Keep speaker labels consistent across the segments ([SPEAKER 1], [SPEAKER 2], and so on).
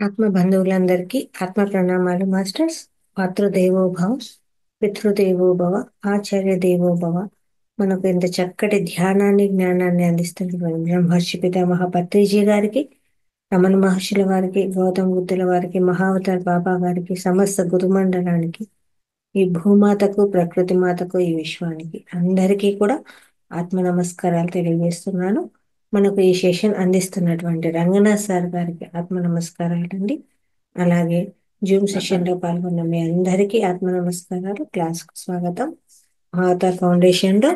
[SPEAKER 1] ఆత్మ బంధువులందరికీ ఆత్మ ప్రణామాలు మాస్టర్స్. మాతృదేవోభవ, పితృదేవోభవ, ఆచార్య దేవోభవ. మనకు ఇంత చక్కటి ధ్యానాన్ని జ్ఞానాన్ని అందిస్తున్న బ్రహ్మర్షి పితామహ పత్రిజీ గారికి, రమణ మహర్షుల వారికి, గౌతమ బుద్ధుల వారికి, మహావతార్ బాబా గారికి, సమస్త గురుమండలానికి, ఈ భూమాతకు, ప్రకృతి మాతకు, ఈ విశ్వానికి అందరికీ కూడా ఆత్మ నమస్కారాలు తెలియజేస్తున్నాను. మనకు ఈ సెషన్ అందిస్తున్నటువంటి రంగనాథ్ సార్ గారికి ఆత్మ నమస్కారాలు అండి. అలాగే జూమ్ సెషన్ లో పాల్గొన్న మీ అందరికీ ఆత్మ నమస్కారాలు. క్లాస్ కు స్వాగతం. అవతార్ ఫౌండేషన్ లో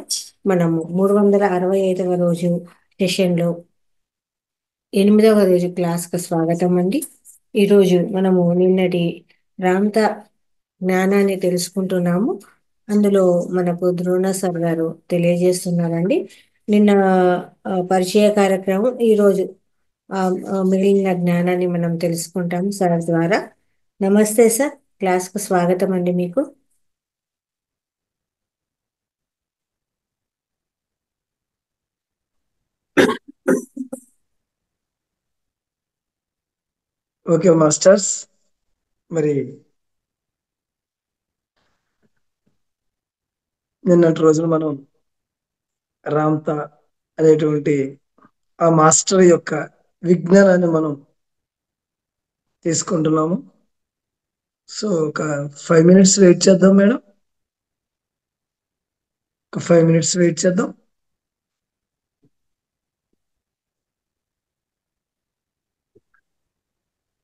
[SPEAKER 1] మనము 365వ రోజు సెషన్ లో 8వ రోజు క్లాస్ కు స్వాగతం అండి. ఈరోజు మనము నిన్నటి రామ్త జ్ఞానాన్ని తెలుసుకుంటున్నాము. అందులో మనకు ద్రోణ సార్ గారు తెలియజేస్తున్నారండి. నిన్న పరిచయ కార్యక్రమం, ఈరోజు మిగిలిన జ్ఞానాన్ని మనం తెలుసుకుంటాము సార్ ద్వారా. నమస్తే సార్, క్లాస్కు స్వాగతం అండి మీకు.
[SPEAKER 2] ఓకే మాస్టర్స్, మరి నిన్నటి రోజున మనం రామ్త అనేటువంటి ఆ మాస్టర్ యొక్క విజ్ఞానాన్ని మనం తీసుకుంటున్నాము. సో ఒక 5 minutes వెయిట్ చేద్దాం మేడం. ఒక 5 minutes వెయిట్ చేద్దాం.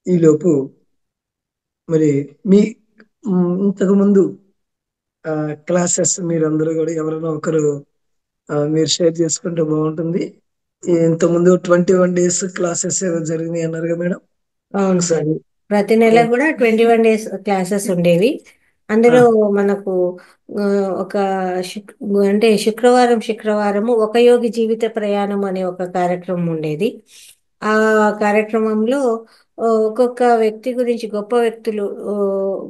[SPEAKER 2] ఈలోపు మరి మీ ఇంతకు ముందు క్లాసెస్ మీరందరూ కూడా ఎవరైనా ఒకరు మీరు షేర్ చేసుకుంటే బాగుంటుంది. ఇంతకుముందు 21 days క్లాసెస్ ఏదో జరిగినాయి అన్నారుగా మేడం.
[SPEAKER 1] అవును సార్, ప్రతి నెల కూడా 21 days క్లాసెస్ ఉండేవి. అందులో మనకు ఒక అంటే శుక్రవారము ఒక యోగి జీవిత ప్రయాణం అనే ఒక కార్యక్రమం ఉండేది. ఆ కార్యక్రమంలో ఒక్కొక్క వ్యక్తి గురించి, గొప్ప వ్యక్తులు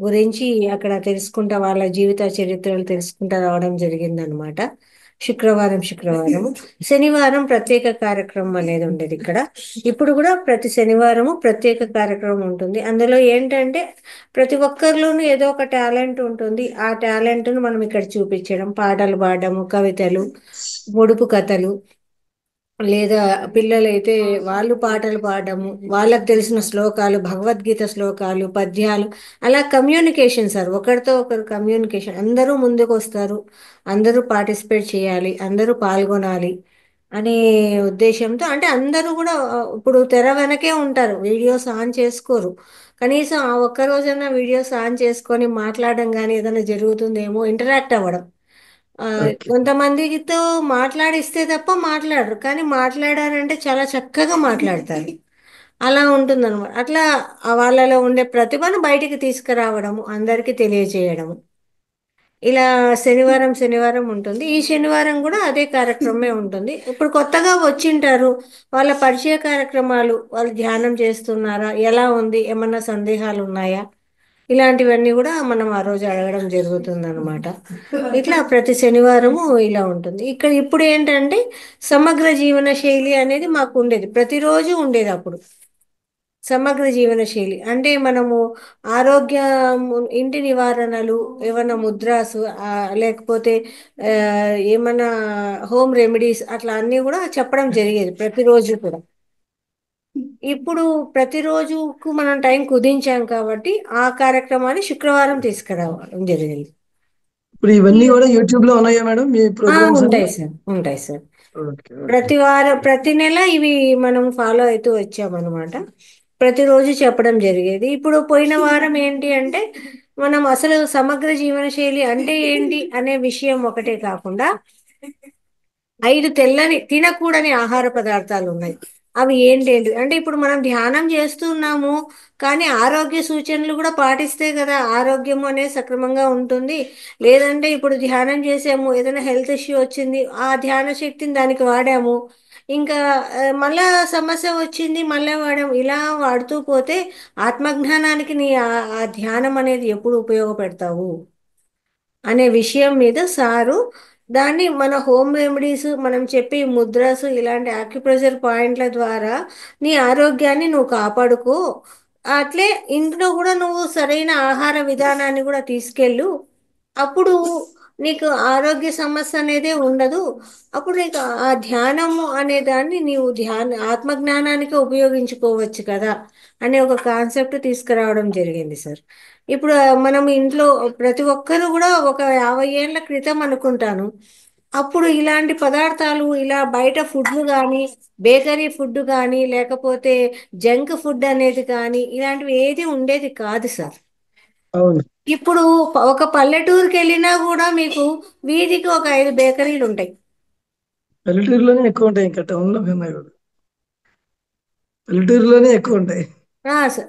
[SPEAKER 1] గురించి అక్కడ తెలుసుకుంటా, వాళ్ళ జీవిత చరిత్రలు తెలుసుకుంటా రావడం జరిగిందనమాట. శుక్రవారం శనివారం ప్రత్యేక కార్యక్రమం అనేది ఉండేది ఇక్కడ. ఇప్పుడు కూడా ప్రతి శనివారము ప్రత్యేక కార్యక్రమం ఉంటుంది. అందులో ఏంటంటే ప్రతి ఒక్కరిలోనూ ఏదో ఒక టాలెంట్ ఉంటుంది. ఆ టాలెంట్ను మనం ఇక్కడ చూపించడం, పాటలు పాడడము, కవితలు, పొడుపు కథలు, లేదా పిల్లలైతే వాళ్ళు పాటలు పాడడము, వాళ్ళకు తెలిసిన శ్లోకాలు, భగవద్గీత శ్లోకాలు, పద్యాలు, అలా కమ్యూనికేషన్ సార్, ఒకరితో ఒకరు కమ్యూనికేషన్. అందరూ ముందుకు వస్తారు, అందరూ పార్టిసిపేట్ చేయాలి, అందరూ పాల్గొనాలి అనే ఉద్దేశంతో. అంటే అందరూ కూడా ఇప్పుడు తెర వెనకే ఉంటారు, వీడియోస్ ఆన్ చేసుకోరు. కనీసం ఆ ఒక్క రోజైనా వీడియోస్ ఆన్ చేసుకొని మాట్లాడడం కానీ ఏదైనా జరుగుతుందేమో, ఇంటరాక్ట్ అవ్వడం. కొంతమందితో మాట్లాడిస్తే తప్ప మాట్లాడరు, కానీ మాట్లాడారంటే చాలా చక్కగా మాట్లాడతారు. అలా ఉంటుందన్నమాట. అట్లా వాళ్ళలో ఉండే ప్రతిభను బయటికి తీసుకురావడము, అందరికీ తెలియజేయడము. ఇలా శనివారం ఉంటుంది. ఈ శనివారం కూడా అదే కార్యక్రమమే ఉంటుంది. ఇప్పుడు కొత్తగా వచ్చింటారు, వాళ్ళ పరిచయ కార్యక్రమాలు, వాళ్ళు ధ్యానం చేస్తున్నారా, ఎలా ఉంది, ఏమన్నా సందేహాలు ఉన్నాయా, ఇలాంటివన్నీ కూడా మనం ఆ రోజు అడగడం జరుగుతుంది అనమాట. ఇట్లా ప్రతి శనివారము ఇలా ఉంటుంది. ఇక్కడ ఇప్పుడు ఏంటంటే సమగ్ర జీవన శైలి అనేది మాకు ఉండేది, ప్రతిరోజు ఉండేది. అప్పుడు సమగ్ర జీవన శైలి అంటే మనము ఆరోగ్యం, ఇంటి నివారణలు, ఏమన్నా ముద్రాసు, లేకపోతే ఆ, ఏమన్నా హోమ్ రెమెడీస్, అట్లా అన్నీ కూడా చెప్పడం జరిగేది ప్రతిరోజు కూడా. ఇప్పుడు ప్రతిరోజుకు మనం టైం కుదించాం కాబట్టి ఆ కార్యక్రమాన్ని శుక్రవారం తీసుకురావడం జరిగింది.
[SPEAKER 2] ఇప్పుడు ఇవన్నీ కూడా యూట్యూబ్ లో ఉన్నాయా మేడం, మీ ప్రోగ్రామ్స్ అన్ని?
[SPEAKER 1] ఉంటాయి సార్.
[SPEAKER 2] ఓకే,
[SPEAKER 1] ప్రతి వారం, ప్రతి నెల ఇవి మనం ఫాలో అవుతూ వచ్చామన్నమాట. ప్రతిరోజు చెప్పడం జరిగేది. ఇప్పుడు పోయిన వారం ఏంటి అంటే మనం అసలు సమగ్ర జీవన శైలి అంటే ఏంటి అనే విషయం ఒకటే కాకుండా 5 తెల్లని తినకూడని ఆహార పదార్థాలు ఉన్నాయి. అవి ఏంటేంటి అంటే, ఇప్పుడు మనం ధ్యానం చేస్తున్నాము, కానీ ఆరోగ్య సూచనలు కూడా పాటిస్తే కదా ఆరోగ్యము అనేది సక్రమంగా ఉంటుంది. లేదంటే ఇప్పుడు ధ్యానం చేసాము, ఏదైనా హెల్త్ ఇష్యూ వచ్చింది, ఆ ధ్యాన శక్తిని దానికి వాడాము, ఇంకా మళ్ళా సమస్య వచ్చింది, మళ్ళీ వాడాము. ఇలా వాడుతూ పోతే ఆత్మజ్ఞానానికి నీ ఆ ధ్యానం అనేది ఎప్పుడు ఉపయోగపెడతావు అనే విషయం మీద సారు దాన్ని మన హోమ్ రెమెడీస్, మనం చెప్పే ముద్రాసు, ఇలాంటి ఆక్యుప్రెషర్ పాయింట్ల ద్వారా నీ ఆరోగ్యాన్ని నువ్వు కాపాడుకో అట్లే ఇంట్లో కూడా నువ్వు సరైన ఆహార విధానాన్ని కూడా తీసుకెళ్ళు. అప్పుడు నీకు ఆరోగ్య సమస్య అనేది ఉండదు. అప్పుడు నీకు ఆ ధ్యానము అనే దాన్ని నీవు ఆత్మజ్ఞానానికి ఉపయోగించుకోవచ్చు కదా అనే ఒక కాన్సెప్ట్ తీసుకురావడం జరిగింది సార్. ఇప్పుడు మనం ఇంట్లో ప్రతి ఒక్కరు కూడా ఒక 50 ఏళ్ల క్రితం అనుకుంటాను, అప్పుడు ఇలాంటి పదార్థాలు ఇలా బయట ఫుడ్లు కానీ, బేకరీ ఫుడ్ కానీ, లేకపోతే జంక్ ఫుడ్ అనేది కానీ ఇలాంటివి ఏది ఉండేది కాదు సార్.
[SPEAKER 2] అవును.
[SPEAKER 1] ఇప్పుడు ఒక పల్లెటూరుకి వెళ్ళినా కూడా మీకు వీధికి ఒక 5 బేకరీలు ఉంటాయి.
[SPEAKER 2] పల్లెటూరులోనే ఎక్కువ ఉంటాయి, ఇంకా టౌన్ లో ఉన్నాయి కూడా. పల్లెటూరులోనే ఎక్కువ ఉంటాయి.
[SPEAKER 1] సార్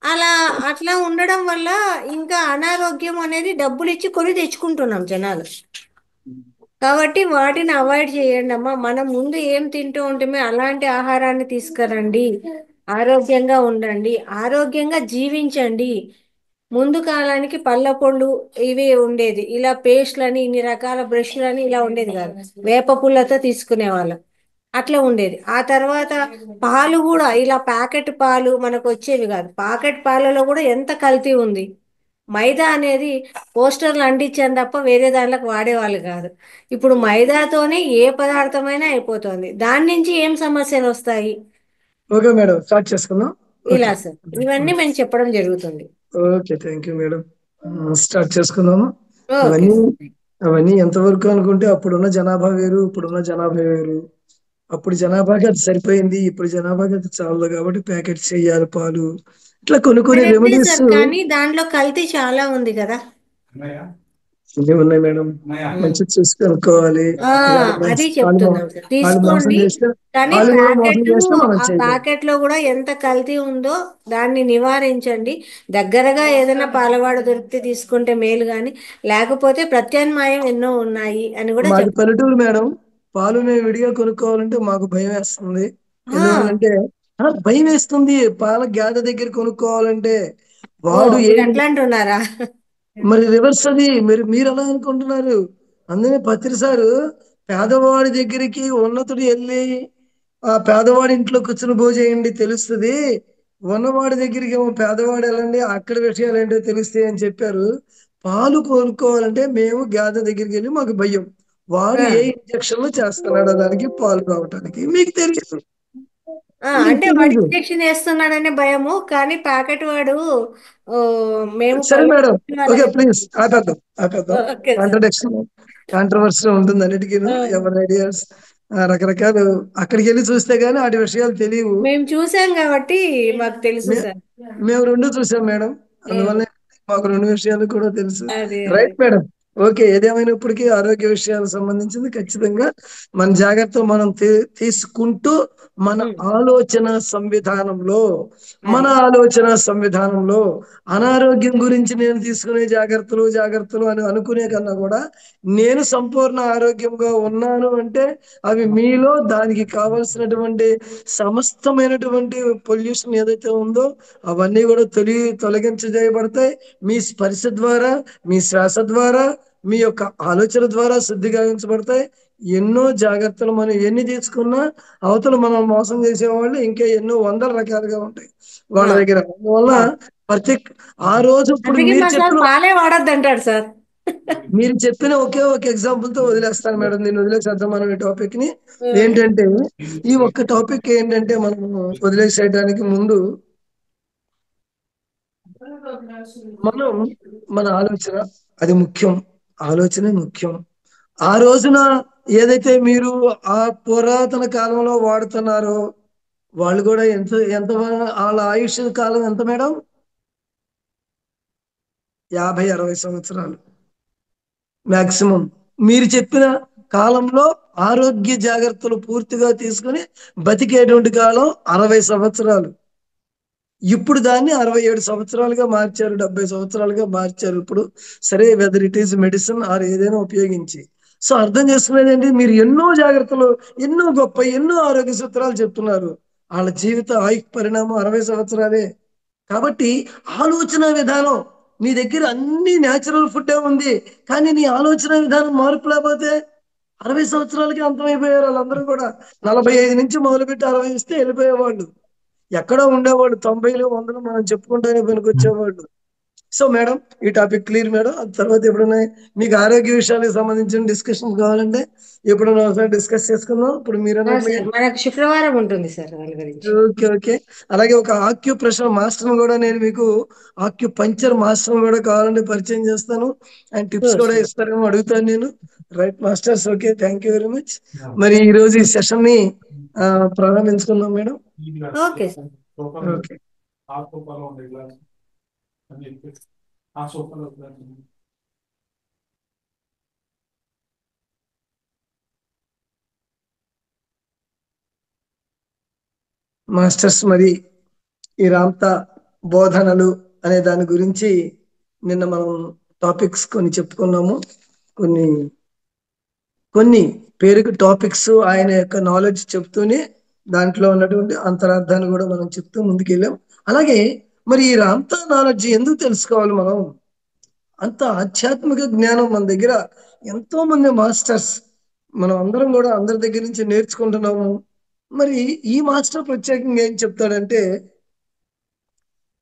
[SPEAKER 1] అలా అట్లా ఉండడం వల్ల ఇంకా అనారోగ్యం అనేది డబ్బులు ఇచ్చి కొని తెచ్చుకుంటున్నాం జనాలు. కాబట్టి వాటిని అవాయిడ్ చేయండి అమ్మా. మనం ముందు ఏం తింటూ ఉంటే అలాంటి ఆహారాన్ని తీసుకురండి. ఆరోగ్యంగా ఉండండి, ఆరోగ్యంగా జీవించండి. ముందు కాలానికి పళ్ళ పొళ్ళు ఇవి ఉండేది, ఇలా పేస్ట్లని ఇన్ని రకాల బ్రష్లని ఇలా ఉండేది కాదు. వేప పుల్లతో తీసుకునేవాళ్ళం, అట్లా ఉండేది. ఆ తర్వాత పాలు కూడా ఇలా ప్యాకెట్ పాలు మనకు వచ్చేవి కాదు. ప్యాకెట్ పాలలో కూడా ఎంత కల్తీ ఉంది. మైదా అనేది పోస్టర్లు అంటించాను తప్ప వేరే దాంట్లోకి వాడేవాళ్ళు కాదు. ఇప్పుడు మైదాతోనే ఏ పదార్థమైనా అయిపోతుంది. దాని నుంచి ఏం సమస్యలు వస్తాయి?
[SPEAKER 2] ఓకే మేడం, స్టార్ట్ చేసుకుందాం.
[SPEAKER 1] ఇలా
[SPEAKER 2] ఓకే.
[SPEAKER 1] సార్ ఇవన్నీ మేము చెప్పడం జరుగుతుంది.
[SPEAKER 2] Okay, thank you madam. Start చేసుకుందాము.
[SPEAKER 1] ఓకే
[SPEAKER 2] అవన్నీ
[SPEAKER 1] సార్.
[SPEAKER 2] అవన్నీ ఎంతవరకు అనుకుంటే అప్పుడున్న జనాభా వేరు, ఇప్పుడున్న జనాభా వేరు. అప్పుడు జనాభాకి అది సరిపోయింది, ఇప్పుడు జనాభాకి అది చాలదు కాబట్టి ప్యాకెట్స్ చేయాలి పాలు. ఇట్లా కొన్ని కొన్ని
[SPEAKER 1] కరెక్టే
[SPEAKER 2] రెమెడీస్
[SPEAKER 1] సార్, కానీ దాంట్లో కల్తీ చాలా ఉంది కదా.
[SPEAKER 2] ఇవే ఉన్నాయి మేడం.
[SPEAKER 1] ఉమ్.
[SPEAKER 2] మంచిది చూసి కనుక్కోవాలి.
[SPEAKER 1] ఆ అది
[SPEAKER 2] పాలు
[SPEAKER 1] చెప్తున్నాం సార్,
[SPEAKER 2] పాలు మోసం
[SPEAKER 1] తీసుకోండి.
[SPEAKER 2] చేస్తే,
[SPEAKER 1] కానీ
[SPEAKER 2] పాలు కూడా మోసం
[SPEAKER 1] ప్యాకెట్,
[SPEAKER 2] చేస్తే మనం
[SPEAKER 1] ఆ
[SPEAKER 2] చేయలేము.
[SPEAKER 1] ప్యాకెట్ లో కూడా ఎంత కల్తీ ఉందో దాన్ని నివారించండి. దగ్గరగా ఏదైనా పాలవాడు దొరికితే తీసుకుంటే మేలు, కానీ లేకపోతే ప్రత్యామ్నాయం ఎన్నో ఉన్నాయి అని కూడా
[SPEAKER 2] మాది
[SPEAKER 1] చెప్తాం.
[SPEAKER 2] పల్లెటూరు మేడం. పాలు మేము విడిగా కొనుక్కోవాలంటే మాకు భయం వేస్తుంది.
[SPEAKER 1] ఆ,
[SPEAKER 2] ఎందువల్లంటే భయం వేస్తుంది. పాల గేదె దగ్గర కొనుక్కోవాలంటే
[SPEAKER 1] ఓ
[SPEAKER 2] వాడు
[SPEAKER 1] మీరు
[SPEAKER 2] ఏం,
[SPEAKER 1] అట్లా అంటున్నారా?
[SPEAKER 2] మరి రివర్స్ అది. మీరు ఎలా అనుకుంటున్నారు? అందుకే పత్రి సారు పేదవాడి దగ్గరికి ఉన్నతుడు వెళ్ళి ఆ పేదవాడి ఇంట్లో కూర్చుని భోజేయండి తెలుస్తుంది, ఉన్నవాడి దగ్గరికి ఏమో పేదవాడు వెళ్ళండి అక్కడ విషయాలు ఏంటో తెలుస్తాయి అని చెప్పారు. పాలు కొనుక్కోవాలంటే మేము గేదె దగ్గరికి వెళ్ళి మాకు భయం. వాడు
[SPEAKER 1] ఆ,
[SPEAKER 2] ఏ ఇంజక్షన్లు చేస్తున్నాడో దానికి పాలు రావటానికి మీకు తెలియదు. మీకు
[SPEAKER 1] అంటే వాడు
[SPEAKER 2] తెలీదు.
[SPEAKER 1] ఇంజెక్షన్ వేస్తున్నాడనే భయము, కానీ ప్యాకెట్ వాడు ఓ, మేము
[SPEAKER 2] సరే మేడం.
[SPEAKER 1] పల్లెటూరు
[SPEAKER 2] ఓకే,
[SPEAKER 1] వాళ్ళని.
[SPEAKER 2] ప్లీజ్ ఆపేద్దాం. ఆపేద్దాం.
[SPEAKER 1] Okay sir.
[SPEAKER 2] కాంట్రడిక్షన్, కాంట్రవర్సీ ఉంటుంది అన్నిటికీ. ఎవరి ఐడియాస్ రకరకాలు. అక్కడికి వెళ్ళి చూస్తే గానీ వాటి విషయాలు తెలియవు.
[SPEAKER 1] మేము చూసాం కాబట్టి మాకు తెలుసు
[SPEAKER 2] మే-
[SPEAKER 1] సార్.
[SPEAKER 2] మేము రెండు చూసాం మేడం.
[SPEAKER 1] ఉమ్,
[SPEAKER 2] అందువల్ల మాకు రెండు విషయాలు కూడా తెలుసు.
[SPEAKER 1] అదే అదే.
[SPEAKER 2] Right madam. ఓకే, ఏదేమైనప్పటికీ ఆరోగ్య విషయాలకు సంబంధించింది ఖచ్చితంగా మన జాగ్రత్త మనం తీసుకుంటూ మన
[SPEAKER 1] ఉమ్,
[SPEAKER 2] ఆలోచన సంవిధానంలో మన
[SPEAKER 1] అది.
[SPEAKER 2] ఆలోచన సంవిధానంలో అనారోగ్యం గురించి నేను తీసుకునే జాగ్రత్తలు జాగ్రత్తలు అని అనుకునే కన్నా కూడా నేను సంపూర్ణ ఆరోగ్యంగా ఉన్నాను అంటే అవి మీలో దానికి కావలసినటువంటి సమస్తమైనటువంటి పొల్యూషన్ ఏదైతే ఉందో అవన్నీ కూడా తొలగించజేయబడతాయి. మీ స్పర్శ ద్వారా, మీ శ్వాస ద్వారా, మీ యొక్క ఆలోచన ద్వారా శుద్ధి గావించబడతాయి. ఎన్నో జాగ్రత్తలు మనం ఎన్ని తీసుకున్నా అవతల మనం మోసం చేసేవాళ్ళు ఇంకా ఎన్నో వందల రకాలుగా ఉంటాయి వాళ్ళ
[SPEAKER 1] ఆ,
[SPEAKER 2] దగ్గర. అందువల్ల
[SPEAKER 1] ఆ.
[SPEAKER 2] ప్రతి ఆ రోజు ఇప్పుడు
[SPEAKER 1] అందుకే మా సార్ పాలే వాడద్దు అంటాడు సార్.
[SPEAKER 2] మీరు చెప్పిన ఒకే ఒక ఎగ్జాంపుల్ తో వదిలేస్తాను మేడం. నేను వదిలేసేద్దాం మనం ఈ టాపిక్ ని.
[SPEAKER 1] ఉమ్,
[SPEAKER 2] ఏంటంటే ఈ ఒక్క టాపిక్ ఏంటంటే మనం వదిలేసేయడానికి ముందు మనం మన ఆలోచన అది ముఖ్యం. ఆలోచనే ముఖ్యం. ఆ రోజున ఏదైతే మీరు ఆ పురాతన కాలంలో వాడుతున్నారో వాళ్ళు కూడా ఎంత వాళ్ళ ఆయుష్ కాలం ఎంత మేడం? 50-60 సంవత్సరాలు మాక్సిమం. మీరు చెప్పిన కాలంలో ఆరోగ్య జాగ్రత్తలు పూర్తిగా తీసుకుని బతికేటువంటి కాలం 60 సంవత్సరాలు. ఇప్పుడు దాన్ని 67 సంవత్సరాలుగా మార్చారు, 70 సంవత్సరాలుగా మార్చారు ఇప్పుడు. సరే, whether it is medicine or ఏదైనా ఉపయోగించి. సో అర్థం చేసుకునేది ఏంటి, మీరు ఎన్నో జాగ్రత్తలు, ఎన్నో గొప్ప, ఎన్నో ఆరోగ్య సూత్రాలు చెప్తున్నారు. వాళ్ళ జీవిత ఆయుష్ పరిణామం 60 సంవత్సరాలే. కాబట్టి ఆలోచన విధానం, నీ దగ్గర అన్ని న్యాచురల్ ఫుడ్ ఉంది, కానీ నీ ఆలోచన విధానం మార్పు లేకపోతే 60 సంవత్సరాలకి అంతమైపోయారు వాళ్ళందరూ కూడా. 45 నుంచి మొదలుపెట్టి 60 ఇస్తే వెళ్ళిపోయేవాళ్ళు. ఎక్కడో ఉండేవాళ్ళు 90లు 100లు మనం చెప్పుకుంటానే పనికొచ్చేవాళ్ళు. సో మేడం, ఈ టాపిక్ క్లియర్ మేడం. ఆ తర్వాత ఎప్పుడైనా మీకు ఆరోగ్య విషయాలకు సంబంధించిన డిస్కషన్ కావాలంటే ఎప్పుడైనా ఒకసారి డిస్కస్ చేసుకుందాం. ఇప్పుడు మీరు అన్నట్లు
[SPEAKER 1] సార్ మనకు శుక్రవారం ఉంటుంది సార్ దాని గురించి.
[SPEAKER 2] Okay, okay. అలాగే ఒక ఆక్యుప్రెషర్ మాస్టర్‌ని కూడా నేను మీకు ఆక్యుపంక్చర్ మాస్టర్‌ని కూడా కావాలంటే పరిచయం చేస్తాను. ఆయన టిప్స్
[SPEAKER 1] షూర్
[SPEAKER 2] కూడా
[SPEAKER 1] షూర్.
[SPEAKER 2] ఇస్తారేమో అడుగుతాను నేను. Right masters. Okay. Thank you very much. మరి ఈరోజు ఈ సెషన్‌ని ప్రారంభించుకుందాం madam.
[SPEAKER 1] Okay sir.
[SPEAKER 2] Okay. Masters, మరి ఈ రామ్తా బోధనలు అనే దాని గురించి నిన్న మనం టాపిక్స్ కొన్ని చెప్పుకున్నాము. కొన్ని కొన్ని పేరుకి టాపిక్స్ ఆయన యొక్క నాలెడ్జ్ చెప్తూనే దాంట్లో ఉన్నటువంటి అంతరార్థాన్ని కూడా మనం చెప్తూ ముందుకెళ్ళాం. అలాగే మరి ఈ రామ్తా నాలెడ్జ్ ఎందుకు తెలుసుకోవాలి మనం? అంత ఆధ్యాత్మిక జ్ఞానం మన దగ్గర ఎంతో మంది మాస్టర్స్, మనం అందరం కూడా అందరి దగ్గర నుంచి నేర్చుకుంటున్నాము. మరి ఈ మాస్టర్ ప్రత్యేకంగా ఏం చెప్తాడంటే,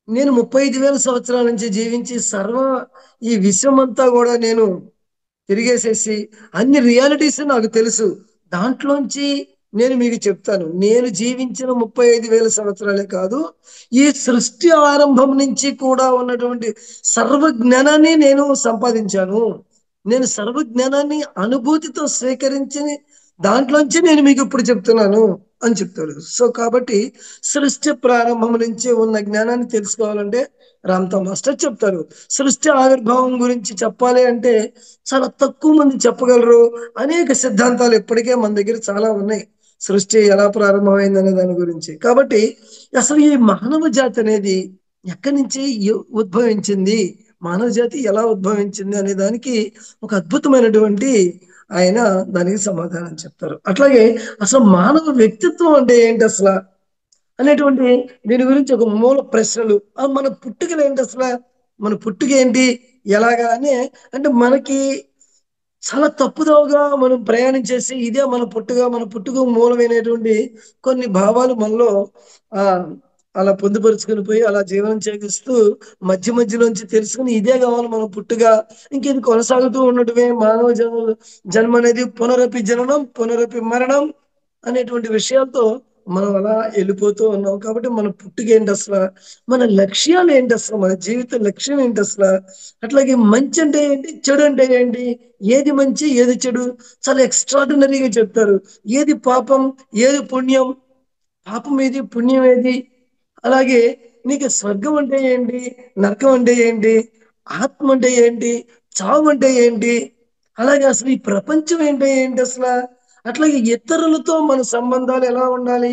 [SPEAKER 2] నేను 35,000 సంవత్సరాల నుంచి జీవించి ఈ విశ్వమంతా కూడా నేను తిరిగేసేసి అన్ని రియాలిటీస్ నాకు తెలుసు. దాంట్లోంచి నేను మీకు చెప్తాను. నేను జీవించిన 35,000 సంవత్సరాలే కాదు, ఈ సృష్టి ఆరంభం నుంచి కూడా ఉన్నటువంటి సర్వజ్ఞానాన్ని నేను సంపాదించాను. నేను సర్వజ్ఞానాన్ని అనుభూతితో స్వీకరించి దాంట్లోంచి నేను మీకు ఇప్పుడు చెప్తున్నాను అని చెప్తాడు. సో కాబట్టి సృష్టి ప్రారంభం నుంచి ఉన్న జ్ఞానాన్ని తెలుసుకోవాలంటే రామ్తా మాస్టర్ చెప్తారు. సృష్టి ఆవిర్భావం గురించి చెప్పాలి అంటే చాలా తక్కువ మంది చెప్పగలరు. అనేక సిద్ధాంతాలు ఇప్పటికే మన దగ్గర చాలా ఉన్నాయి సృష్టి ఎలా ప్రారంభమైంది అనే దాని గురించి. కాబట్టి అసలు ఈ మానవ జాతి అనేది ఎక్కడి నుంచి ఉద్భవించింది, మానవ జాతి ఎలా ఉద్భవించింది అనే దానికి ఒక అద్భుతమైనటువంటి ఆయన దానికి సమాధానం చెప్తారు. అట్లాగే అసలు మానవ వ్యక్తిత్వం అంటే ఏంటి అసలు అనేటువంటి దీని గురించి ఒక మూల ప్రశ్నలు. మన పుట్టుకలు ఏంటి అసలు, మన పుట్టుక ఏంటి, ఎలాగా అని, అంటే మనకి చాలా తప్పుదోవగా మనం ప్రయాణించేసి ఇదే మన పుట్టుక మూలమైనటువంటి కొన్ని భావాలు మనలో ఆ అలా పొందుపరుచుకుని పోయి అలా జీవనం చేస్తూ మధ్య మధ్యలోంచి తెలుసుకుని ఇదే కావాలి మనం పుట్టుగా, ఇంకేది కొనసాగుతూ ఉండటమే మానవ జన్మ అనేది. పునరపి జననం పునరపి మరణం అనేటువంటి విషయాలతో మనం అలా వెళ్ళిపోతూ ఉన్నాం. కాబట్టి మన పుట్టుక ఏంటి అసలు, మన లక్ష్యాలు ఏంటి అసలు, మన జీవిత లక్ష్యం ఏంటి అసలు, అట్లాగే మంచి అంటే ఏంటి, చెడు అంటే ఏంటి, ఏది మంచి ఏది చెడు చాలా ఎక్స్ట్రాడినరీగా చెప్తారు. ఏది పాపం ఏది పుణ్యం, పాపం ఏది పుణ్యం ఏది, అలాగే నీకు స్వర్గం అంటే ఏంటి, నరకం అంటే ఏంటి, ఆత్మ అంటే ఏంటి, చావు అంటే ఏంటి, అలాగే అసలు ఈ ప్రపంచం ఏంటి ఏంటి అసలు, అట్లాగే ఇతరులతో మన సంబంధాలు ఎలా ఉండాలి,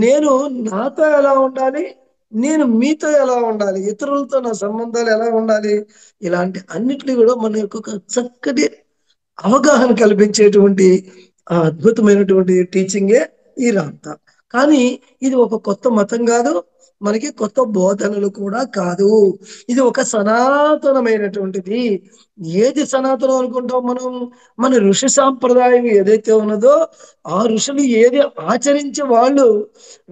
[SPEAKER 2] నేను నాతో ఎలా ఉండాలి, నేను మీతో ఎలా ఉండాలి, ఇతరులతో నా సంబంధాలు ఎలా ఉండాలి, ఇలాంటి అన్నిటిని కూడా మన యొక్క ఒక చక్కటి అవగాహన కల్పించేటువంటి ఆ అద్భుతమైనటువంటి టీచింగే ఈ రామ్తా. కానీ ఇది ఒక కొత్త మతం కాదు, మనకి కొత్త బోధనలు కూడా కాదు. ఇది ఒక సనాతనమైనటువంటిది. ఏది సనాతనం అనుకుంటాం మనం, మన ఋషి సాంప్రదాయం ఏదైతే ఉన్నదో ఆ ఋషులు ఏది ఆచరించి వాళ్ళు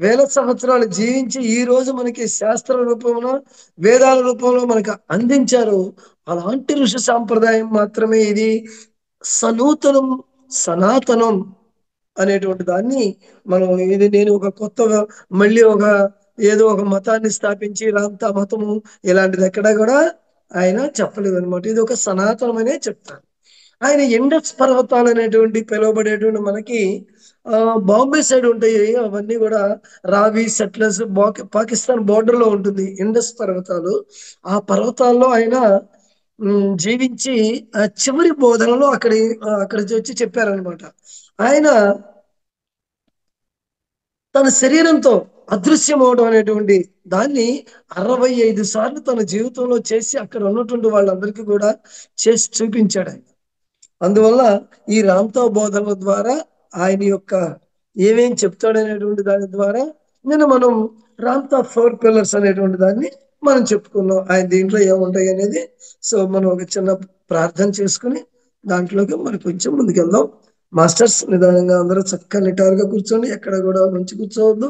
[SPEAKER 2] వేల సంవత్సరాలు జీవించి ఈ రోజు మనకి శాస్త్ర రూపంలో వేదాల రూపంలో మనకు అందించారు. అలాంటి ఋషి సాంప్రదాయం మాత్రమే ఇది. సనూతనం సనాతనం అనేటువంటి దాన్ని మనం, ఇది నేను ఒక కొత్తగా మళ్ళీ ఏదో ఒక మతాన్ని స్థాపించి రామ్తా మతము ఇలాంటిది ఎక్కడా కూడా ఆయన చెప్పలేదు అనమాట. ఇది ఒక సనాతనమనే చెప్తారు. ఆయన ఇండస్ పర్వతాలు అనేటువంటి పిలువబడేటువంటి మనకి బాంబే సైడ్ ఉంటాయి. అవన్నీ కూడా రావి సెట్లర్స్ పాకిస్తాన్ బోర్డర్ లో ఉంటుంది ఇండస్ పర్వతాలు. ఆ పర్వతాల్లో ఆయన జీవించి ఆ చివరి బోధనలో అక్కడ వచ్చి చెప్పారనమాట. ఆయన తన శరీరంతో అదృశ్యం అవడం అనేటువంటి దాన్ని 65 సార్లు తన జీవితంలో చేసి అక్కడ ఉన్నటువంటి వాళ్ళందరికీ కూడా చేసి చూపించాడు ఆయన. అందువల్ల ఈ రామ్తా బోధనల ద్వారా ఆయన యొక్క ఏమేం చెప్తాడనేటువంటి దాని ద్వారా మనం రామ్తా 4 పిల్లర్స్ అనేటువంటి దాన్ని మనం చెప్పుకున్నాం. ఆయన దీంట్లో ఏముంటాయి అనేది. సో మనం ఒక చిన్న ప్రార్థన చేసుకుని దాంట్లోకి మనం కొంచెం ముందుకెళ్దాం. మాస్టర్స్ నిదానంగా అందరూ చక్కగా నిటారుగా కూర్చోండి, ఎక్కడ కూడా మంచి కూర్చోవద్దు.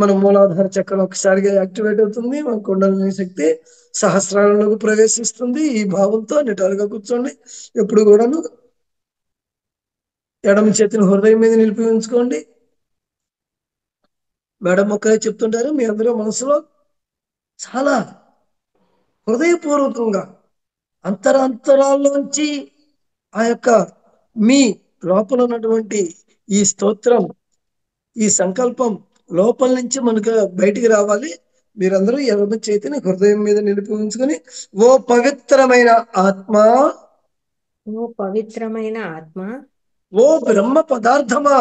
[SPEAKER 2] మన మూలాధార చక్రం ఒకసారిగా యాక్టివేట్ అవుతుంది, మన కుండలిని శక్తి సహస్రాలలోకి ప్రవేశిస్తుంది. ఈ భావంతో నిటారుగా కూర్చోండి. ఎప్పుడు కూడాను ఎడమ చేతిని హృదయం మీద నిలిపి ఉంచుకోండి. మేడం ఒక్కరే చెప్తుంటారు, మీ అందరూ మనసులో చాలా హృదయపూర్వకంగా అంతరాంతరాల్లోంచి ఆ యొక్క మీ లోపల ఉన్నటువంటి ఈ స్తోత్రం, ఈ సంకల్పం లోపల నుంచి మనకు బయటికి రావాలి. మీరందరూ ఎడమ చేతిని హృదయం మీద నిలిపి ఉంచుకొని, ఓ పవిత్రమైన ఆత్మ,
[SPEAKER 1] ఓ పవిత్రమైన ఆత్మ,
[SPEAKER 2] ఓ బ్రహ్మ పదార్థమా,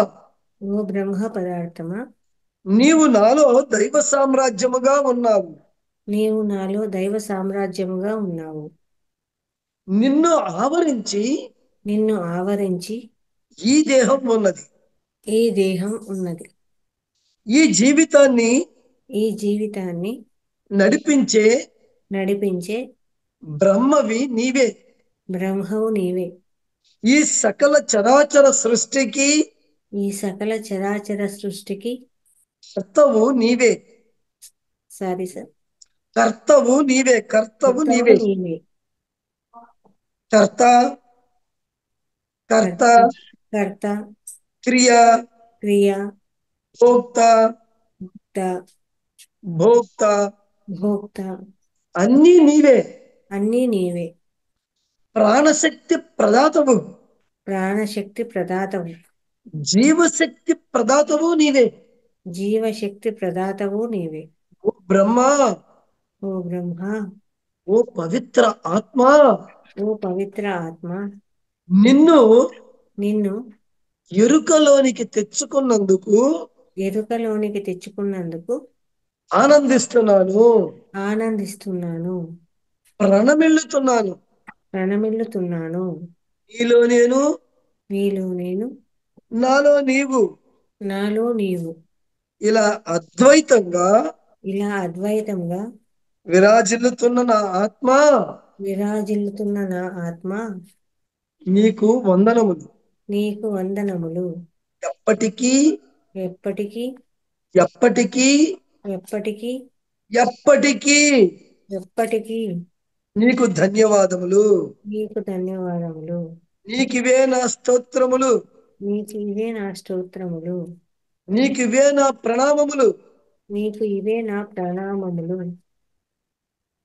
[SPEAKER 1] ఓ బ్రహ్మ పదార్థమా,
[SPEAKER 2] నీవు నాలో దైవ సామ్రాజ్యముగా ఉన్నావు.
[SPEAKER 1] నీవు నాలో దైవ సామ్రాజ్యముగా ఉన్నావు.
[SPEAKER 2] నిన్ను ఆవరించి
[SPEAKER 1] నిన్ను ఆవరించి
[SPEAKER 2] ఈ దేహం ఉన్నది.
[SPEAKER 1] ఈ దేహం ఉన్నది.
[SPEAKER 2] ఈ జీవితాన్ని
[SPEAKER 1] ఈ జీవితాన్ని
[SPEAKER 2] నడిపించే
[SPEAKER 1] నడిపించే
[SPEAKER 2] బ్రహ్మవి నీవే.
[SPEAKER 1] బ్రహ్మవు నీవే.
[SPEAKER 2] ఈ సకల చరాచర సృష్టికి
[SPEAKER 1] ఈ సకల చరాచర సృష్టికి
[SPEAKER 2] కర్తవు నీవే.
[SPEAKER 1] సారీ సార్,
[SPEAKER 2] కర్తవు నీవే. కర్తవు
[SPEAKER 1] కర్తవు
[SPEAKER 2] నీవే.
[SPEAKER 1] నీవే.
[SPEAKER 2] కర్త, కర్త,
[SPEAKER 1] కర్త, కర్త,
[SPEAKER 2] క్రియ,
[SPEAKER 1] క్రియ,
[SPEAKER 2] భోక్త,
[SPEAKER 1] భుక్త,
[SPEAKER 2] భోక్త
[SPEAKER 1] భోక్త,
[SPEAKER 2] అన్నీ నీవే.
[SPEAKER 1] అన్నీ నీవే.
[SPEAKER 2] ప్రాణశక్తి ప్రదాతవు,
[SPEAKER 1] ప్రాణశక్తి ప్రదాతవు,
[SPEAKER 2] జీవశక్తి ప్రదాతవు నీవే.
[SPEAKER 1] జీవశక్తి ప్రదాతవు నీవే.
[SPEAKER 2] ఓ బ్రహ్మ,
[SPEAKER 1] ఓ బ్రహ్మ,
[SPEAKER 2] ఓ పవిత్ర ఆత్మ,
[SPEAKER 1] ఓ పవిత్ర ఆత్మ,
[SPEAKER 2] నిన్ను
[SPEAKER 1] నిన్ను
[SPEAKER 2] ఎరుకలోనికి తెచ్చుకున్నందుకు
[SPEAKER 1] ఎరుకలోనికి తెచ్చుకున్నందుకు
[SPEAKER 2] ఆనందిస్తున్నాను,
[SPEAKER 1] ఆనందిస్తున్నాను,
[SPEAKER 2] ప్రణమిల్లుతున్నాను.
[SPEAKER 1] ప్రణమిల్లుతున్నాను.
[SPEAKER 2] నీలో నేను,
[SPEAKER 1] నీలో నేను,
[SPEAKER 2] నాలో నీవు,
[SPEAKER 1] నాలో నీవు,
[SPEAKER 2] ఇలా అద్వైతంగా
[SPEAKER 1] ఇలా అద్వైతంగా
[SPEAKER 2] విరాజిల్లుతున్న నా ఆత్మ,
[SPEAKER 1] విరాజిల్లుతున్న నా ఆత్మ,
[SPEAKER 2] నీకు వందనములు.
[SPEAKER 1] నీకు వందనములు.
[SPEAKER 2] ఎప్పటికీ,
[SPEAKER 1] ఎప్పటికీ,
[SPEAKER 2] ఎప్పటికీ,
[SPEAKER 1] ఎప్పటికీ,
[SPEAKER 2] ఎప్పటికీ
[SPEAKER 1] ఎప్పటికీ
[SPEAKER 2] నీకు ధన్యవాదములు.
[SPEAKER 1] నీకు ధన్యవాదములు.
[SPEAKER 2] నీకివే నా స్తోత్రములు,
[SPEAKER 1] నీకు ఇవే నా స్తోత్రములు.
[SPEAKER 2] నీకివే నా ప్రణామములు.
[SPEAKER 1] నీకు ఇవే నా ప్రణామములు.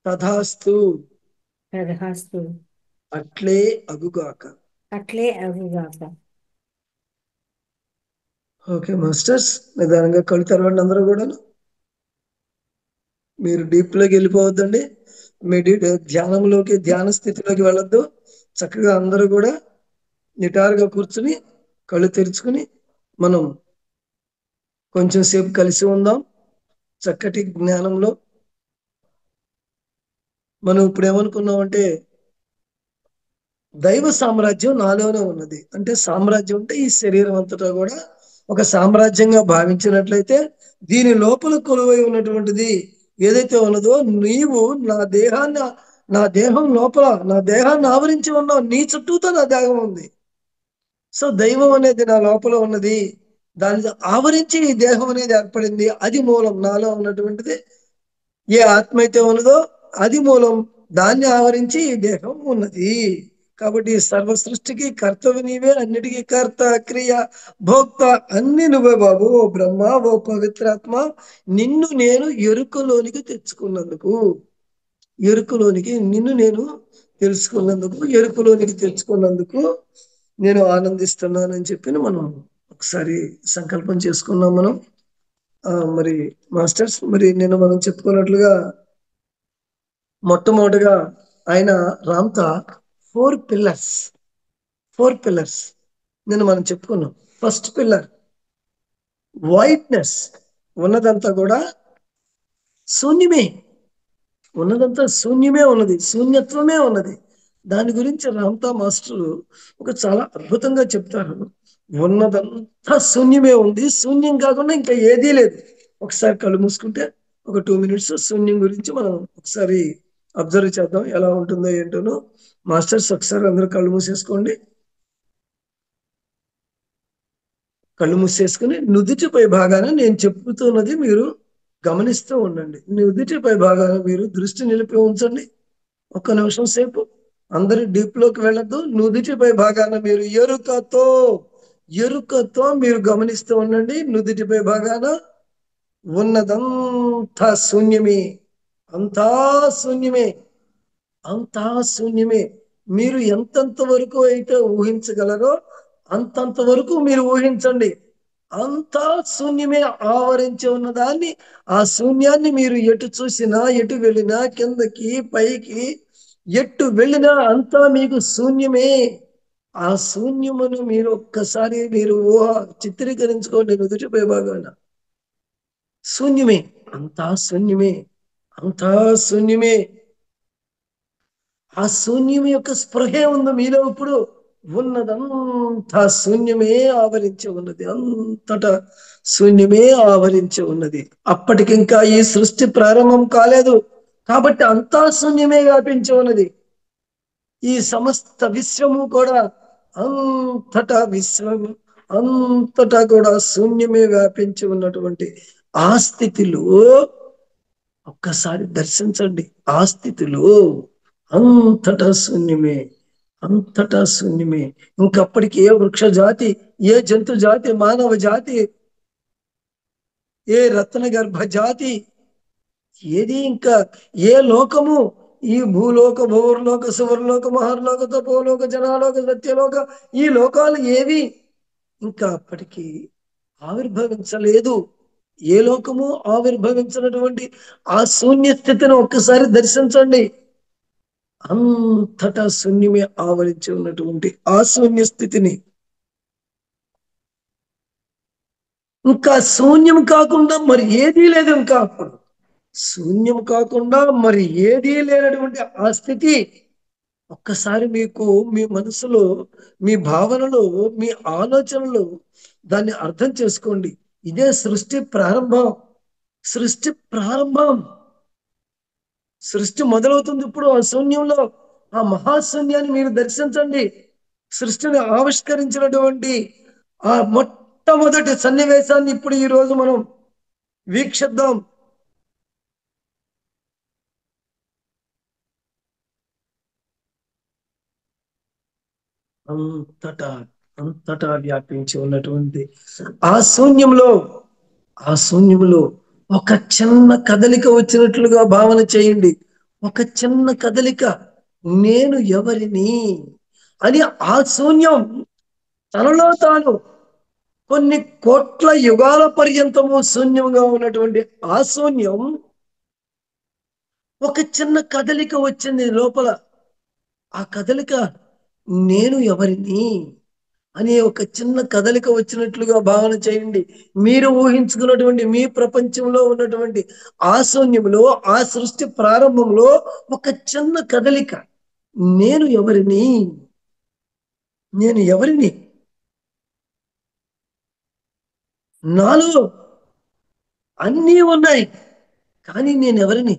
[SPEAKER 2] తథాస్తు,
[SPEAKER 1] తథాస్తు.
[SPEAKER 2] అట్లే అగుగాక.
[SPEAKER 1] అట్లే అగుగాక.
[SPEAKER 2] ఓకే మాస్టర్స్, నిదానంగా కళ్ళు తెరవండి అందరూ కూడాను. మీరు డీప్ లోకి వెళ్ళిపోవద్దండి, ధ్యానంలోకి, ధ్యాన స్థితిలోకి వెళ్ళొద్దు. చక్కగా అందరూ కూడా నిటారుగా కూర్చుని కళ్ళు తెరుచుకుని మనం కొంచెం సేపు కలిసి ఉందాం చక్కటి జ్ఞానంలో. మనం ఇప్పుడు ఏమనుకున్నామంటే దైవ సామ్రాజ్యం నాలోనే ఉన్నది అంటే, సామ్రాజ్యం అంటే ఈ శరీరం అంతటా కూడా ఒక సామ్రాజ్యంగా భావించినట్లయితే, దీని లోపల కొలువై ఉన్నటువంటిది ఏదైతే ఉన్నదో, నీవు నా దేహం లోపల, నా దేహాన్ని ఆవరించి ఉన్నావు, నీ చుట్టూతో నా దేహం ఉంది. సో దైవం అనేది నా లోపల ఉన్నది, దాన్ని ఆవరించి ఈ దేహం అనేది ఏర్పడింది. అది మూలం, నాలో ఉన్నటువంటిది ఏ ఆత్మ అయితే ఉన్నదో అది మూలం, దాన్ని ఆవరించి ఈ దేహం ఉన్నది. కాబట్టి ఈ సర్వ సృష్టికి కర్తవి నీవే, అన్నిటికీ కర్త, క్రియ, భోక్త అన్ని నువ్వే బాబు. ఓ బ్రహ్మ, ఓ పవిత్రాత్మ, నిన్ను నేను ఎరుకలోనికి తెచ్చుకున్నందుకు, ఎరుకలోనికి నిన్ను నేను తెలుసుకున్నందుకు, ఎరుకలోనికి తెచ్చుకున్నందుకు నేను ఆనందిస్తున్నానని చెప్పి మనం ఒకసారి సంకల్పం చేసుకున్నాం మనం. మరి మాస్టర్స్, మరి నేను మనం చెప్పుకున్నట్లుగా మొట్టమొదటిగా ఆయన రామ్తా 4 పిల్లర్స్, 4 పిల్లర్స్ నేను మనం చెప్పుకున్నాం. ఫస్ట్ పిల్లర్ వైట్నెస్, ఉన్నదంతా కూడా శూన్యమే, ఉన్నదంతా శూన్యమే ఉన్నది, శూన్యత్వమే ఉన్నది. దాని గురించి రామ్తా మాస్టర్ ఒక చాలా అద్భుతంగా చెప్తారు. ఉన్నదంతా శూన్యమే ఉంది, శూన్యం కాకుండా ఇంకా ఏదీ లేదు. ఒకసారి కళ్ళు మూసుకుంటే ఒక 2 మినిట్స్ శూన్యం గురించి మనం ఒకసారి అబ్జర్వ్ చేద్దాం, ఎలా ఉంటుందో ఏంటోనో. మాస్టర్స్ ఒకసారి అందరూ కళ్ళు మూసేసుకోండి. కళ్ళు మూసేసుకుని నుదుటిపై భాగాన నేను చెప్తున్నది మీరు గమనిస్తూ ఉండండి. నుదుటిపై భాగాన మీరు దృష్టి నిలిపి ఉంచండి. ఒక్క నిమిషం సేపు అందరూ డీప్ లోకి వెళ్ళద్దు. నుదుటిపై భాగాన మీరు ఎరుకతో మీరు గమనిస్తూ ఉండండి. నుదుటిపై భాగాన ఉన్నదంతా శూన్యమే, అంతా శూన్యమే, అంతా శూన్యమే. మీరు ఎంతంత వరకు అయితే ఊహించగలరో అంతంత వరకు మీరు ఊహించండి. అంతా శూన్యమే ఆవరించి ఉన్నదాన్ని, ఆ శూన్యాన్ని మీరు ఎటు చూసినా, ఎటు వెళ్ళినా, కిందకి పైకి ఎటు వెళ్ళినా అంతా మీకు శూన్యమే. ఆ శూన్యమును మీరు ఒక్కసారి మీరు ఊహ చిత్రీకరించుకోండి. నుదుటిపై భాగాన శూన్యమే, అంతా శూన్యమే, అంతా శూన్యమే. ఆ శూన్యం యొక్క స్పృహే ఉంది మీలో. ఇప్పుడు ఉన్నదంతా శూన్యమే ఆవరించి ఉన్నది, అంతటా శూన్యమే ఆవరించి ఉన్నది. అప్పటికింకా ఈ సృష్టి ప్రారంభం కాలేదు కాబట్టి అంతా శూన్యమే వ్యాపించి ఉన్నది. ఈ సమస్త విశ్వము కూడా అంతటా విశ్వము అంతటా కూడా శూన్యమే వ్యాపించి ఉన్నటువంటి ఆ స్థితిలో ఒక్కసారి దర్శించండి. ఆ స్థితిలో అంతటా శూన్యమే, అంతటా శూన్యమే. ఇంకప్పటికి ఏ వృక్ష జాతి, ఏ జంతు జాతి, మానవ జాతి, ఏ రత్న గర్భ జాతి, ఏది ఇంకా ఏ లోకము, ఈ భూలోక, భూవర్లోక, సువర్లోక, మహర్లోక, తపోలోక, జనాలోక, సత్యలోక, ఈ లోకాలు ఏవి ఇంకా అప్పటికి ఆవిర్భవించలేదు. ఏ లోకము ఆవిర్భవించినటువంటి ఆ శూన్య స్థితిని ఒక్కసారి దర్శించండి. అంతటా శూన్యమే ఆవరించి ఉన్నటువంటి ఆ శూన్య స్థితిని, ఇంకా శూన్యం కాకుండా మరి ఏదీ లేదు. ఇంకా అప్పుడు శూన్యం కాకుండా మరి ఏదీ లేనటువంటి ఆ స్థితి ఒక్కసారి మీకు మీ మనసులో, మీ భావనలో, మీ ఆలోచనలో దాన్ని అర్థం చేసుకోండి. ఇదే సృష్టి ప్రారంభం. సృష్టి ప్రారంభం. సృష్టి మొదలవుతుంది ఇప్పుడు ఆ శూన్యంలో. ఆ మహాశూన్యాన్ని మీరు దర్శించండి. సృష్టిని ఆవిష్కరించినటువంటి ఆ మొట్టమొదటి సన్నివేశాన్ని ఇప్పుడు ఈ రోజు మనం వీక్షిద్దాం. అంతటా అంతటా వ్యాపించి ఉన్నటువంటి ఆ శూన్యంలో, ఆ శూన్యంలో ఒక చిన్న కదలిక వచ్చినట్లుగా భావన చేయండి. ఒక చిన్న కదలిక, నేను ఎవరిని అని ఆ శూన్యం తనలో తాను కొన్ని కోట్ల యుగాల పర్యంతము శూన్యంగా ఉన్నటువంటి ఆ శూన్యం ఒక చిన్న కదలిక వచ్చింది లోపల. ఆ కదలిక నేను ఎవరిని అనే ఒక చిన్న కదలిక వచ్చినట్లుగా భావన చేయండి. మీరు ఊహించుకున్నటువంటి మీ ప్రపంచంలో ఉన్నటువంటి ఆ శూన్యంలో, ఆ సృష్టి ప్రారంభంలో ఒక చిన్న కదలిక, నేను ఎవరిని, నేను ఎవరిని, నాలో అన్నీ ఉన్నాయి కానీ నేను ఎవరిని,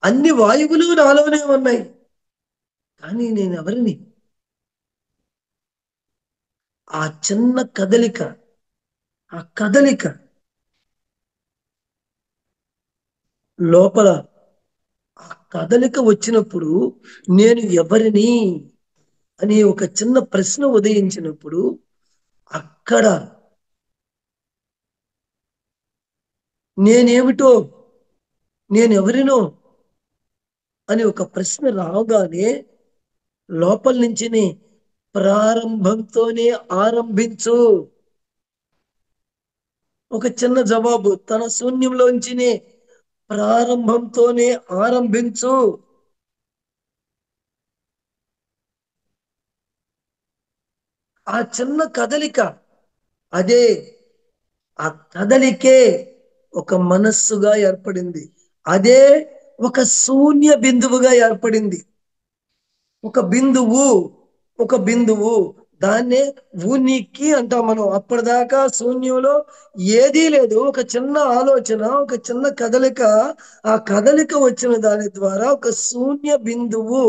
[SPEAKER 2] అన్ని వాయువులు నాలోనే ఉన్నాయి కానీ నేను ఎవరిని. ఆ చిన్న కదలిక, ఆ కదలిక లోపల ఆ కదలిక వచ్చినప్పుడు నేను ఎవరిని అనే ఒక చిన్న ప్రశ్న ఉదయించినప్పుడు అక్కడ నేనేమిటో, నేనెవరినో అని ఒక ప్రశ్న రాగానే లోపల నుంచి ప్రారంభంతోనే ఆరంభించు. ఒక చిన్న జవాబు తన శూన్యంలోంచినే ప్రారంభంతోనే ఆరంభించు. ఆ చిన్న కదలిక, అదే ఆ కదలికే ఒక మనస్సుగా ఏర్పడింది. అదే ఒక శూన్య బిందువుగా ఏర్పడింది. ఒక బిందువు, ఒక బిందువు, దాన్నే ఉనికి అంటాం మనం. అప్పటిదాకా శూన్యంలో ఏదీ లేదు. ఒక చిన్న ఆలోచన, ఒక చిన్న కదలిక, ఆ కదలిక వచ్చిన దాని ద్వారా ఒక శూన్య బిందువు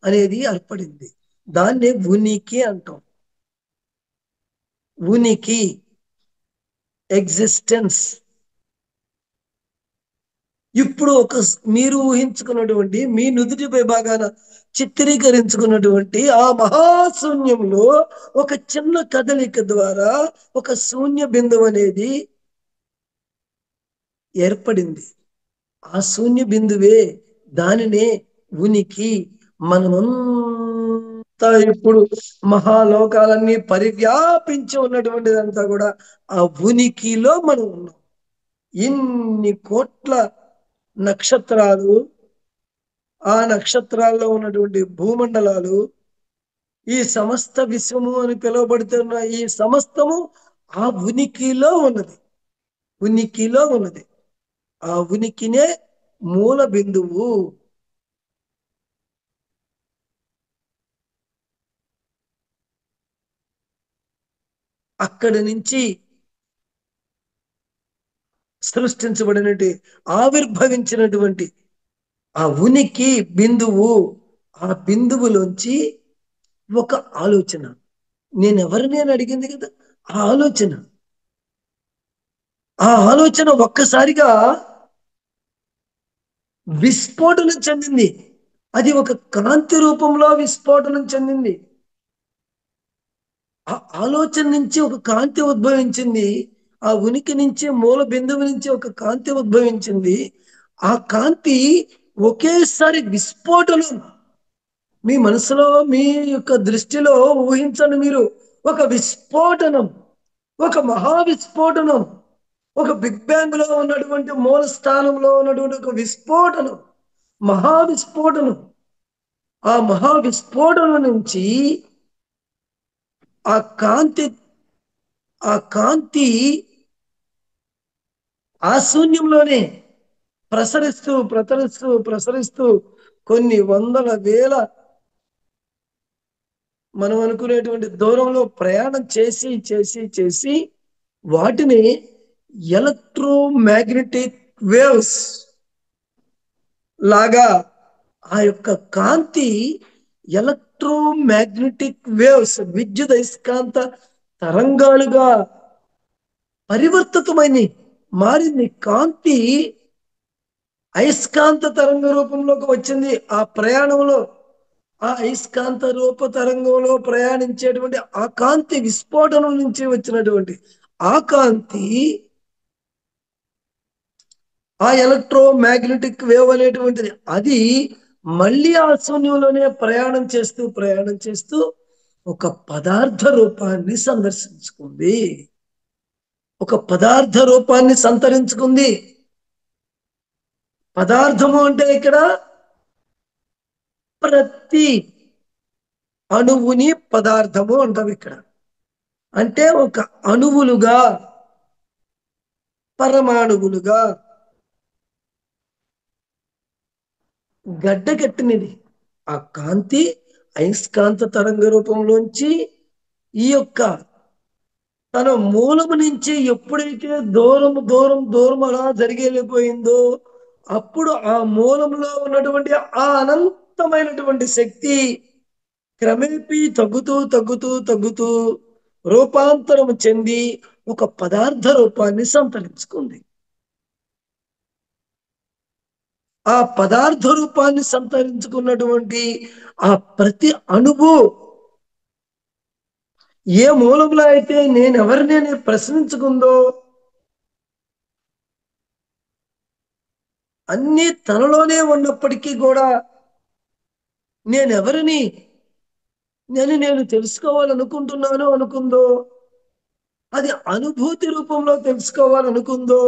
[SPEAKER 2] అనేది ఏర్పడింది. దాన్నే ఉనికి అంటాం. ఉనికి. ఎగ్జిస్టెన్స్. ఇప్పుడు మీరు ఊహించుకున్నటువంటి మీ నుదుటి విభాగాన చిత్రీకరించుకున్నటువంటి ఆ మహాశూన్యంలో ఒక చిన్న కదలిక ద్వారా ఒక శూన్య బిందువు అనేది ఏర్పడింది. ఆ శూన్య బిందువే, దానినే ఉనికి. మనమంతా ఇప్పుడు మహాలోకాలన్నీ పరివ్యాపించి ఉన్నటువంటిదంతా కూడా ఆ ఉనికిలో మనం ఉన్నాం. ఇన్ని కోట్ల నక్షత్రాలు, ఆ నక్షత్రాల్లో ఉన్నటువంటి భూమండలాలు, ఈ సమస్త విశ్వము అని పిలువబడుతున్న ఈ సమస్తము ఆ ఉనికిలో ఉన్నది. ఉనికిలో ఉన్నది. ఆ ఉనికినే మూల బిందువు. అక్కడి నుంచి సృష్టించబడినటువంటి, ఆవిర్భవించినటువంటి ఆ ఉనికి బిందువు, ఆ బిందువులోంచి ఒక ఆలోచన. నేనెవరిని అని అడిగింది కదా, ఆ ఆలోచన. ఆ ఆలోచన ఒక్కసారిగా విస్ఫోటనం చెందింది. అది ఒక కాంతి రూపంలో విస్ఫోటనం చెందింది. ఆ ఆలోచన నుంచి ఒక కాంతి ఉద్భవించింది. ఆ ఉనికి నుంచి, మూల బిందువు నుంచి ఒక కాంతి ఉద్భవించింది. ఆ కాంతి ఒకేసారి విస్ఫోటనం. మీ మనసులో, మీ యొక్క దృష్టిలో ఊహించండి మీరు. ఒక విస్ఫోటనం, ఒక మహా విస్ఫోటనం, ఒక బిగ్ బ్యాంగ్ లో ఉన్నటువంటి మూల స్థానంలో ఉన్నటువంటి ఒక విస్ఫోటనం, మహా విస్ఫోటనం. ఆ మహా విస్ఫోటనం నుంచి ఆ కాంతి, ఆ కాంతి ఆ శూన్యంలోనే ప్రసరిస్తూ ప్రసరిస్తూ ప్రసరిస్తూ కొన్ని వందల వేల మనం అనుకునేటువంటి దూరంలో ప్రయాణం చేసి చేసి చేసి వాటిని ఎలక్ట్రోమాగ్నెటిక్ వేవ్స్ లాగా, ఆ యొక్క కాంతి ఎలక్ట్రోమాగ్నెటిక్ వేవ్స్, విద్యుత్ అయస్కాంత తరంగాలుగా పరివర్తితమైంది, మారింది. కాంతి అయస్కాంత తరంగ రూపంలోకి వచ్చింది. ఆ ప్రయాణంలో, ఆ అయస్కాంత రూప తరంగంలో ప్రయాణించేటువంటి ఆ కాంతి విస్ఫోటనం నుంచి వచ్చినటువంటి ఆ కాంతి, ఆ ఎలక్ట్రోమాగ్నెటిక్ వేవ్ అనేటువంటిది, అది మళ్ళీ ఆ శూన్యంలోనే ప్రయాణం చేస్తూ ప్రయాణం చేస్తూ ఒక పదార్థ రూపాన్ని సందర్శించుకుంది. ఒక పదార్థ రూపాన్ని సంతరించుకుంది. పదార్థము అంటే ఇక్కడ ప్రతి అణువుని పదార్థము అంటాం ఇక్కడ. అంటే ఒక అణువులుగా, పరమాణువులుగా గడ్డగట్టినది. ఆ కాంతి అయస్కాంత తరంగ రూపంలోంచి ఈ యొక్క తన మూలము నుంచి ఎప్పుడైతే దూరం దూరం దూరం అలా జరిగేళ్ళిపోయిందో, అప్పుడు ఆ మూలంలో ఉన్నటువంటి ఆ అనంతమైనటువంటి శక్తి క్రమేపీ తగ్గుతూ తగ్గుతూ తగ్గుతూ రూపాంతరం చెంది ఒక పదార్థ రూపాన్ని సంతరించుకుంది. ఆ పదార్థ రూపాన్ని సంతరించుకున్నటువంటి ఆ ప్రతి అణువు ఏ మూలంలో అయితే నేనెవరిని అని ప్రశ్నించుకుందో, అన్నీ తనలోనే ఉన్నప్పటికీ కూడా నేనెవరిని నేను తెలుసుకోవాలనుకుంటున్నాను అనుకుందో, అది అనుభూతి రూపంలో తెలుసుకోవాలనుకుందో,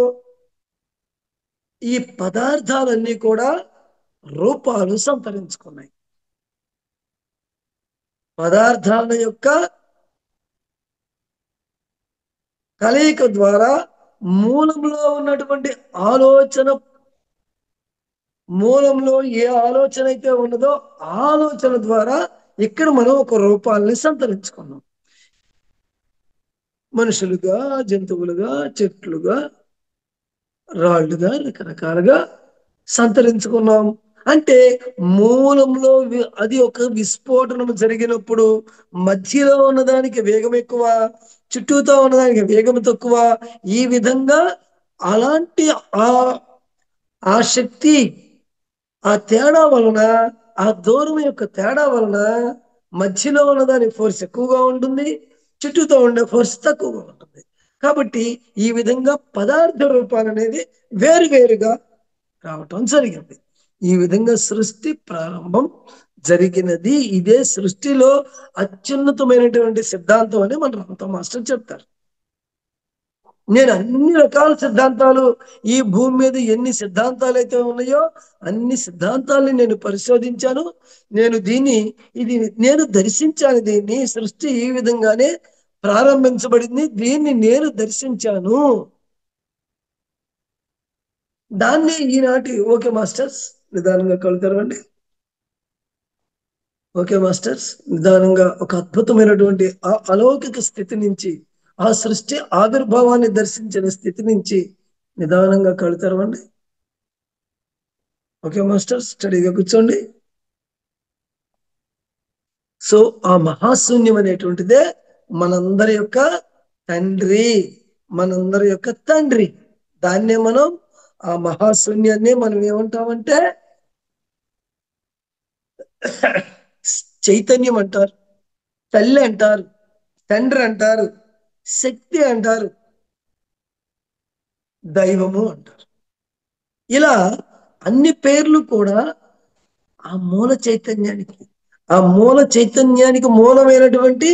[SPEAKER 2] ఈ పదార్థాలన్నీ కూడా రూపాలు సంతరించుకున్నాయి. పదార్థాల యొక్క కలయిక ద్వారా మూలంలో ఉన్నటువంటి ఆలోచన, మూలంలో ఏ ఆలోచన అయితే ఉన్నదో ఆలోచన ద్వారా ఇక్కడ మనం ఒక రూపాలని సంతరించుకున్నాం. మనుషులుగా, జంతువులుగా, చెట్లుగా, రాళ్లుగా, రకరకాలుగా సంతరించుకున్నాం. అంటే మూలంలో అది ఒక విస్ఫోటనం జరిగినప్పుడు మధ్యలో ఉన్నదానికి వేగం ఎక్కువ, చుట్టూతో ఉన్నదానికి వేగం తక్కువ. ఈ విధంగా అలాంటి ఆ ఆ శక్తి, ఆ తేడా వలన, ఆ దూరం యొక్క తేడా వలన మధ్యలో ఉన్నదాని ఫోర్స్ ఎక్కువగా ఉంటుంది, చుట్టూతో ఉండే ఫోర్స్ తక్కువగా ఉంటుంది. కాబట్టి ఈ విధంగా పదార్థ రూపాలు అనేది వేరువేరుగా రావటం జరిగింది. ఈ విధంగా సృష్టి ప్రారంభం జరిగినది. ఇదే సృష్టిలో అత్యున్నతమైనటువంటి సిద్ధాంతం అని మన రామతో మాస్టర్ చెప్తారు. నేను అన్ని రకాల సిద్ధాంతాలు, ఈ భూమి మీద ఎన్ని సిద్ధాంతాలు అయితే ఉన్నాయో అన్ని సిద్ధాంతాలని నేను పరిశోధించాను. నేను దర్శించాను. దీన్ని సృష్టి ఈ విధంగానే ప్రారంభించబడింది. దీన్ని నేను దర్శించాను. దాన్ని ఈనాటి ఓకే మాస్టర్స్ నిదానంగా కళ్ళు తెరవండి. ఓకే మాస్టర్స్ నిదానంగా ఒక అద్భుతమైనటువంటి ఆ అలౌకిక స్థితి నుంచి, ఆ సృష్టి ఆవిర్భావాన్ని దర్శించిన స్థితి నుంచి నిదానంగా కళ్ళు తెరవండి. ఓకే మాస్టర్స్ స్టడీగా కూర్చోండి. సో ఆ మహాశూన్యం అనేటువంటిదే మనందరి యొక్క తండ్రి, మనందరి యొక్క తండ్రి. దాన్నే మనం ఆ మహాశూన్యాన్ని మనం ఏమంటామంటే చైతన్యం అంటారు, తల్లి అంటారు, తండ్రి అంటారు, శక్తి అంటారు, దైవము అంటారు. ఇలా అన్ని పేర్లు కూడా ఆ మూల చైతన్యానికి మూలమైనటువంటి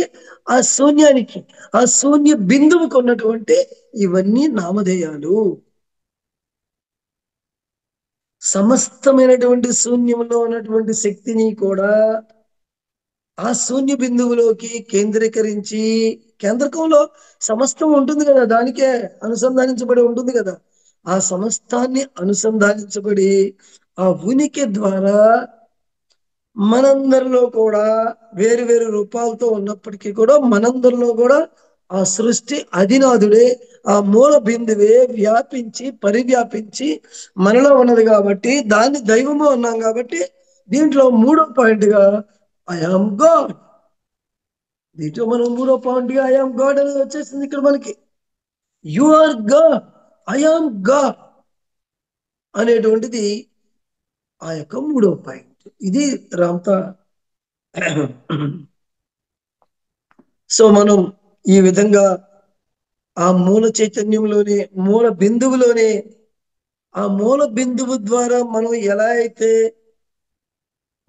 [SPEAKER 2] ఆ శూన్యానికి, ఆ శూన్య బిందువుకు ఉన్నటువంటి ఇవన్నీ నామధేయాలు. సమస్తమైనటువంటి శూన్యంలో ఉన్నటువంటి శక్తిని కూడా ఆ శూన్య బిందువులోకి కేంద్రీకరించి, కేంద్రకంలో సమస్తం ఉంటుంది కదా, దానికే అనుసంధానించబడి ఉంటుంది కదా. ఆ సమస్తాన్ని అనుసంధానించబడి ఆ ఉనికి ద్వారా మనందరిలో కూడా వేరు వేరు రూపాలతో ఉన్నప్పటికీ కూడా మనందరిలో కూడా ఆ సృష్టి అధినాథుడే, ఆ మూల బిందువే వ్యాపించి పరివ్యాపించి మనలో ఉన్నది. కాబట్టి దాన్ని దైవము అన్నాం. కాబట్టి దీంట్లో మూడో పాయింట్ గా ఐ ఆమ్ గాడ్. దీంట్లో మనం మూడో పాయింట్ గా ఐ ఆమ్ గాడ్ అనేది వచ్చేసింది ఇక్కడ మనకి. You are God, I am God అనేటువంటిది ఆ యొక్క మూడో పాయింట్. ఇది రామ్తా. సో మనం ఈ విధంగా ఆ మూల చైతన్యంలోనే, మూల బిందువులోనే, ఆ మూల బిందువు ద్వారా మనం ఎలా అయితే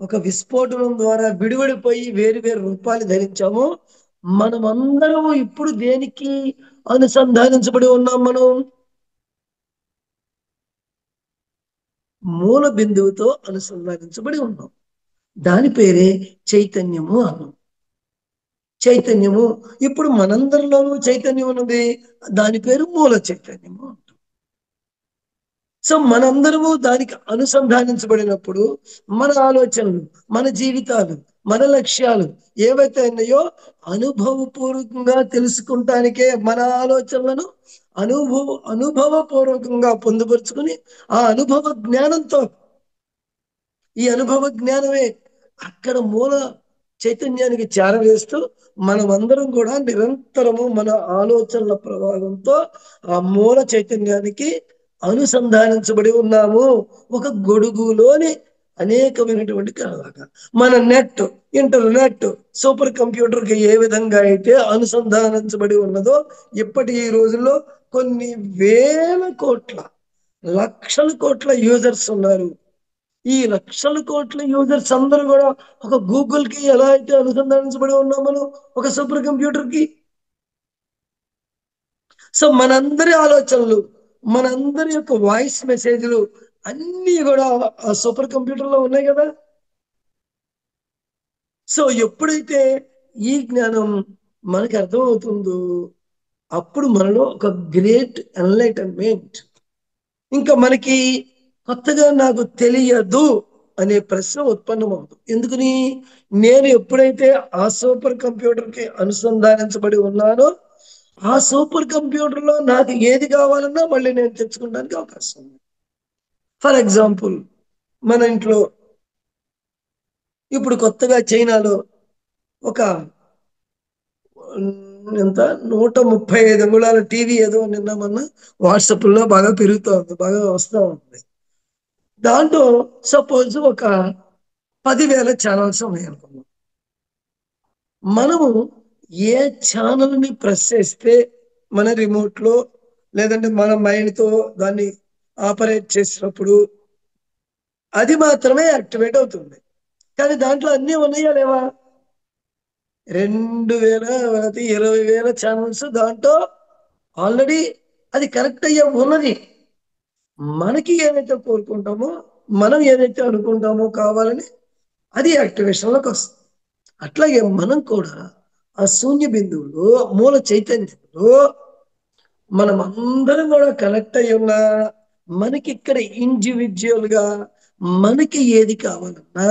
[SPEAKER 2] ఒక విస్ఫోటనం ద్వారా విడివడిపోయి వేరు వేరు రూపాలు ధరించామో, మనమందరం ఇప్పుడు దేనికి అనుసంధానించబడి ఉన్నాం? మనం మూల బిందువుతో అనుసంధానించబడి ఉన్నాం. దాని పేరే చైతన్యము అన్నాం. చైతన్యము ఇప్పుడు మనందరిలోనూ చైతన్యం ఉన్నది. దాని పేరు మూల చైతన్యము. సో మనందరము దానికి అనుసంధానించబడినప్పుడు మన ఆలోచనలు, మన జీవితాలు, మన లక్ష్యాలు ఏవైతే ఉన్నాయో అనుభవపూర్వకంగా తెలుసుకుంటానికే మన ఆలోచనలను అనుభవపూర్వకంగా పొందుపరుచుకుని ఆ అనుభవ జ్ఞానంతో, ఈ అనుభవ జ్ఞానమే అక్కడ మూల చైతన్యానికి చేరవేస్తూ మనమందరం కూడా నిరంతరము మన ఆలోచనల ప్రభావంతో ఆ మూల చైతన్యానికి అనుసంధానించబడి ఉన్నాము. ఒక గొడుగులోని అనేకమైనటువంటి కలలాగా మన నెట్, ఇంటర్నెట్, సూపర్ కంప్యూటర్ కి ఏ విధంగా అయితే అనుసంధానించబడి ఉన్నదో ఇప్పటి ఈ రోజుల్లో కొన్ని వేల కోట్ల, లక్షల కోట్ల యూజర్స్ ఉన్నారు. ఈ లక్షల కోట్ల యూజర్స్ అందరూ కూడా ఒక గూగుల్ కి ఎలా అయితే అనుసంధానించబడి ఉన్నాం మనం ఒక సూపర్ కంప్యూటర్ కి. సో మనందరి ఆలోచనలు, మనందరి యొక్క వాయిస్ మెసేజ్లు అన్నీ కూడా ఆ సూపర్ కంప్యూటర్ లో ఉన్నాయి కదా. సో ఎప్పుడైతే ఈ జ్ఞానం మనకి అర్థమవుతుందో అప్పుడు మనలో ఒక గ్రేట్ ఎన్లైటన్మెంట్, ఇంకా మనకి కొత్తగా నాకు తెలియదు అనే ప్రశ్న ఉత్పన్నమవుతుంది. ఎందుకని? నేను ఎప్పుడైతే ఆ సూపర్ కంప్యూటర్ కి అనుసంధానించబడి ఉన్నానో ఆ సూపర్ కంప్యూటర్ లో నాకు ఏది కావాలన్నా మళ్ళీ నేను తెచ్చుకోవడానికి అవకాశం ఉంది. ఫర్ ఎగ్జాంపుల్ మన ఇంట్లో ఇప్పుడు కొత్తగా చైనాలో ఒక ఎంత 135 అంగుళాల టీవీ ఏదో నిన్న మొన్న వాట్సాప్ లో బాగా పెరుగుతూ ఉంది, బాగా వస్తూ ఉంది. దాంట్లో సపోజ్ ఒక 10,000 ఛానల్స్ ఉన్నాయి అనుకున్నాం. మనము ఏ ఛానల్ ని ప్రెస్ చేస్తే మన రిమోట్ లో లేదంటే మన మైండ్ తో దాన్ని ఆపరేట్ చేసినప్పుడు అది మాత్రమే యాక్టివేట్ అవుతుంది. కానీ దాంట్లో అన్నీ ఉన్నాయా లేవా? 2,000 లేకపోతే 20,000 ఛానల్స్ దాంట్లో ఆల్రెడీ అది కరెక్ట్ అయ్యే ఉన్నది. మనకి ఏదైతే కోరుకుంటామో, మనం ఏదైతే అనుకుంటామో కావాలని అది యాక్టివేషన్ లోకి వస్తుంది. అట్లాగే మనం కూడా ఆ శూన్య బిందువులో మూల చైతన్యంలో మనం అందరం కూడా కనెక్ట్ అయి ఉన్నా మనకి ఇక్కడ ఇండివిజువల్ గా మనకి ఏది కావాలన్నా,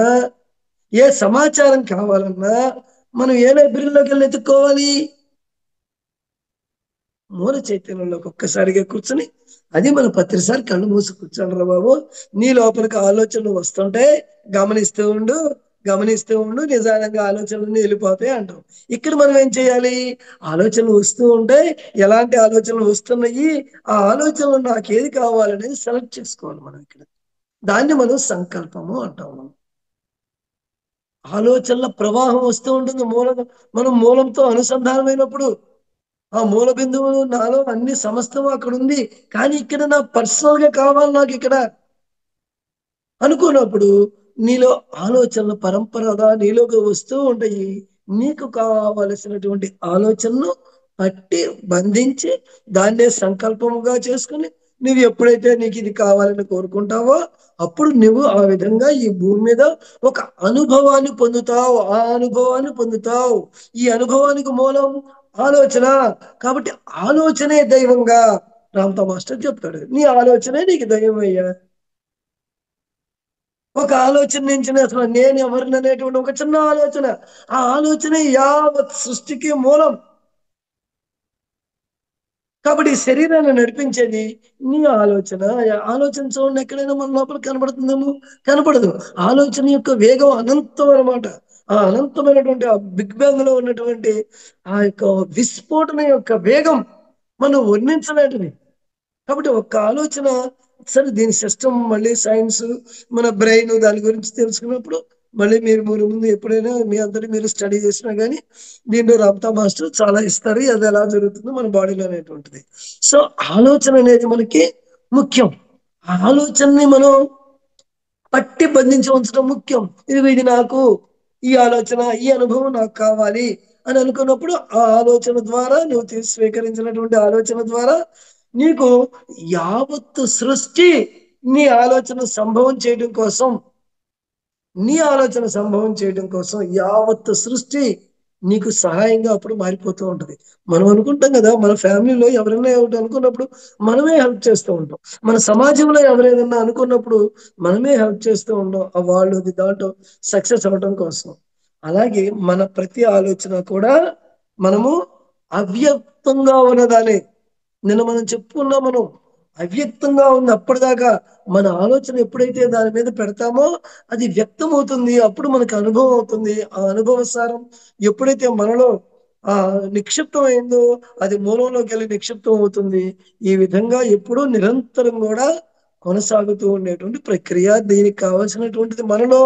[SPEAKER 2] ఏ సమాచారం కావాలన్నా మనం ఏ లైబ్రరీలోకి వెళ్ళి ఎత్తుక్కోవాలి? మూల చైతన్యంలోకి ఒక్కసారిగా కూర్చుని, అది మన ప్రతిసారి కళ్ళు మూసి కూర్చోండి బాబు, నీ లోపలికి ఆలోచనలు వస్తుంటే గమనిస్తూ ఉండు, గమనిస్తూ ఉండు, నిదానంగా ఆలోచనలన్నీ వెళ్ళిపోతాయి అంటాం. ఇక్కడ మనం ఏం చేయాలి? ఆలోచనలు వస్తూ ఉంటే ఎలాంటి ఆలోచనలు వస్తున్నాయి, ఆ ఆలోచనలు నాకు ఏది కావాలనేది సెలెక్ట్ చేసుకోవాలి మనం ఇక్కడ. దాన్ని మనం సంకల్పము అంటాము. ఆలోచనల ప్రవాహం వస్తూ ఉంటుంది మనం మూలంతో అనుసంధానమైనప్పుడు. ఆ మూల బిందువు నాలో అన్ని సమస్తం అక్కడ ఉంది, కానీ ఇక్కడ నా పర్సనల్ గా కావాలి నాకు ఇక్కడ అనుకున్నప్పుడు నీలో ఆలోచనలు పరంపరగా నీలోకి వస్తూ ఉంటాయి. నీకు కావలసినటువంటి ఆలోచనను పట్టి బంధించి దాన్నే సంకల్పముగా చేసుకుని నువ్వు ఎప్పుడైతే నీకు ఇది కావాలని కోరుకుంటావో అప్పుడు నువ్వు ఆ విధంగా ఈ భూమి మీద ఒక అనుభవాన్ని పొందుతావు. ఆ అనుభవాన్ని పొందుతావు. ఈ అనుభవానికి మూలం ఆలోచన. కాబట్టి ఆలోచనే దైవంగా రామ్తో మాస్టర్ చెప్తాడు. నీ ఆలోచనే నీకు దైవం అయ్యా. ఒక ఆలోచన నుంచి అసలు నేను ఎవరిని అనేటువంటి ఒక చిన్న ఆలోచన, ఆ ఆలోచన యావత్ సృష్టికి మూలం. కాబట్టి ఈ శరీరాన్ని నడిపించేది నీ ఆలోచన. ఆలోచన చూడండి, ఎక్కడైనా మన లోపల కనబడుతుందేమో? కనపడదు. ఆలోచన యొక్క వేగం అనంతం అనమాట. ఆ అనంతమైనటువంటి ఆ బిగ్ బ్యాంగ్ లో ఉన్నటువంటి ఆ యొక్క విస్ఫోటన యొక్క వేగం మనం వర్ణించలేనిది. కాబట్టి ఒక్క ఆలోచన, సరే దీని సిస్టమ్ మళ్ళీ సైన్స్ మన బ్రెయిన్ దాని గురించి తెలుసుకున్నప్పుడు మళ్ళీ మీరు ముందు ఎప్పుడైనా మీ అందరి మీరు స్టడీ చేసినా కానీ దీంట్లో రామ్తా మాస్టర్ చాలా ఇస్తారు, అది ఎలా జరుగుతుందో మన బాడీలో అనేటువంటిది. సో ఆలోచన అనేది మనకి ముఖ్యం. ఆ ఆలోచనని మనం పట్టి బంధించి ఉంచడం ముఖ్యం. ఇది నాకు, ఈ ఆలోచన, ఈ అనుభవం నాకు కావాలి అని అనుకున్నప్పుడు ఆ ఆలోచన ద్వారా నువ్వు స్వీకరించినటువంటి ఆలోచన ద్వారా నీకు యావత్తు సృష్టి నీ ఆలోచన సంభవం చేయడం కోసం, నీ ఆలోచన సంభవం చేయడం కోసం యావత్తు సృష్టి నీకు సహాయంగా అప్పుడు మారిపోతూ ఉంటది. మనం అనుకుంటాం కదా, మన ఫ్యామిలీలో ఎవరైనా ఒకటి అనుకున్నప్పుడు మనమే హెల్ప్ చేస్తూ ఉంటాం. మన సమాజంలో ఎవరైనా అనుకున్నప్పుడు మనమే హెల్ప్ చేస్తూ ఉంటాం వాళ్ళు దాంట్లో సక్సెస్ అవ్వడం కోసం. అలాగే మన ప్రతి ఆలోచన కూడా మనము అవ్యక్తంగా ఉన్నదానే. నిన్న మనం చెప్పుకున్నాం, మనం అవ్యక్తంగా ఉంది అప్పటిదాకా. మన ఆలోచన ఎప్పుడైతే దాని మీద పెడతామో అది వ్యక్తం అవుతుంది, అప్పుడు మనకు అనుభవం అవుతుంది. ఆ అనుభవ సారం ఎప్పుడైతే మనలో నిక్షిప్తం అయిందో అది మూలంలోకి వెళ్ళి నిక్షిప్తం అవుతుంది. ఈ విధంగా ఎప్పుడూ నిరంతరం కూడా కొనసాగుతూ ఉండేటువంటి ప్రక్రియ. దీనికి కావలసినటువంటిది మనలో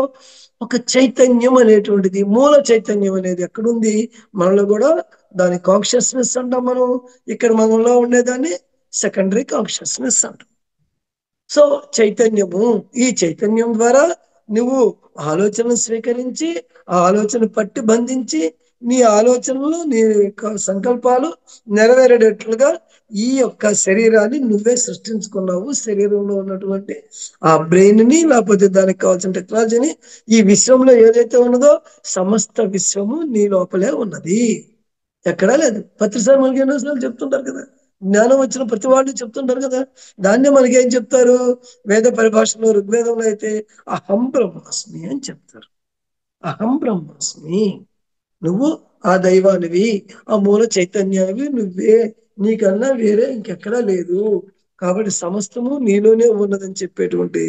[SPEAKER 2] ఒక చైతన్యం అనేటువంటిది, మూల చైతన్యం అనేది ఎక్కడుంది మనలో కూడా. దాని కాన్షియస్నెస్ అంటాం మనం. ఇక్కడ మనలో ఉండేదాన్ని సెకండరీ కాన్షియస్నెస్ అంటాం. సో చైతన్యము, ఈ చైతన్యం ద్వారా నువ్వు ఆలోచనలు స్వీకరించి ఆ ఆలోచన పట్టి బంధించి నీ ఆలోచనలు, నీ యొక్క సంకల్పాలు నెరవేరేటట్లుగా ఈ యొక్క శరీరాన్ని నువ్వే సృష్టించుకున్నావు. శరీరంలో ఉన్నటువంటి ఆ బ్రెయిన్ ని, లేకపోతే దానికి కావాల్సిన టెక్నాలజీని, ఈ విశ్వంలో ఏదైతే ఉన్నదో సమస్త విశ్వము నీ లోపలే ఉన్నది, ఎక్కడా లేదు. ప్రతిసారి మనకి ఎన్నోసార్లు చెప్తుంటారు కదా, జ్ఞానం వచ్చిన ప్రతి వాళ్ళు చెప్తుంటారు కదా. దాన్నే మనకి ఏం చెప్తారు? వేద పరిభాషలో ఋగ్వేదంలో అయితే అహం బ్రహ్మాస్మి అని చెప్తారు. అహం బ్రహ్మాస్మి, నువ్వు ఆ దైవానివి, ఆ మూల చైతన్యానివి నువ్వే, నీకన్నా వేరే ఇంకెక్కడా లేదు. కాబట్టి సమస్తము నీలోనే ఉన్నదని చెప్పేటువంటి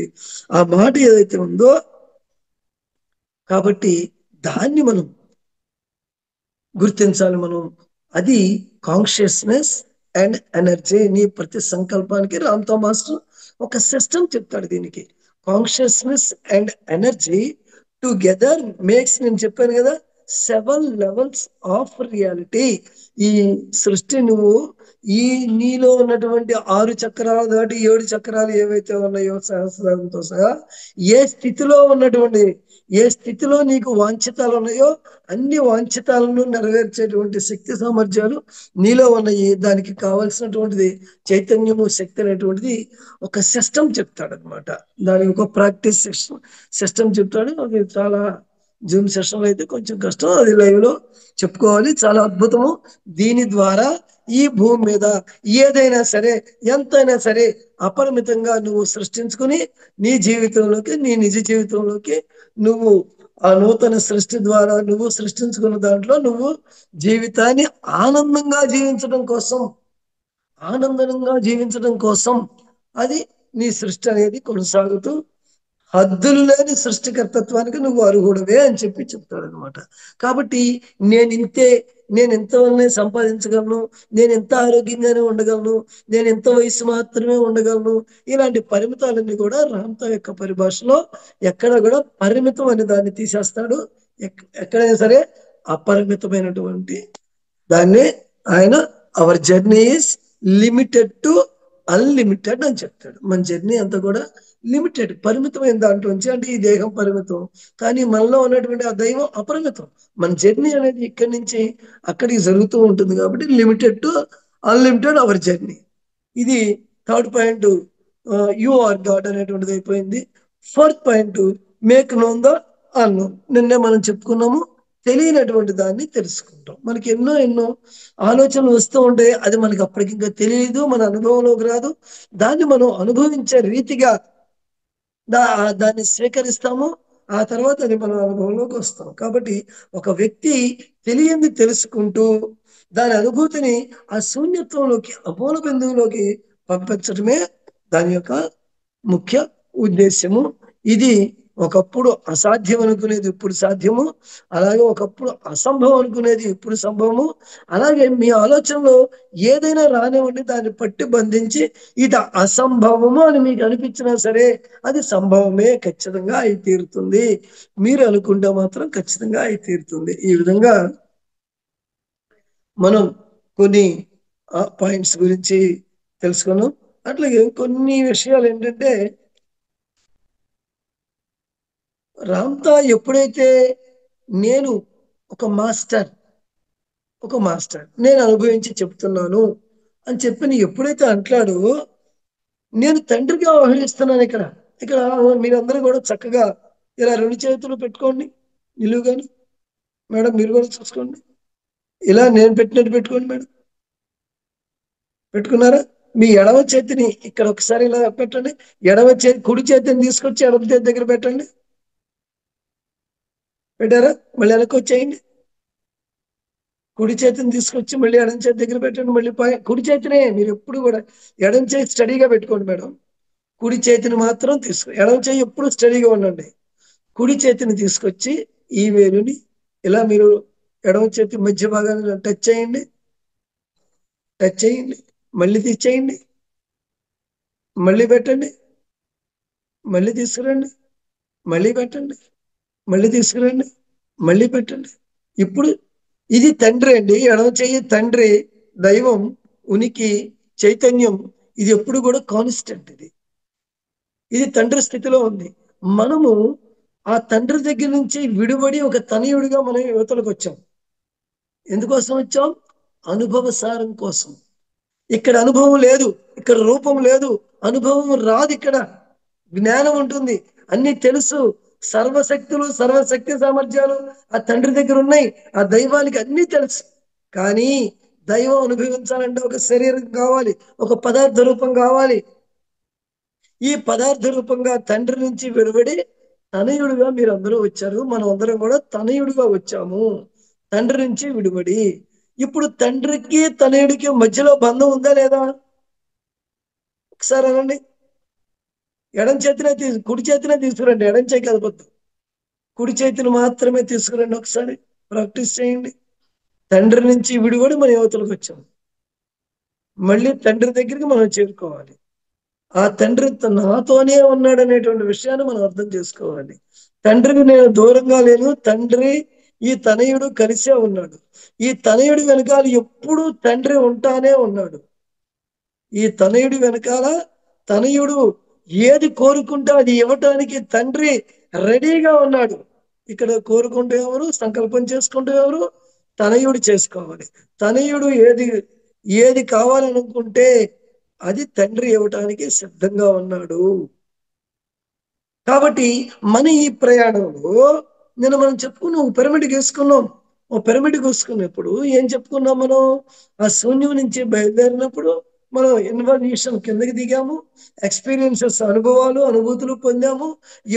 [SPEAKER 2] ఆ మాట ఏదైతే ఉందో, కాబట్టి దాన్ని మనం గుర్తించాలి. మనం అది కాన్షియస్నెస్ అండ్ ఎనర్జీ. నీ ప్రతి సంకల్పానికి రామ్తో మాస్టర్ ఒక సిస్టమ్ చెప్తాడు దీనికి. Consciousness and energy together makes, నేను చెప్పాను కదా, 7 levels ఆఫ్ రియాలిటీ. ఈ సృష్టి నువ్వు ఈ నీలో ఉన్నటువంటి 6 చక్రాలు దాటి 7 చక్రాలు ఏవైతే ఉన్నాయో సహస్రాలతో సహా, ఏ స్థితిలో ఉన్నటువంటి, ఏ స్థితిలో నీకు వాంఛితాలు ఉన్నాయో అన్ని వాంఛితాలను నెరవేర్చేటువంటి శక్తి సామర్థ్యాలు నీలో ఉన్నాయి. దానికి కావాల్సినటువంటిది చైతన్యము, శక్తి అనేటువంటిది ఒక సిస్టమ్ చెప్తాడు అనమాట. దానికి ఒక ప్రాక్టీస్ సిస్టమ్ చెప్తాడు. అది చాలా జూమ్ సెషన్లో అయితే కొంచెం కష్టం, అది లైవ్ లో చెప్పుకోవాలి. చాలా అద్భుతము. దీని ద్వారా ఈ భూమి మీద ఏదైనా సరే, ఎంతైనా సరే అపరిమితంగా నువ్వు సృష్టించుకుని నీ జీవితంలోకి, నీ నిజ జీవితంలోకి నువ్వు ఆ నూతన సృష్టి ద్వారా నువ్వు సృష్టించుకున్న దాంట్లో నువ్వు జీవితాన్ని ఆనందంగా జీవించడం కోసం, ఆనందంగా జీవించడం కోసం అది నీ సృష్టి అనేది కొనసాగుతూ హద్దులు లేని సృష్టికర్తత్వానికి నువ్వు అర్హుడవే అని చెప్పి చెప్తాడు అనమాట. కాబట్టి నేను ఇంతే, నేను ఎంతవల్లనే సంపాదించగలను, నేను ఎంత ఆరోగ్యంగానే ఉండగలను, నేను ఎంత వయసు మాత్రమే ఉండగలను, ఇలాంటి పరిమితాలన్నీ కూడా రామ్తా యొక్క పరిభాషలో ఎక్కడ కూడా పరిమితం అనే దాన్ని తీసేస్తాడు. ఎక్కడైనా సరే అపరిమితమైనటువంటి దాన్ని ఆయన our journey is limited to unlimited అని చెప్తాడు. మన జర్నీ అంతా కూడా లిమిటెడ్, పరిమితమైన దాంట్లోంచి, అంటే ఈ దేహం పరిమితం, కానీ మనలో ఉన్నటువంటి ఆ దైవం అపరిమితం. మన జర్నీ అనేది ఇక్కడి నుంచి అక్కడికి జరుగుతూ ఉంటుంది. కాబట్టి limited to unlimited our journey. ఇది third point, you are god అనేటువంటిది అయిపోయింది. Fourth point, make known the unknown. నిన్నే మనం చెప్పుకున్నాము, తెలియనటువంటి దాన్ని తెలుసుకుంటాం. మనకి ఎన్నో ఎన్నో ఆలోచనలు వస్తూ ఉంటాయి. అది మనకి అప్పటికి ఇంకా తెలియదు, మన అనుభవంలోకి రాదు. దాన్ని మనం అనుభవించే రీతిగా దాన్ని స్వీకరిస్తాము. ఆ తర్వాత అది మన అనుభవంలోకి వస్తాం. కాబట్టి ఒక వ్యక్తి తెలియంది తెలుసుకుంటూ దాని అనుభూతిని ఆ శూన్యత్వంలోకి, అమూల బిందువులోకి పంపించడమే దాని యొక్క ముఖ్య ఉద్దేశ్యము. ఇది ఒకప్పుడు అసాధ్యం అనుకునేది ఇప్పుడు సాధ్యము, అలాగే ఒకప్పుడు అసంభవం అనుకునేది ఇప్పుడు సంభవము. అలాగే మీ ఆలోచనలో ఏదైనా రానివ్వండి, దాన్ని పట్టి బంధించి ఇది అసంభవము అని మీకు అనిపించినా సరే అది సంభవమే, ఖచ్చితంగా అయి తీరుతుంది. మీరు అనుకుంటే మాత్రం ఖచ్చితంగా అయి తీరుతుంది. ఈ విధంగా మనం కొన్ని పాయింట్స్ గురించి తెలుసుకున్నాం. అట్లాగే కొన్ని విషయాలు ఏంటంటే, రామ్తా ఎప్పుడైతే నేను ఒక మాస్టర్ నేను అనుభవించి చెప్తున్నాను అని చెప్పి ఎప్పుడైతే అంటాడో, నేను తండ్రిగా వ్యవహరిస్తున్నాను. ఇక్కడ ఇక్కడ మీరందరూ కూడా చక్కగా ఇలా 2 చేతులు పెట్టుకోండి నిలువుగాను. మేడం మీరు కూడా చూసుకోండి, ఇలా నేను పెట్టినట్టు పెట్టుకోండి మేడం. పెట్టుకున్నారా? మీ ఎడమ చేతిని ఇక్కడ ఒకసారి ఇలా పెట్టండి. ఎడమ చేతి, కుడి చేతిని తీసుకొచ్చి ఎడమ చేతి దగ్గర పెట్టండి. పెట్టారా? మళ్ళీ వెనక్కి వచ్చేయండి. కుడి చేతిని తీసుకొచ్చి మళ్ళీ ఎడం చేతి దగ్గర పెట్టండి. మళ్ళీ కుడి చేతినే మీరు ఎప్పుడు కూడా ఎడం చేతి స్టడీగా పెట్టుకోండి మేడం. కుడి చేతిని మాత్రం ఎడం చేయి ఎప్పుడు స్టడీగా ఉండండి. కుడి చేతిని తీసుకొచ్చి ఈ వేలుని ఇలా మీరు ఎడమ చేతి మధ్య భాగాన్ని టచ్ చేయండి. టచ్ చేయండి, మళ్ళీ తీసేయండి, మళ్ళీ పెట్టండి, మళ్ళీ తీసుకురండి, మళ్ళీ పెట్టండి, మళ్ళీ తీసుకురండి, మళ్ళీ పెట్టండి. ఇప్పుడు ఇది తండ్రి అండి. ఎడమ చెయ్యి తండ్రి, దైవం, ఉనికి, చైతన్యం. ఇది ఎప్పుడు కూడా కాన్స్టెంట్. ఇది తండ్రి స్థితిలో ఉంది. మనము ఆ తండ్రి దగ్గర నుంచి విడిపడి ఒక తనయుడిగా మనం యువతలకు వచ్చాం. ఎందుకోసం వచ్చాం? అనుభవ సారం కోసం. ఇక్కడ అనుభవం లేదు, ఇక్కడ రూపం లేదు, అనుభవం రాదు. ఇక్కడ జ్ఞానం ఉంటుంది, అన్ని తెలుసు. సర్వశక్తులు, సర్వశక్తి సామర్థ్యాలు ఆ తండ్రి దగ్గర ఉన్నాయి. ఆ దైవానికి అన్ని తెలుసు. కానీ దైవం అనుభవించాలంటే ఒక శరీరం కావాలి, ఒక పదార్థ రూపం కావాలి. ఈ పదార్థ రూపంగా తండ్రి నుంచి విడిపడి తనయుడిగా మీరందరూ వచ్చారు. మనం అందరం కూడా తనయుడిగా వచ్చాము, తండ్రి నుంచి విడిపడి. ఇప్పుడు తండ్రికి తనయుడికి మధ్యలో బంధం ఉందా లేదా? ఒకసారి అనండి. ఎడం చేతినే కుడి చేతినే తీసుకురండి, ఎడం చేయి కలపొద్దు. కుడి చేతిని మాత్రమే తీసుకురండి. ఒకసారి ప్రాక్టీస్ చేయండి. తండ్రి నుంచి విడిపడి మన యువతలకు వచ్చాం. మళ్ళీ తండ్రి దగ్గరికి మనం చేరుకోవాలి. ఆ తండ్రి నాతోనే ఉన్నాడు అనేటువంటి విషయాన్ని మనం అర్థం చేసుకోవాలి. తండ్రికి నేను దూరంగా లేను, తండ్రి ఈ తనయుడు కలిసే ఉన్నాడు. ఈ తనయుడి వెనకాల ఎప్పుడూ తండ్రి ఉంటానే ఉన్నాడు. ఈ తనయుడి వెనకాల తనయుడు ఏది కోరుకుంటే అది ఇవ్వటానికి తండ్రి రెడీగా ఉన్నాడు. ఇక్కడ కోరుకుంటే ఎవరు, సంకల్పం చేసుకుంటే ఎవరు, తనయుడు చేసుకోవాలి. తనయుడు ఏది కావాలనుకుంటే అది తండ్రి ఇవ్వటానికి సిద్ధంగా ఉన్నాడు. కాబట్టి మన ఈ ప్రయాణంలో మనం చెప్పుకున్నాం, పిరమిడ్ వేసుకున్నాం. ఓ పిరమిడ్ వేసుకున్నప్పుడు ఏం చెప్పుకున్నాం మనం? ఆ శూన్యం నుంచి బయలుదేరినప్పుడు మనం ఇన్వల్యూషన్ కిందకి దిగాము, ఎక్స్పీరియన్సెస్, అనుభూతులు పొందాము.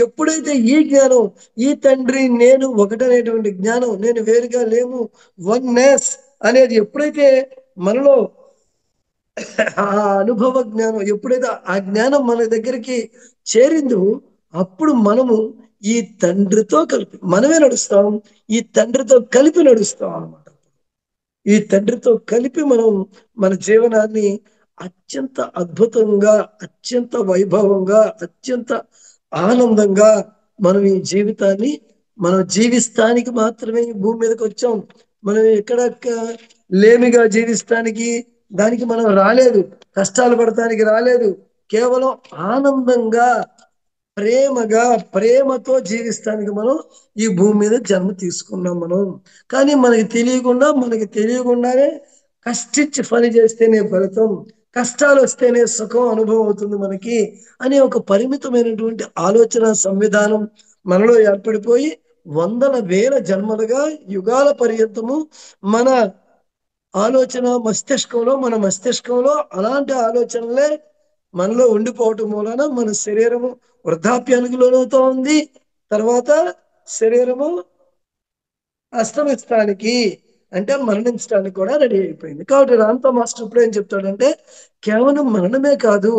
[SPEAKER 2] ఎప్పుడైతే ఈ జ్ఞానం, ఈ తండ్రి నేను ఒకటనేటువంటి జ్ఞానం, నేను వేరుగా లేము, వన్నెస్ అనేది ఎప్పుడైతే మనలో ఆ అనుభవ జ్ఞానం, ఎప్పుడైతే ఆ జ్ఞానం మన దగ్గరికి చేరిందో అప్పుడు మనము ఈ తండ్రితో కలిపి మనమే నడుస్తాం, ఈ తండ్రితో కలిపి నడుస్తాం అన్నమాట. ఈ తండ్రితో కలిపి మనం మన జీవనాన్ని అత్యంత అద్భుతంగా, అత్యంత వైభవంగా, అత్యంత ఆనందంగా మనం ఈ జీవితాన్ని మనం జీవిస్తానికి మాత్రమే ఈ భూమి మీదకి వచ్చాం. మనం ఎక్కడ లేమిగా జీవిస్తానికి దానికి మనం రాలేదు, కష్టాలు పడటానికి రాలేదు. కేవలం ఆనందంగా, ప్రేమగా, ప్రేమతో జీవిస్తానికి మనం ఈ భూమి మీద జన్మ తీసుకున్నాం మనం. కానీ మనకి తెలియకుండానే కష్టించి పని చేస్తేనే ఫలితం, కష్టాలు వస్తేనే సుఖం అనుభవం అవుతుంది మనకి అనే ఒక పరిమితమైనటువంటి ఆలోచన సంవిధానం మనలో ఏర్పడిపోయి వందల వేల జన్మలుగా, యుగాల పర్యంతము మన మన మస్తిష్కంలో అలాంటి ఆలోచనలే మనలో ఉండిపోవటం మూలన మన శరీరము వృద్ధాప్యానికి లోనవుతా ఉంది. తర్వాత శరీరము అస్తమిస్తానికి, అంటే మరణించడానికి కూడా రెడీ అయిపోయింది. కాబట్టి రామ్తో మాస్టర్ ఇప్పుడు ఏం చెప్తాడంటే, కేవలం మరణమే కాదు,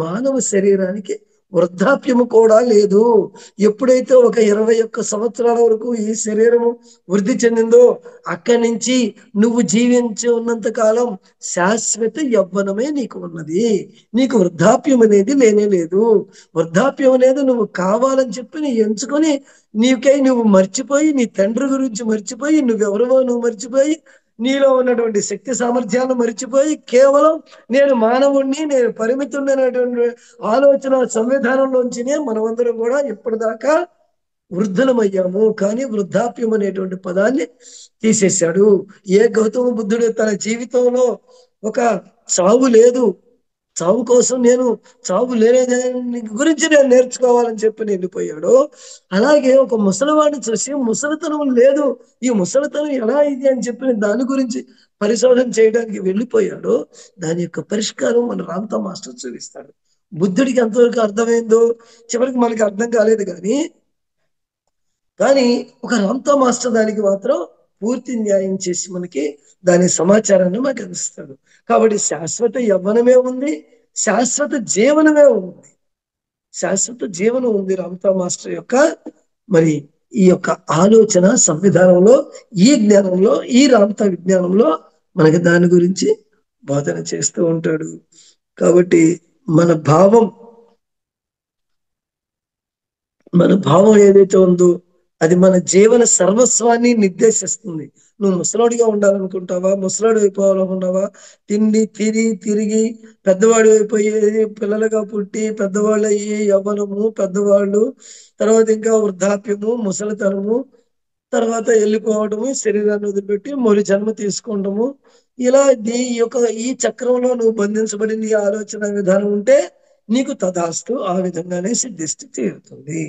[SPEAKER 2] మానవ శరీరానికి వృద్ధాప్యము కూడా లేదు. ఎప్పుడైతే ఒక 21 సంవత్సరాల వరకు ఈ శరీరము వృద్ధి చెందిందో అక్కడి నుంచి నువ్వు జీవించి ఉన్నంత కాలం శాశ్వత యవ్వనమే నీకు ఉన్నది. నీకు వృద్ధాప్యం అనేది లేనే లేదు. వృద్ధాప్యం అనేది నువ్వు కావాలని చెప్పి ఎంచుకొని నీకై నువ్వు మర్చిపోయి, నీ తండ్రి గురించి మర్చిపోయి, నువ్వెవరో నువ్వు మర్చిపోయి, నీలో ఉన్నటువంటి శక్తి సామర్థ్యాలను మర్చిపోయి కేవలం నేను మానవుణ్ణి, నేను పరిమితుడిని అనేటువంటి ఆలోచన సంవిధానంలోంచినే మనమందరం కూడా ఇప్పటిదాకా వృద్ధులమయ్యాము. కానీ వృద్ధాప్యం అనేటువంటి పదాన్ని తీసేశాడు. ఏ గౌతమ బుద్ధుడు తన జీవితంలో ఒక చావు లేదు, చావు కోసం చావు లేని గురించి నేను నేర్చుకోవాలని చెప్పి వెళ్ళిపోయాడు. అలాగే ఒక ముసలివాడిని చూసి ముసలితనం లేదు, ఈ ముసలితనం ఎలా ఇది అని చెప్పి దాని గురించి పరిశోధన చేయడానికి వెళ్ళిపోయాడు. దాని యొక్క పరిష్కారం మన రామ్తో మాస్టర్ చూపిస్తాడు. బుద్ధుడికి ఎంతవరకు అర్థమైందో చివరికి మనకి అర్థం కాలేదు, కానీ ఒక రామ్తో మాస్టర్ దానికి మాత్రం పూర్తి న్యాయం చేసి మనకి దాని సమాచారాన్ని మాకు అందిస్తాడు. కాబట్టి శాశ్వత యవ్వనమే ఉంది, శాశ్వత జీవనమే ఉంది. శాశ్వత జీవనం ఉంది రామ్తో మాస్టర్ యొక్క మరి ఈ యొక్క ఆలోచన సంవిధానంలో, ఈ జ్ఞానంలో, ఈ రామ్తో విజ్ఞానంలో మనకి దాని గురించి బోధన చేస్తూ ఉంటాడు. కాబట్టి మన భావం ఏదైతే ఉందో అది మన జీవన సర్వస్వాన్ని నిర్దేశిస్తుంది. నువ్వు ముసలాడిగా ఉండాలనుకుంటావా, ముసలాడు అయిపోవాలనుకుంటావా, తిరిగి పెద్దవాడు అయిపోయేది, పిల్లలుగా పుట్టి పెద్దవాళ్ళు అయ్యి యవ్వనము, పెద్దవాళ్ళు, తర్వాత ఇంకా వృద్ధాప్యము, ముసలితనము, తర్వాత వెళ్ళిపోవడము, శరీరాన్ని వదిలిపెట్టి మరో జన్మ తీసుకోవడము, ఇలా ఈ చక్రంలో నువ్వు బంధించబడిన ఈ ఆలోచన విధానం ఉంటే నీకు తదాస్తు ఆ విధంగానే సిద్ధిస్తూ తీరుతుంది.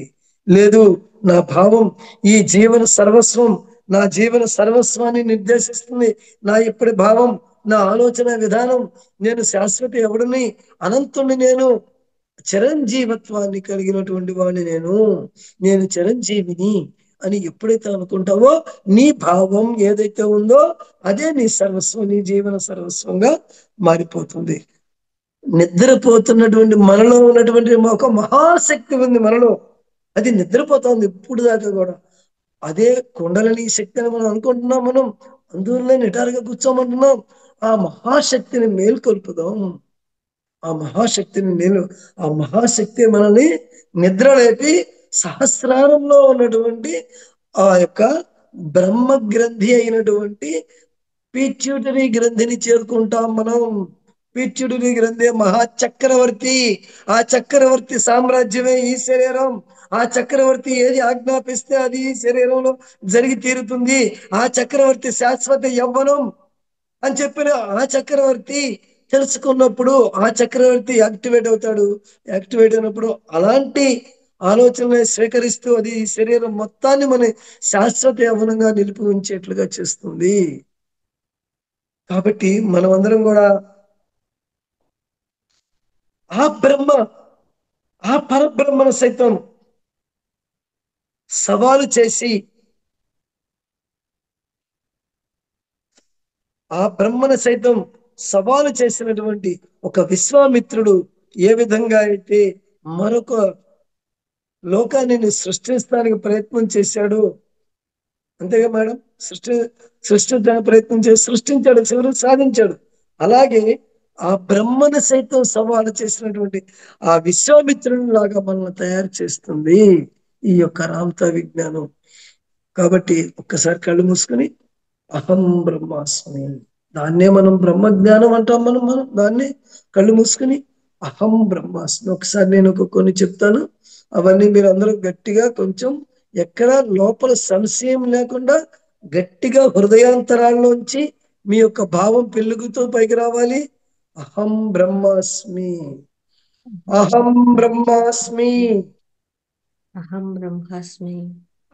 [SPEAKER 2] లేదు, నా భావం ఈ జీవన సర్వస్వం, నా జీవన సర్వస్వాన్ని నిర్దేశిస్తుంది, నా ఇప్పటి భావం, నా ఆలోచన విధానం, నేను శాశ్వత ఎవడిని, అనంతుణ్ణి, నేను చిరంజీవత్వాన్ని కలిగినటువంటి వాడిని, నేను చిరంజీవిని అని ఎప్పుడైతే అనుకుంటావో నీ భావం ఏదైతే ఉందో అదే నీ సర్వస్వం, నీ జీవన సర్వస్వంగా మారిపోతుంది. నిద్రపోతున్నటువంటి మనలో ఉన్నటువంటి ఒక మహాశక్తి ఉంది మనలో. అది నిద్రపోతుంది ఇప్పుడు దాకా కూడా. అదే కుండలిని శక్తి అని మనం అనుకుంటున్నాం. మనం అందువల్లే నిటారుగా కూర్చోమంటున్నాం. ఆ మహాశక్తిని మేల్కొల్పుదాం. ఆ మహాశక్తిని ఆ మహాశక్తి మనల్ని నిద్రలేపి సహస్రారంలో ఉన్నటువంటి ఆ యొక్క బ్రహ్మ గ్రంథి అయినటువంటి పిట్యూటరీ గ్రంథిని చేరుకుంటాం మనం. పిట్యూటరీ గ్రంథి మహాచక్రవర్తి. ఆ చక్రవర్తి సామ్రాజ్యమే ఈ శరీరం. ఆ చక్రవర్తి ఏది ఆజ్ఞాపిస్తే అది ఈ శరీరంలో జరిగి తీరుతుంది. ఆ చక్రవర్తి శాశ్వత యవ్వనం అని చెప్పిన ఆ చక్రవర్తి తెలుసుకున్నప్పుడు ఆ చక్రవర్తి యాక్టివేట్ అవుతాడు. యాక్టివేట్ అయినప్పుడు అలాంటి ఆలోచనలు స్వీకరిస్తూ అది ఈ శరీరం మొత్తాన్ని మన శాశ్వత యవ్వనంగా నిలిపి ఉంచేట్లుగా చేస్తుంది. కాబట్టి మనమందరం కూడా ఆ బ్రహ్మ, ఆ పరబ్రహ్మను సైతం సవాలు చేసి ఆ బ్రహ్మను సైతం సవాలు చేసినటువంటి ఒక విశ్వామిత్రుడు ఏ విధంగా అయితే మరొక లోకాన్ని సృష్టించడానికి ప్రయత్నం చేశాడు. అంతేగా మేడం? సృష్టించడానికి ప్రయత్నం చేసి సృష్టించాడు, చివరికి సాధించాడు. అలాగే ఆ బ్రహ్మను సైతం సవాలు చేసినటువంటి ఆ విశ్వామిత్రుని లాగా మనల్ని తయారు చేస్తుంది ఈ యొక్క రామతా విజ్ఞానం. కాబట్టి ఒక్కసారి కళ్ళు మూసుకొని అహం బ్రహ్మాస్మి, దాన్నే మనం బ్రహ్మ జ్ఞానం అంటాం. మనం దాన్ని కళ్ళు మూసుకుని అహం బ్రహ్మాస్మి. ఒకసారి నేను కొన్ని చెప్తాను, అవన్నీ మీరు అందరూ గట్టిగా కొంచెం ఎక్కడ లోపల సంశయం లేకుండా గట్టిగా హృదయాంతరాల్లోంచి మీ యొక్క భావం పెళ్ళుగుతూ పైకి రావాలి. అహం బ్రహ్మాస్మి, అహం బ్రహ్మాస్మి,
[SPEAKER 1] అహం బ్రహ్మాస్మి.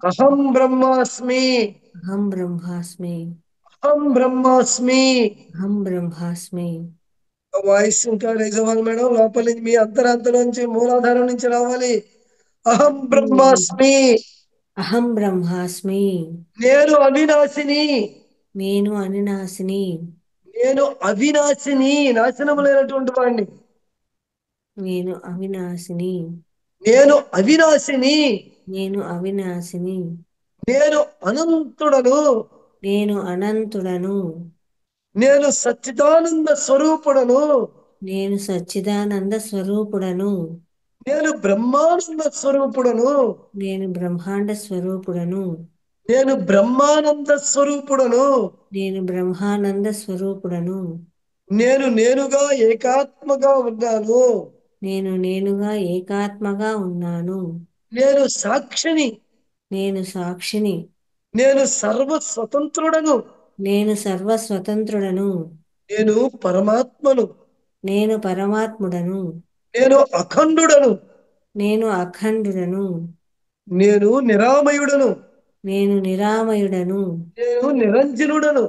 [SPEAKER 2] అహం బ్రహ్మాస్మి,
[SPEAKER 1] అహం బ్రహ్మాస్మి.
[SPEAKER 2] అహం బ్రహ్మాస్మి.
[SPEAKER 1] అహం బ్రహ్మాస్మి.
[SPEAKER 2] వాయిస్ ఇంకా రైజ్ అవ్వాలి మేడం. లోపల నుంచి మీ అంతరాంతరం మూలాధారం నుంచి రావాలి. అహం బ్రహ్మాస్మి,
[SPEAKER 1] అహం బ్రహ్మాస్మి.
[SPEAKER 2] నేను అవినాశిని,
[SPEAKER 1] నేను అవినాశిని.
[SPEAKER 2] నేను అవినాశిని, నాశనము లేనటువంటి వాడిని.
[SPEAKER 1] నేను అవినాశిని.
[SPEAKER 2] నేను అవినాశిని,
[SPEAKER 1] నేను అవినాశిని.
[SPEAKER 2] నేను అనంతుడను,
[SPEAKER 1] నేను అనంతుడను.
[SPEAKER 2] నేను సచ్చిదానంద స్వరూపుడను,
[SPEAKER 1] నేను సచ్చిదానంద స్వరూపుడను.
[SPEAKER 2] నేను బ్రహ్మానంద స్వరూపుడను,
[SPEAKER 1] నేను బ్రహ్మాండ స్వరూపుడను.
[SPEAKER 2] నేను బ్రహ్మానంద స్వరూపుడను,
[SPEAKER 1] నేను బ్రహ్మానంద స్వరూపుడను.
[SPEAKER 2] నేను నేనుగా ఏకాత్మగా ఉన్నాను,
[SPEAKER 1] నేను నేనుగా ఏకాత్మగా ఉన్నాను.
[SPEAKER 2] నేను సాక్షిని,
[SPEAKER 1] నేను సాక్షిని.
[SPEAKER 2] నేను సర్వ స్వతంత్రుడను,
[SPEAKER 1] నేను సర్వస్వతంత్రుడను.
[SPEAKER 2] నేను పరమాత్మను,
[SPEAKER 1] నేను పరమాత్ముడను.
[SPEAKER 2] నేను అఖండుడను,
[SPEAKER 1] నేను అఖండుడను.
[SPEAKER 2] నేను నిరామయుడను,
[SPEAKER 1] నేను నిరామయుడను.
[SPEAKER 2] నేను నిరంజనుడను,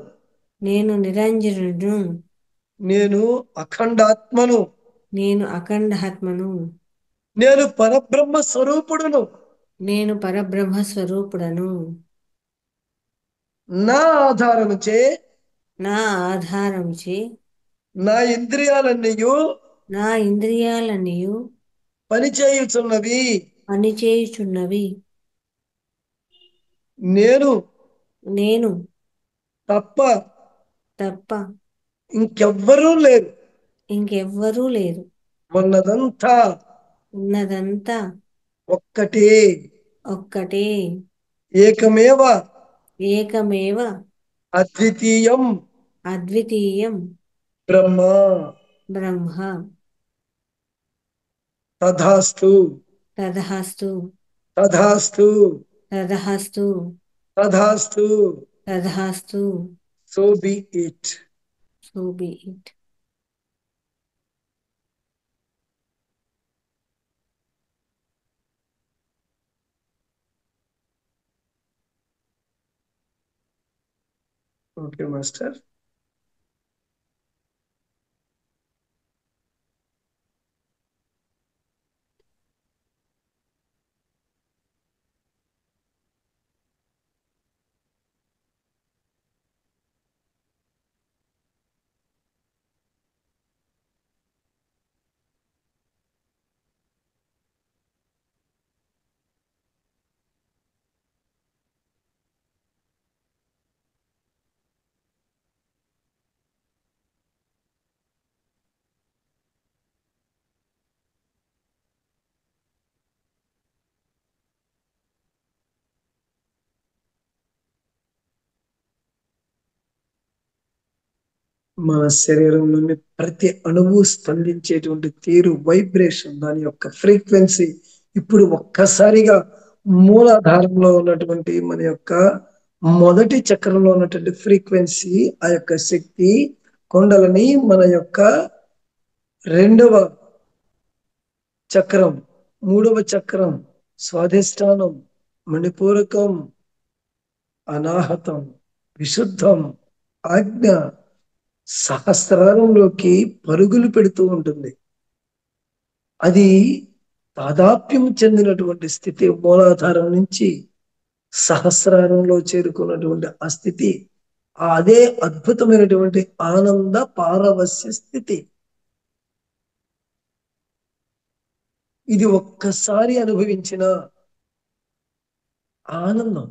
[SPEAKER 1] నేను నిరంజనుడను.
[SPEAKER 2] నేను అఖండాత్మను,
[SPEAKER 1] నేను అఖండాత్మను.
[SPEAKER 2] నేను పరబ్రహ్మ స్వరూపుడును.
[SPEAKER 1] నేను పరబ్రహ్మ స్వరూపుడను.
[SPEAKER 2] నా ఆధారముచే
[SPEAKER 1] నా ఆధారంచే
[SPEAKER 2] నా ఇంద్రియాలన్నీయు
[SPEAKER 1] నా ఇంద్రియాలన్నీయు
[SPEAKER 2] పనిచేయుచున్నవి.
[SPEAKER 1] పనిచేయుచున్నవి.
[SPEAKER 2] నేను
[SPEAKER 1] నేను
[SPEAKER 2] తప్ప
[SPEAKER 1] తప్ప
[SPEAKER 2] ఇంకెవ్వరూ లేరు.
[SPEAKER 1] ఇంకెవ్వరూ లేరు.
[SPEAKER 2] ఉన్నదంతా
[SPEAKER 1] ఉన్నదంతా
[SPEAKER 2] ఒక్కటే,
[SPEAKER 1] ఒక్కటే.
[SPEAKER 2] ఏకమేవ
[SPEAKER 1] ఏకమేవ
[SPEAKER 2] అద్వితీయం
[SPEAKER 1] అద్వితీయం
[SPEAKER 2] బ్రహ్మ.
[SPEAKER 1] బ్రహ్మ.
[SPEAKER 2] తథాస్తు,
[SPEAKER 1] తదహస్తు.
[SPEAKER 2] తథాస్తు,
[SPEAKER 1] తదహస్తు.
[SPEAKER 2] తథాస్తు.
[SPEAKER 1] తదహస్తు.
[SPEAKER 2] So be it.
[SPEAKER 1] So be it.
[SPEAKER 2] Okay master. మన శరీరంలోని ప్రతి అణువు స్పందించేటువంటి తీరు, వైబ్రేషన్, దాని యొక్క ఫ్రీక్వెన్సీ ఇప్పుడు ఒక్కసారిగా మూలాధారంలో ఉన్నటువంటి మన యొక్క మొదటి చక్రంలో ఉన్నటువంటి ఫ్రీక్వెన్సీ, ఆ యొక్క శక్తి కొండలని మన యొక్క రెండవ చక్రం, మూడవ చక్రం, స్వాధిష్టానం, మణిపూరకం, అనాహతం, విశుద్ధం, ఆజ్ఞ, సహస్రారంలోకి పరుగులు పెడుతూ ఉంటుంది. అది తాదాప్యం చెందినటువంటి స్థితి. మూలాధారం నుంచి సహస్రారంలో చేరుకున్నటువంటి ఆ స్థితి, అదే అద్భుతమైనటువంటి ఆనంద పారవస్య స్థితి. ఇది ఒక్కసారి అనుభవించిన ఆనందం.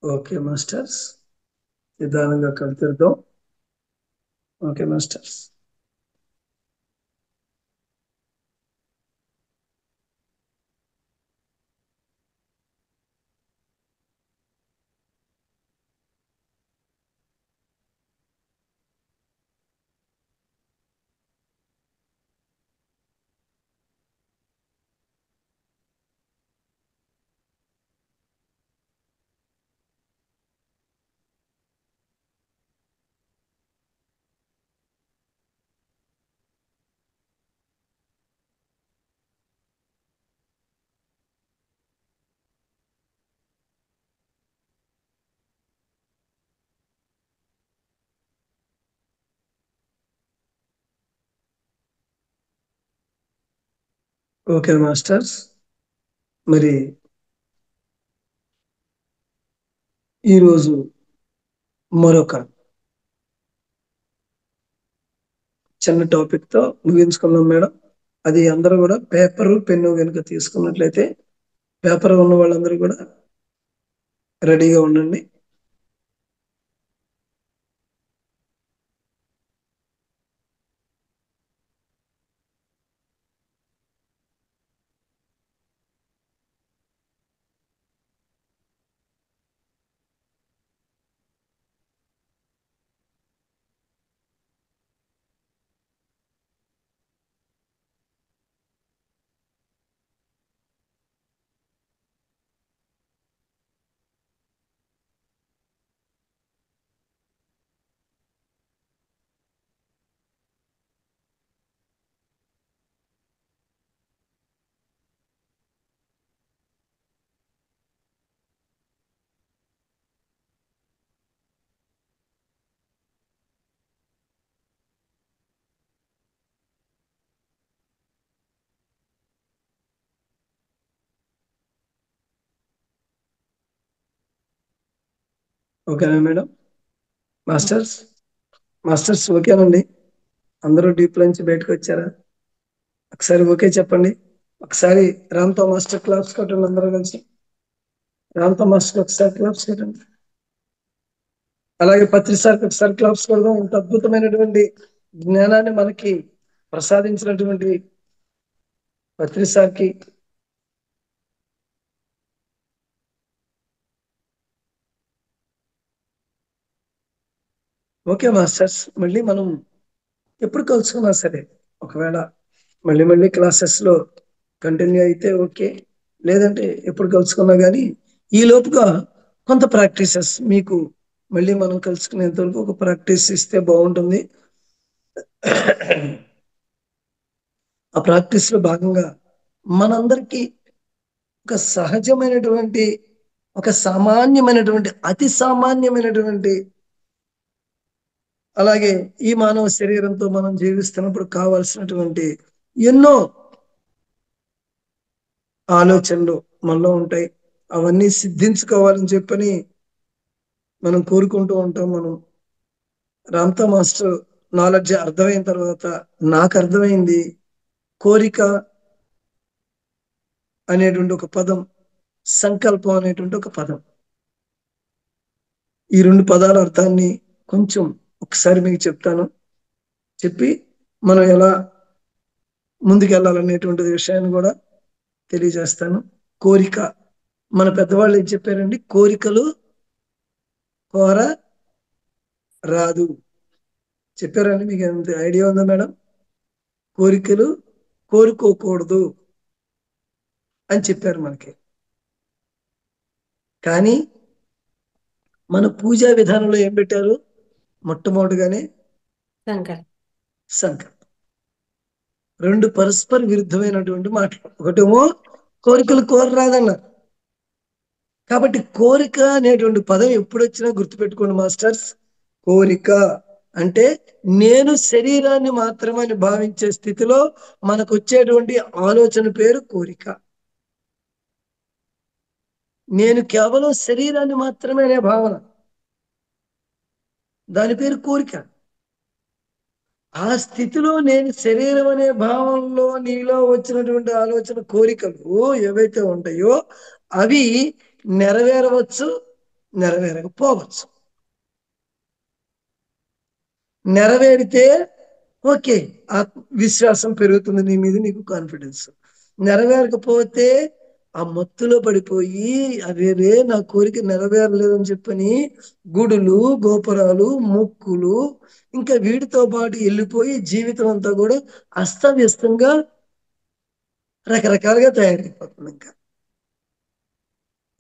[SPEAKER 2] ఓకే మాస్టర్స్, నిదానంగా కలుద్దాం. Okay masters. ఓకే మాస్టర్స్, మరి ఈరోజు మరొక చిన్న టాపిక్ తో ముగించుకున్నాం మేడం. అది అందరూ కూడా పేపరు పెన్ను కనుక తీసుకున్నట్లయితే, పేపర్ ఉన్న వాళ్ళందరూ కూడా రెడీగా ఉండండి. ఓకేనా మేడం? మాస్టర్స్, మాస్టర్స్ ఓకేనండి? అందరూ డీప్ నుంచి బయటకు వచ్చారా? ఒకసారి ఓకే చెప్పండి. ఒకసారి రామ్తో మాస్టర్ క్లాప్స్ కొట్టండి అందరూ కలిసి. రామ్తో మాస్టర్ ఒకసారి క్లాప్స్ కొట్టండి. అలాగే పత్రి సార్కి ఒకసారి క్లాప్స్ కొడదాం. ఇంత అద్భుతమైనటువంటి జ్ఞానాన్ని మనకి ప్రసాదించినటువంటి పత్రి సార్కి. ఓకే మాస్టర్స్, మళ్ళీ మనం ఎప్పుడు కలుసుకున్నా సరే, ఒకవేళ మళ్ళీ మళ్ళీ క్లాసెస్ లో కంటిన్యూ అయితే ఓకే, లేదంటే ఎప్పుడు కలుసుకున్నా కానీ ఈ లోపుగా కొంత ప్రాక్టీసెస్ మీకు మళ్ళీ మనం కలుసుకునేంత వరకు ఒక ప్రాక్టీస్ ఇస్తే బాగుంటుంది. ఆ ప్రాక్టీస్ లో భాగంగా మనందరికీ ఒక సహజమైనటువంటి, ఒక సామాన్యమైనటువంటి, అతి సామాన్యమైనటువంటి, అలాగే ఈ మానవ శరీరంతో మనం జీవిస్తున్నప్పుడు కావాల్సినటువంటి ఎన్నో ఆలోచనలు మనలో ఉంటాయి. అవన్నీ సిద్ధించుకోవాలని చెప్పని మనం కోరుకుంటూ ఉంటాం. మనం రామ్తా మాస్టర్ నాలెడ్జ్ అర్థమైన తర్వాత నాకు అర్థమైంది కోరిక అనేటువంటి ఒక పదం, సంకల్పం అనేటువంటి ఒక పదం. ఈ రెండు పదాల అర్థాన్ని కొంచెం ఒకసారి మీకు చెప్తాను. చెప్పి మనం ఎలా ముందుకెళ్ళాలనేటువంటి విషయాన్ని కూడా తెలియజేస్తాను. కోరిక, మన పెద్దవాళ్ళు ఏం చెప్పారండి? కోరికలు కోర రాదు చెప్పారండి. మీకు ఎంత ఐడియా ఉందా మేడం? కోరికలు కోరుకోకూడదు అని చెప్పారు మనకి. కానీ మన పూజా విధానంలో ఏం పెట్టారు? మొట్టమొదటిగానే సంకల్పం. రెండు పరస్పర విరుద్ధమైనటువంటి మాటలు. ఒకటేమో కోరికలు కోరరాదన్నారు. కాబట్టి కోరిక అనేటువంటి పదం ఎప్పుడు వచ్చినా గుర్తుపెట్టుకోండి మాస్టర్స్. కోరిక అంటే నేను శరీరాన్ని మాత్రమే భావించే స్థితిలో మనకు వచ్చేటువంటి ఆలోచన పేరు కోరిక. నేను కేవలం శరీరాన్ని మాత్రమే అనే భావన, దాని పేరు కోరిక. ఆ స్థితిలో నేను శరీరం అనే భావంలో నీలో వచ్చినటువంటి ఆలోచన, కోరికలు ఏవైతే ఉంటాయో అవి నెరవేరవచ్చు, నెరవేరకపోవచ్చు. నెరవేరితే ఓకే, విశ్వాసం పెరుగుతుంది నీ మీద, నీకు కాన్ఫిడెన్స్. నెరవేరకపోతే ఆ మత్తులో పడిపోయి అదేరే నా కోరిక నెరవేరలేదని చెప్పని గుడులు, గోపురాలు, మొక్కులు, ఇంకా వీటితో పాటు వెళ్ళిపోయి జీవితం అంతా కూడా అస్తవ్యస్తంగా రకరకాలుగా తయారైపోతుంది. ఇంకా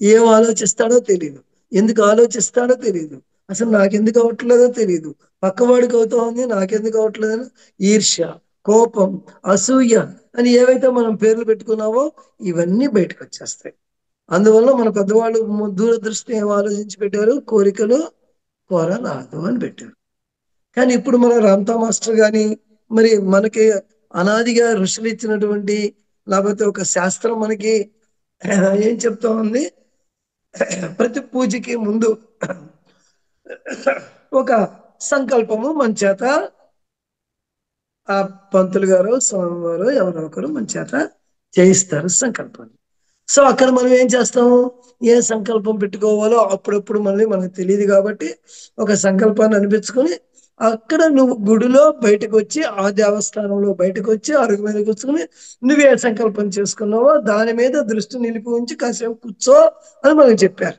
[SPEAKER 2] ఏం ఆలోచిస్తాడో తెలియదు, ఎందుకు ఆలోచిస్తాడో తెలియదు, అసలు నాకెందుకు అవ్వట్లేదో తెలియదు, పక్కవాడికి అవుతా ఉంది నాకెందుకు అవ్వట్లేదని ఈర్ష్య, కోపం, అసూయ అని ఏవైతే మనం పేర్లు పెట్టుకున్నామో ఇవన్నీ బయటకు వచ్చేస్తాయి. అందువల్ల మన పెద్దవాళ్ళు దూరదృష్టి ఏం ఆలోచించి పెట్టారు? కోరికలు కోరరాదు అని పెట్టారు. కానీ ఇప్పుడు మన రామ్తా మాస్టర్ గాని, మరి మనకి అనాదిగా ఋషులు ఇచ్చినటువంటి, లేకపోతే ఒక శాస్త్రం మనకి ఏం చెప్తా ఉంది? ప్రతి పూజకి ముందు ఒక సంకల్పము మన చేత ఆ పంతులు గారు, స్వామి వారు ఎవరో ఒకరు మన చేత చేయిస్తారు సంకల్పాన్ని. సో అక్కడ మనం ఏం చేస్తాము? ఏ సంకల్పం పెట్టుకోవాలో అప్పుడప్పుడు మళ్ళీ మనకు తెలియదు కాబట్టి ఒక సంకల్పాన్ని అనిపించుకొని అక్కడ నువ్వు గుడిలో బయటకు వచ్చి, ఆ దేవస్థానంలో బయటకు వచ్చి అరుగు మీద కూర్చుని నువ్వే సంకల్పం చేసుకున్నావో దాని మీద దృష్టి నిలిపి ఉంచి కాసేపు కూర్చో అని మనకు చెప్పారు.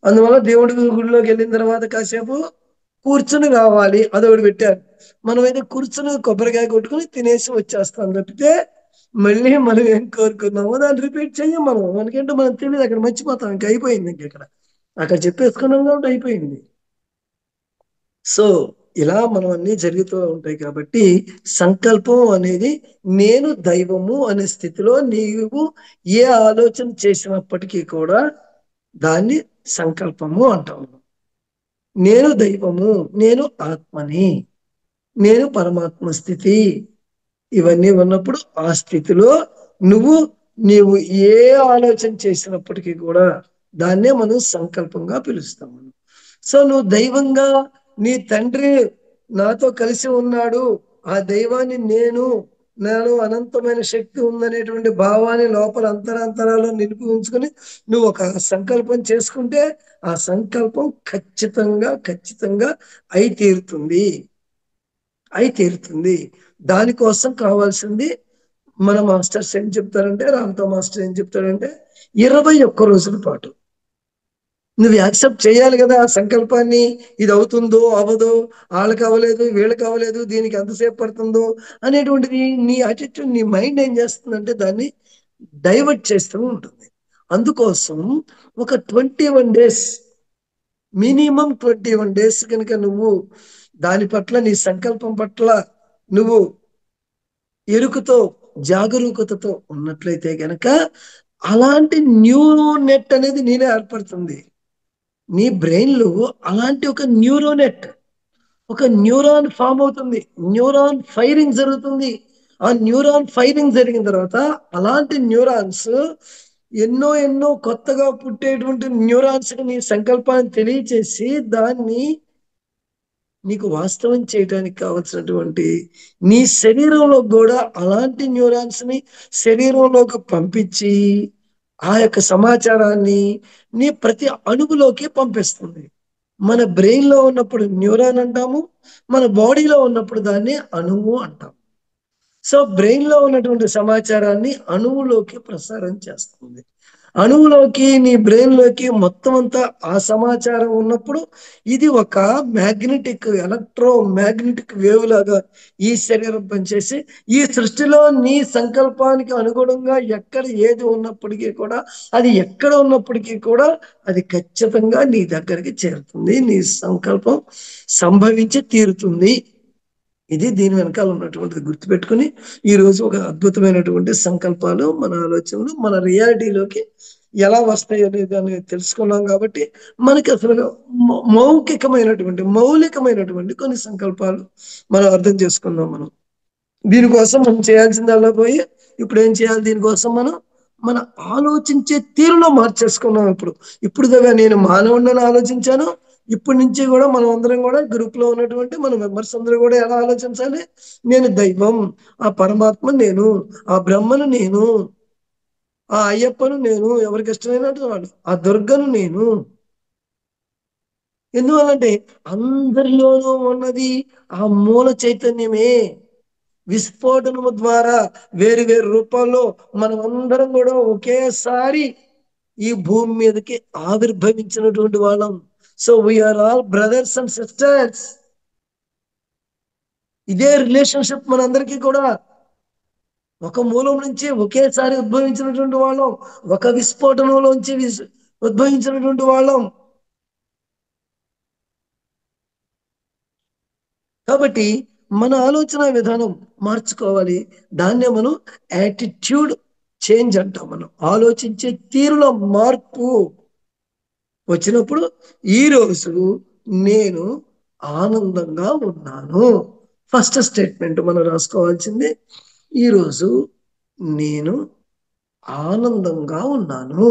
[SPEAKER 2] అందువల్ల దేవుడి గుడిలోకి వెళ్ళిన తర్వాత కాసేపు కూర్చుని రావాలి, అదొకటి పెట్టారు. మనమైతే కూర్చుని కొబ్బరికాయ కొట్టుకుని తినేసి వచ్చేస్తాం తప్పితే మళ్ళీ మనం ఏం కోరుకున్నామో దాన్ని రిపీట్ చెయ్యం. మనకేంటో మనం తెలియదు, అక్కడ మర్చిపోతాం. ఇంకా అయిపోయింది, ఇక్కడ అక్కడ చెప్పేసుకున్నాం కాబట్టి అయిపోయింది. సో ఇలా మనం అన్ని జరుగుతూ ఉంటాయి. కాబట్టి సంకల్పం అనేది నేను దైవము అనే స్థితిలో నీవు ఏ ఆలోచన చేసినప్పటికీ కూడా దాన్ని సంకల్పము అంటాము. నేను దైవము, నేను ఆత్మని, నేను పరమాత్మ స్థితి, ఇవన్నీ ఉన్నప్పుడు ఆ స్థితిలో నీవు ఏ ఆలోచన చేసినప్పటికీ కూడా దాన్నే మనం సంకల్పంగా పిలుస్తాము. సో నువ్వు దైవంగా, నీ తండ్రి నాతో కలిసి ఉన్నాడు, ఆ దైవాన్ని నేను నాలో అనంతమైన శక్తి ఉందనేటువంటి భావాన్ని లోపల అంతరాంతరాల్లో నిలిపి ఉంచుకొని నువ్వు ఒక సంకల్పం చేసుకుంటే ఆ సంకల్పం ఖచ్చితంగా అయి తీరుతుంది. అయి తీరుతుంది. దానికోసం కావాల్సింది మన మాస్టర్స్ ఏం చెప్తారంటే, రామ్తో మాస్టర్ ఏం చెప్తాడంటే 21 రోజుల పాటు నువ్వు యాక్సెప్ట్ చేయాలి కదా ఆ సంకల్పాన్ని. ఇది అవుతుందో అవ్వదో, వాళ్ళకి అవ్వలేదు వీళ్ళకి అవ్వలేదు, దీనికి ఎంతసేపు పడుతుందో అనేటువంటిది నీ అటిట్యూడ్, నీ మైండ్ ఏం చేస్తుందంటే దాన్ని డైవర్ట్ చేస్తూ ఉంటుంది. అందుకోసం ఒక 21 డేస్, మినిమం 21 డేస్ కనుక నువ్వు దాని పట్ల, నీ సంకల్పం పట్ల నువ్వు ఎరుకతో, జాగరూకతతో ఉన్నట్లయితే గనక అలాంటి న్యూరో నెట్ అనేది నీలో ఏర్పడుతుంది. నీ బ్రెయిన్ లో అలాంటి ఒక న్యూరోనెట్, ఒక న్యూరాన్ ఫామ్ అవుతుంది. న్యూరాన్ ఫైరింగ్ జరుగుతుంది. ఆ న్యూరాన్ ఫైరింగ్ జరిగిన తర్వాత అలాంటి న్యూరాన్స్ ఎన్నో కొత్తగా పుట్టేటువంటి న్యూరాన్స్ ని నీ సంకల్పాన్ని తెలియచేసి దాన్ని నీకు వాస్తవం చేయడానికి కావలసినటువంటి నీ శరీరంలో కూడా అలాంటి న్యూరాన్స్ ని శరీరంలోకి పంపించి ఆ యొక్క సమాచారాన్ని నీ ప్రతి అణువులోకి పంపిస్తుంది. మన బ్రెయిన్ లో ఉన్నప్పుడు న్యూరాన్ అంటాము, మన బాడీలో ఉన్నప్పుడు దాన్ని అణువు అంటాం. సో బ్రెయిన్ లో ఉన్నటువంటి సమాచారాన్ని అణువులోకి ప్రసారం చేస్తుంది. అణువులోకి, నీ బ్రెయిన్ లోకి మొత్తం అంతా ఆ సమాచారం ఉన్నప్పుడు ఇది ఒక ఎలక్ట్రో మ్యాగ్నెటిక్ వేవ్ లాగా ఈ శరీరం పనిచేసి ఈ సృష్టిలో నీ సంకల్పానికి అనుగుణంగా ఎక్కడ ఏది ఉన్నప్పటికీ కూడా, అది ఎక్కడ ఉన్నప్పటికీ కూడా అది ఖచ్చితంగా నీ దగ్గరికి చేరుతుంది. నీ సంకల్పం సంభవించి తీరుతుంది. ఇది దీని వెనకాల ఉన్నటువంటిది గుర్తుపెట్టుకుని ఈ రోజు ఒక అద్భుతమైనటువంటి సంకల్పాలు, మన ఆలోచనలు మన రియాలిటీలోకి ఎలా వస్తాయి అనే దాన్ని తెలుసుకున్నాం. కాబట్టి మనకి అసలు మౌలికమైనటువంటి కొన్ని సంకల్పాలు మనం అర్థం చేసుకుందాం. దీనికోసం మనం చేయాల్సిందల్లా పోయి ఇప్పుడు ఏం చేయాలి? దీనికోసం మన ఆలోచించే తీరులో మార్చేసుకున్నాం. ఇప్పుడు దాకా నేను మానవుడిని ఆలోచించాను. ఇప్పటి నుంచి కూడా మనం అందరం కూడా గ్రూప్ లో ఉన్నటువంటి మన మెంబర్స్ అందరూ కూడా ఎలా ఆలోచించాలి? నేను దైవం, ఆ పరమాత్మ నేను, ఆ బ్రహ్మను నేను, ఆ అయ్యప్పను నేను, ఎవరికి ఇష్టమైనట్టు వాడు, ఆ దుర్గను నేను. ఎందువల్లంటే అందరిలోనూ ఉన్నది ఆ మూల చైతన్యమే. విస్ఫోటనము ద్వారా వేరు వేరు రూపాల్లో మనం అందరం కూడా ఒకేసారి ఈ భూమి మీదకి ఆవిర్భవించినటువంటి వాళ్ళం. So we are all brothers and sisters. ఇదే రిలేషన్షిప్ మనందరికీ కూడా. ఒక మూలం నుంచి ఒకేసారి ఉద్భవించినటువంటి వాళ్ళం, ఒక విస్ఫోటనంలోంచి ఉద్భవించినటువంటి వాళ్ళం. కాబట్టి మన ఆలోచన విధానం మార్చుకోవాలి. దాన్నే మనం యాటిట్యూడ్ చేంజ్ అంటాం. మనం ఆలోచించే తీరులో మార్పు వచ్చినప్పుడు ఈరోజు నేను ఆనందంగా ఉన్నాను. ఫస్ట్ స్టేట్మెంట్ మనం రాసుకోవాల్సింది, ఈరోజు నేను ఆనందంగా ఉన్నాను.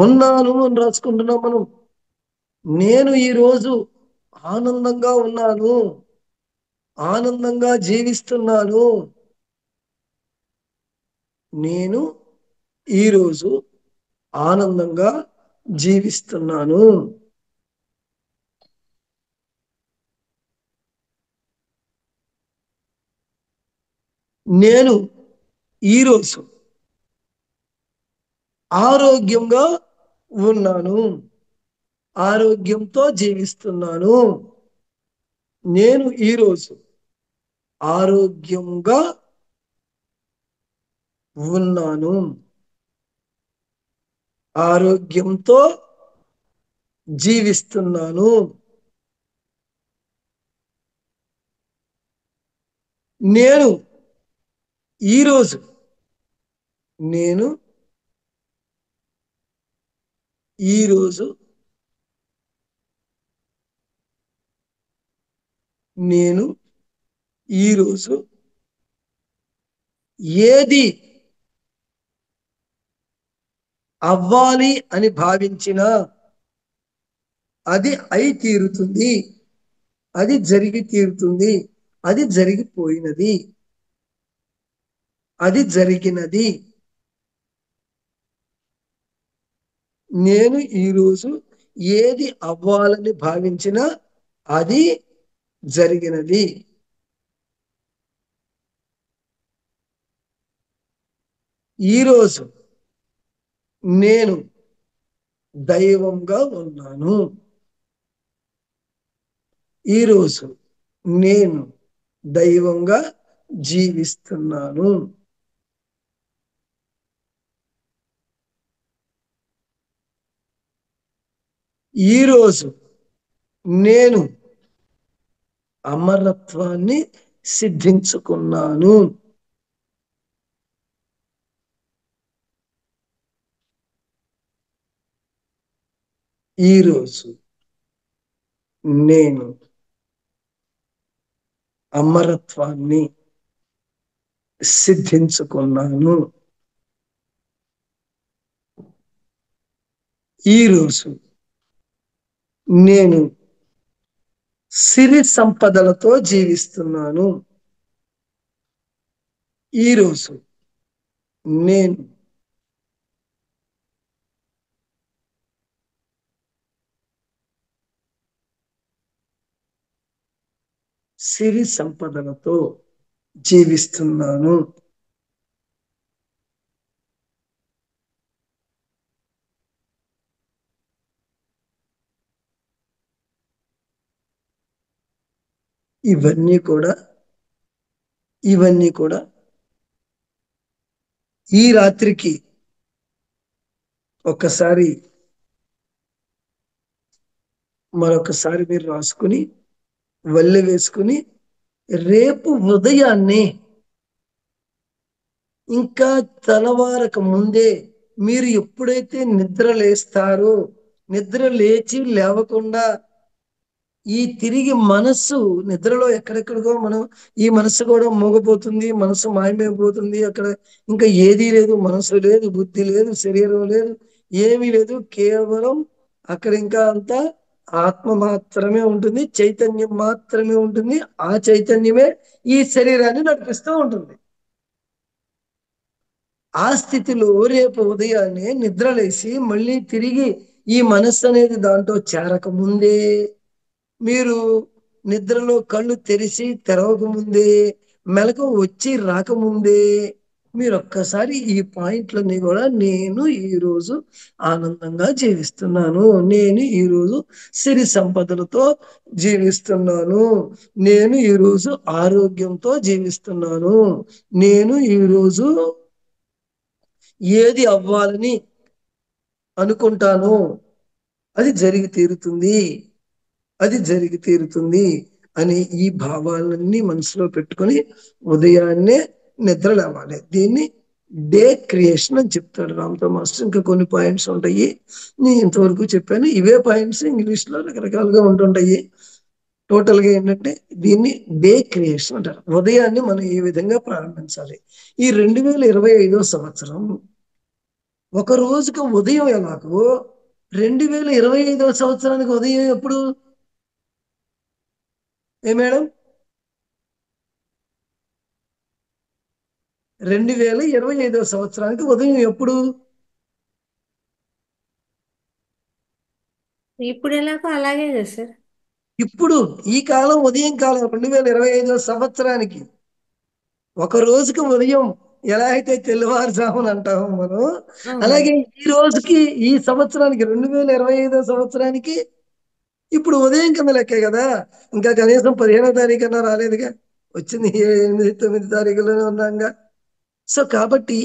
[SPEAKER 2] ఉన్నాను అని రాసుకుంటున్నాం మనం. నేను ఈరోజు ఆనందంగా ఉన్నాను, ఆనందంగా జీవిస్తున్నాను. నేను ఈరోజు ఆనందంగా జీవిస్తున్నాను. నేను ఈరోజు ఆరోగ్యంగా ఉన్నాను, ఆరోగ్యంతో జీవిస్తున్నాను. నేను ఈరోజు ఆరోగ్యంగా ఉన్నాను, ఆరోగ్యంతో జీవిస్తున్నాను. నేను ఈరోజు నేను ఈరోజు నేను ఈరోజు ఏది అవ్వాలి అని భావించినా అది అయి తీరుతుంది, అది జరిగి తీరుతుంది, అది జరిగిపోయినది. అది జరిగినది. నేను ఈరోజు ఏది అవ్వాలని భావించినా అది జరిగినది. ఈరోజు నేను దైవంగా ఉన్నాను. ఈరోజు నేను దైవంగా జీవిస్తున్నాను. ఈరోజు నేను అమరత్వాన్ని సిద్ధించుకున్నాను. ఈరోజు నేను అమరత్వాన్ని సిద్ధించుకున్నాను. ఈరోజు నేను సిరి సంపదలతో జీవిస్తున్నాను. ఈరోజు నేను సిరి సంపదలతో జీవిస్తున్నాను. ఇవన్నీ కూడా ఈ రాత్రికి ఒకసారి మరొకసారి మీరు రాసుకుని వల్లె వేసుకుని రేపు ఉదయాన్నే ఇంకా తెల్లవారక ముందే మీరు ఎప్పుడైతే నిద్ర లేస్తారో, నిద్ర లేవకుండా ఈ తిరిగి మనస్సు నిద్రలో ఎక్కడెక్కడికో మనం ఈ మనస్సు కూడా మోగపోతుంది, మనస్సు మాయమైపోతుంది. అక్కడ ఇంకా ఏదీ లేదు, మనసు లేదు, బుద్ధి లేదు, శరీరం లేదు, ఏమీ లేదు. కేవలం అక్కడ ఇంకా అంతా ఆత్మ మాత్రమే ఉంటుంది, చైతన్యం మాత్రమే ఉంటుంది. ఆ చైతన్యమే ఈ శరీరాన్ని నడిపిస్తూ ఉంటుంది. ఆ స్థితిలో రేపు ఉదయాన్నే నిద్రలేసి మళ్ళీ తిరిగి ఈ మనస్సు అనేది దాంట్లో చేరక ముందే, మీరు నిద్రలో కళ్ళు తెరిచి తెరవక ముందే, మెలకు వచ్చి రాకముందే మీరు ఒక్కసారి ఈ పాయింట్లన్నీ కూడా నేను ఈరోజు ఆనందంగా జీవిస్తున్నాను, నేను ఈరోజు సిరి సంపదలతో జీవిస్తున్నాను, నేను ఈరోజు ఆరోగ్యంతో జీవిస్తున్నాను, నేను ఈరోజు ఏది అవ్వాలని అనుకుంటానో అది జరిగి తీరుతుంది, అది జరిగి తీరుతుంది అని ఈ భావాలన్నీ మనసులో పెట్టుకొని ఉదయాన్నే నిద్ర లేవాలి. దీన్ని డే క్రియేషన్ అని చెప్తాడు రామ్తో మాస్టర్. ఇంకా కొన్ని పాయింట్స్ ఉంటాయి, నేను ఇంతవరకు చెప్పాను. ఇవే పాయింట్స్ ఇంగ్లీష్లో రకరకాలుగా ఉంటుంటాయి. టోటల్గా ఏంటంటే దీన్ని డే క్రియేషన్ అంటారు. ఉదయాన్నే మనం ఈ విధంగా ప్రారంభించాలి. ఈ 2025 సంవత్సరం ఒక రోజుకి ఉదయం ఎలాగో 2025 సంవత్సరానికి ఉదయం ఎప్పుడు మేడం? 2025 సంవత్సరానికి ఉదయం ఎప్పుడు?
[SPEAKER 1] ఇప్పుడు ఎలాగో అలాగే కదా సార్.
[SPEAKER 2] ఇప్పుడు ఈ కాలం ఉదయం కాలం 2025 సంవత్సరానికి ఒక రోజుకి ఉదయం ఎలా అయితే తెల్లవారుజామున అంటామో మనం, అలాగే ఈ రోజుకి ఈ సంవత్సరానికి 2025 సంవత్సరానికి ఇప్పుడు ఉదయం కింద లెక్కే కదా. ఇంకా కనీసం 15వ తారీఖు అన్నా రాలేదుగా, వచ్చింది 8, 9 తారీఖులోనే ఉన్నాంగా. సో కాబట్టి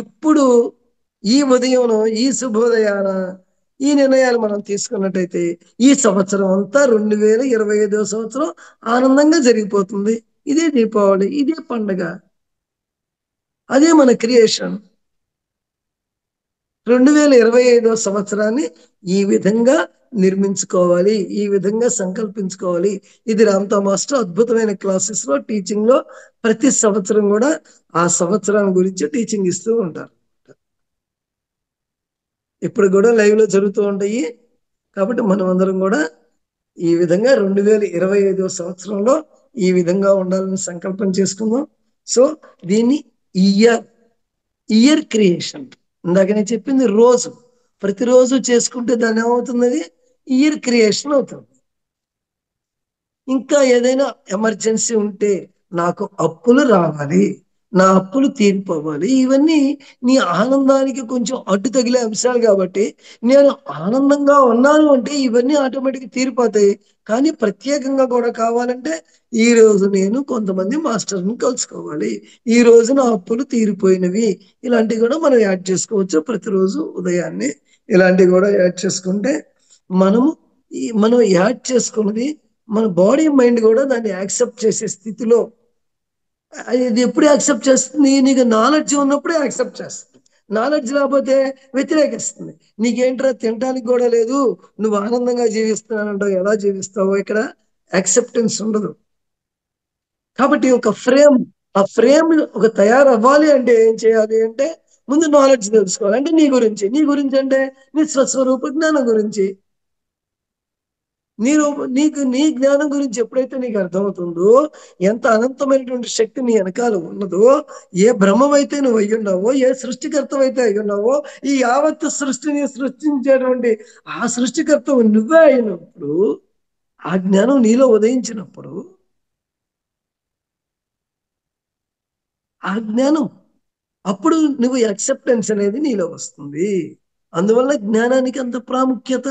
[SPEAKER 2] ఇప్పుడు ఈ ఉదయం ఈ శుభోదయాన ఈ నిర్ణయాలు మనం తీసుకున్నట్టయితే ఈ సంవత్సరం అంతా 2025 సంవత్సరం ఆనందంగా జరిగిపోతుంది. ఇదే దీపావళి, ఇదే పండగ, అదే మన క్రియేషన్. 2025 సంవత్సరాన్ని ఈ విధంగా నిర్మించుకోవాలి, ఈ విధంగా సంకల్పించుకోవాలి. ఇది రామ్తో మాస్టర్ అద్భుతమైన క్లాసెస్ లో టీచింగ్ లో ప్రతి సంవత్సరం కూడా ఆ సంవత్సరం గురించి టీచింగ్ ఇస్తూ ఉంటారు. ఇప్పుడు కూడా లైవ్ లో జరుగుతూ ఉంటాయి. కాబట్టి మనం అందరం కూడా ఈ విధంగా 2025 సంవత్సరంలో ఈ విధంగా ఉండాలని సంకల్పం చేసుకుందాం. సో దీన్ని ఇయర్ ఇయర్ క్రియేషన్. ఇందాక నేను చెప్పింది రోజు, ప్రతిరోజు చేసుకుంటే దాన్ని ఏమవుతున్నది? ఇయర్ క్రియేషన్ అవుతుంది. ఇంకా ఏదైనా ఎమర్జెన్సీ ఉంటే, నాకు అప్పులు రావాలి, నా అప్పులు తీరిపోవాలి, ఇవన్నీ నీ ఆనందానికి కొంచెం అడ్డు తగిలే అంశాలు కాబట్టి, నేను ఆనందంగా ఉన్నాను అంటే ఇవన్నీ ఆటోమేటిక్ తీరిపోతాయి. కానీ ప్రత్యేకంగా కూడా కావాలంటే, ఈ రోజు నేను కొంతమంది మాస్టర్ని కలుసుకోవాలి, ఈ రోజు నా అప్పులు తీరిపోయినవి, ఇలాంటివి కూడా మనం యాడ్ చేసుకోవచ్చు. ప్రతిరోజు ఉదయాన్నే ఇలాంటివి కూడా యాడ్ చేసుకుంటే మనము మనం యాడ్ చేసుకున్నది మన బాడీ మైండ్ కూడా దాన్ని యాక్సెప్ట్ చేసే స్థితిలో, ఇది ఎప్పుడు యాక్సెప్ట్ చేస్తుంది? నీకు నాలెడ్జ్ ఉన్నప్పుడే యాక్సెప్ట్ చేస్తుంది. నాలెడ్జ్ లేకపోతే వ్యతిరేకిస్తుంది. నీకేంట్రా తినడానికి కూడా లేదు, నువ్వు ఆనందంగా జీవిస్తున్నానంటావు, ఎలా జీవిస్తావో? ఇక్కడ యాక్సెప్టెన్స్ ఉండదు. కాబట్టి ఆ ఫ్రేమ్ ఒక తయారవ్వాలి అంటే ఏం చేయాలి అంటే, ముందు నాలెడ్జ్ తెలుసుకోవాలి. అంటే నీ గురించి అంటే నీ స్వస్వరూప జ్ఞానం గురించి. నీ జ్ఞానం గురించి ఎప్పుడైతే నీకు అర్థమవుతుందో, ఎంత అనంతమైనటువంటి శక్తి నీ వెనకాల ఉన్నదో, ఏ బ్రహ్మమైతే నువ్వు అయ్యున్నావో, ఏ సృష్టికర్తవైతే అయ్యున్నావో, ఈ యావత్తు సృష్టిని సృష్టించేటువంటి ఆ సృష్టికర్తవు నువ్వే అయినప్పుడు, ఆ జ్ఞానం నీలో ఉదయించినప్పుడు, ఆ జ్ఞానం అప్పుడు నువ్వు యాక్సెప్టెన్స్ అనేది నీలో వస్తుంది. అందువల్ల జ్ఞానానికి అంత ప్రాముఖ్యత.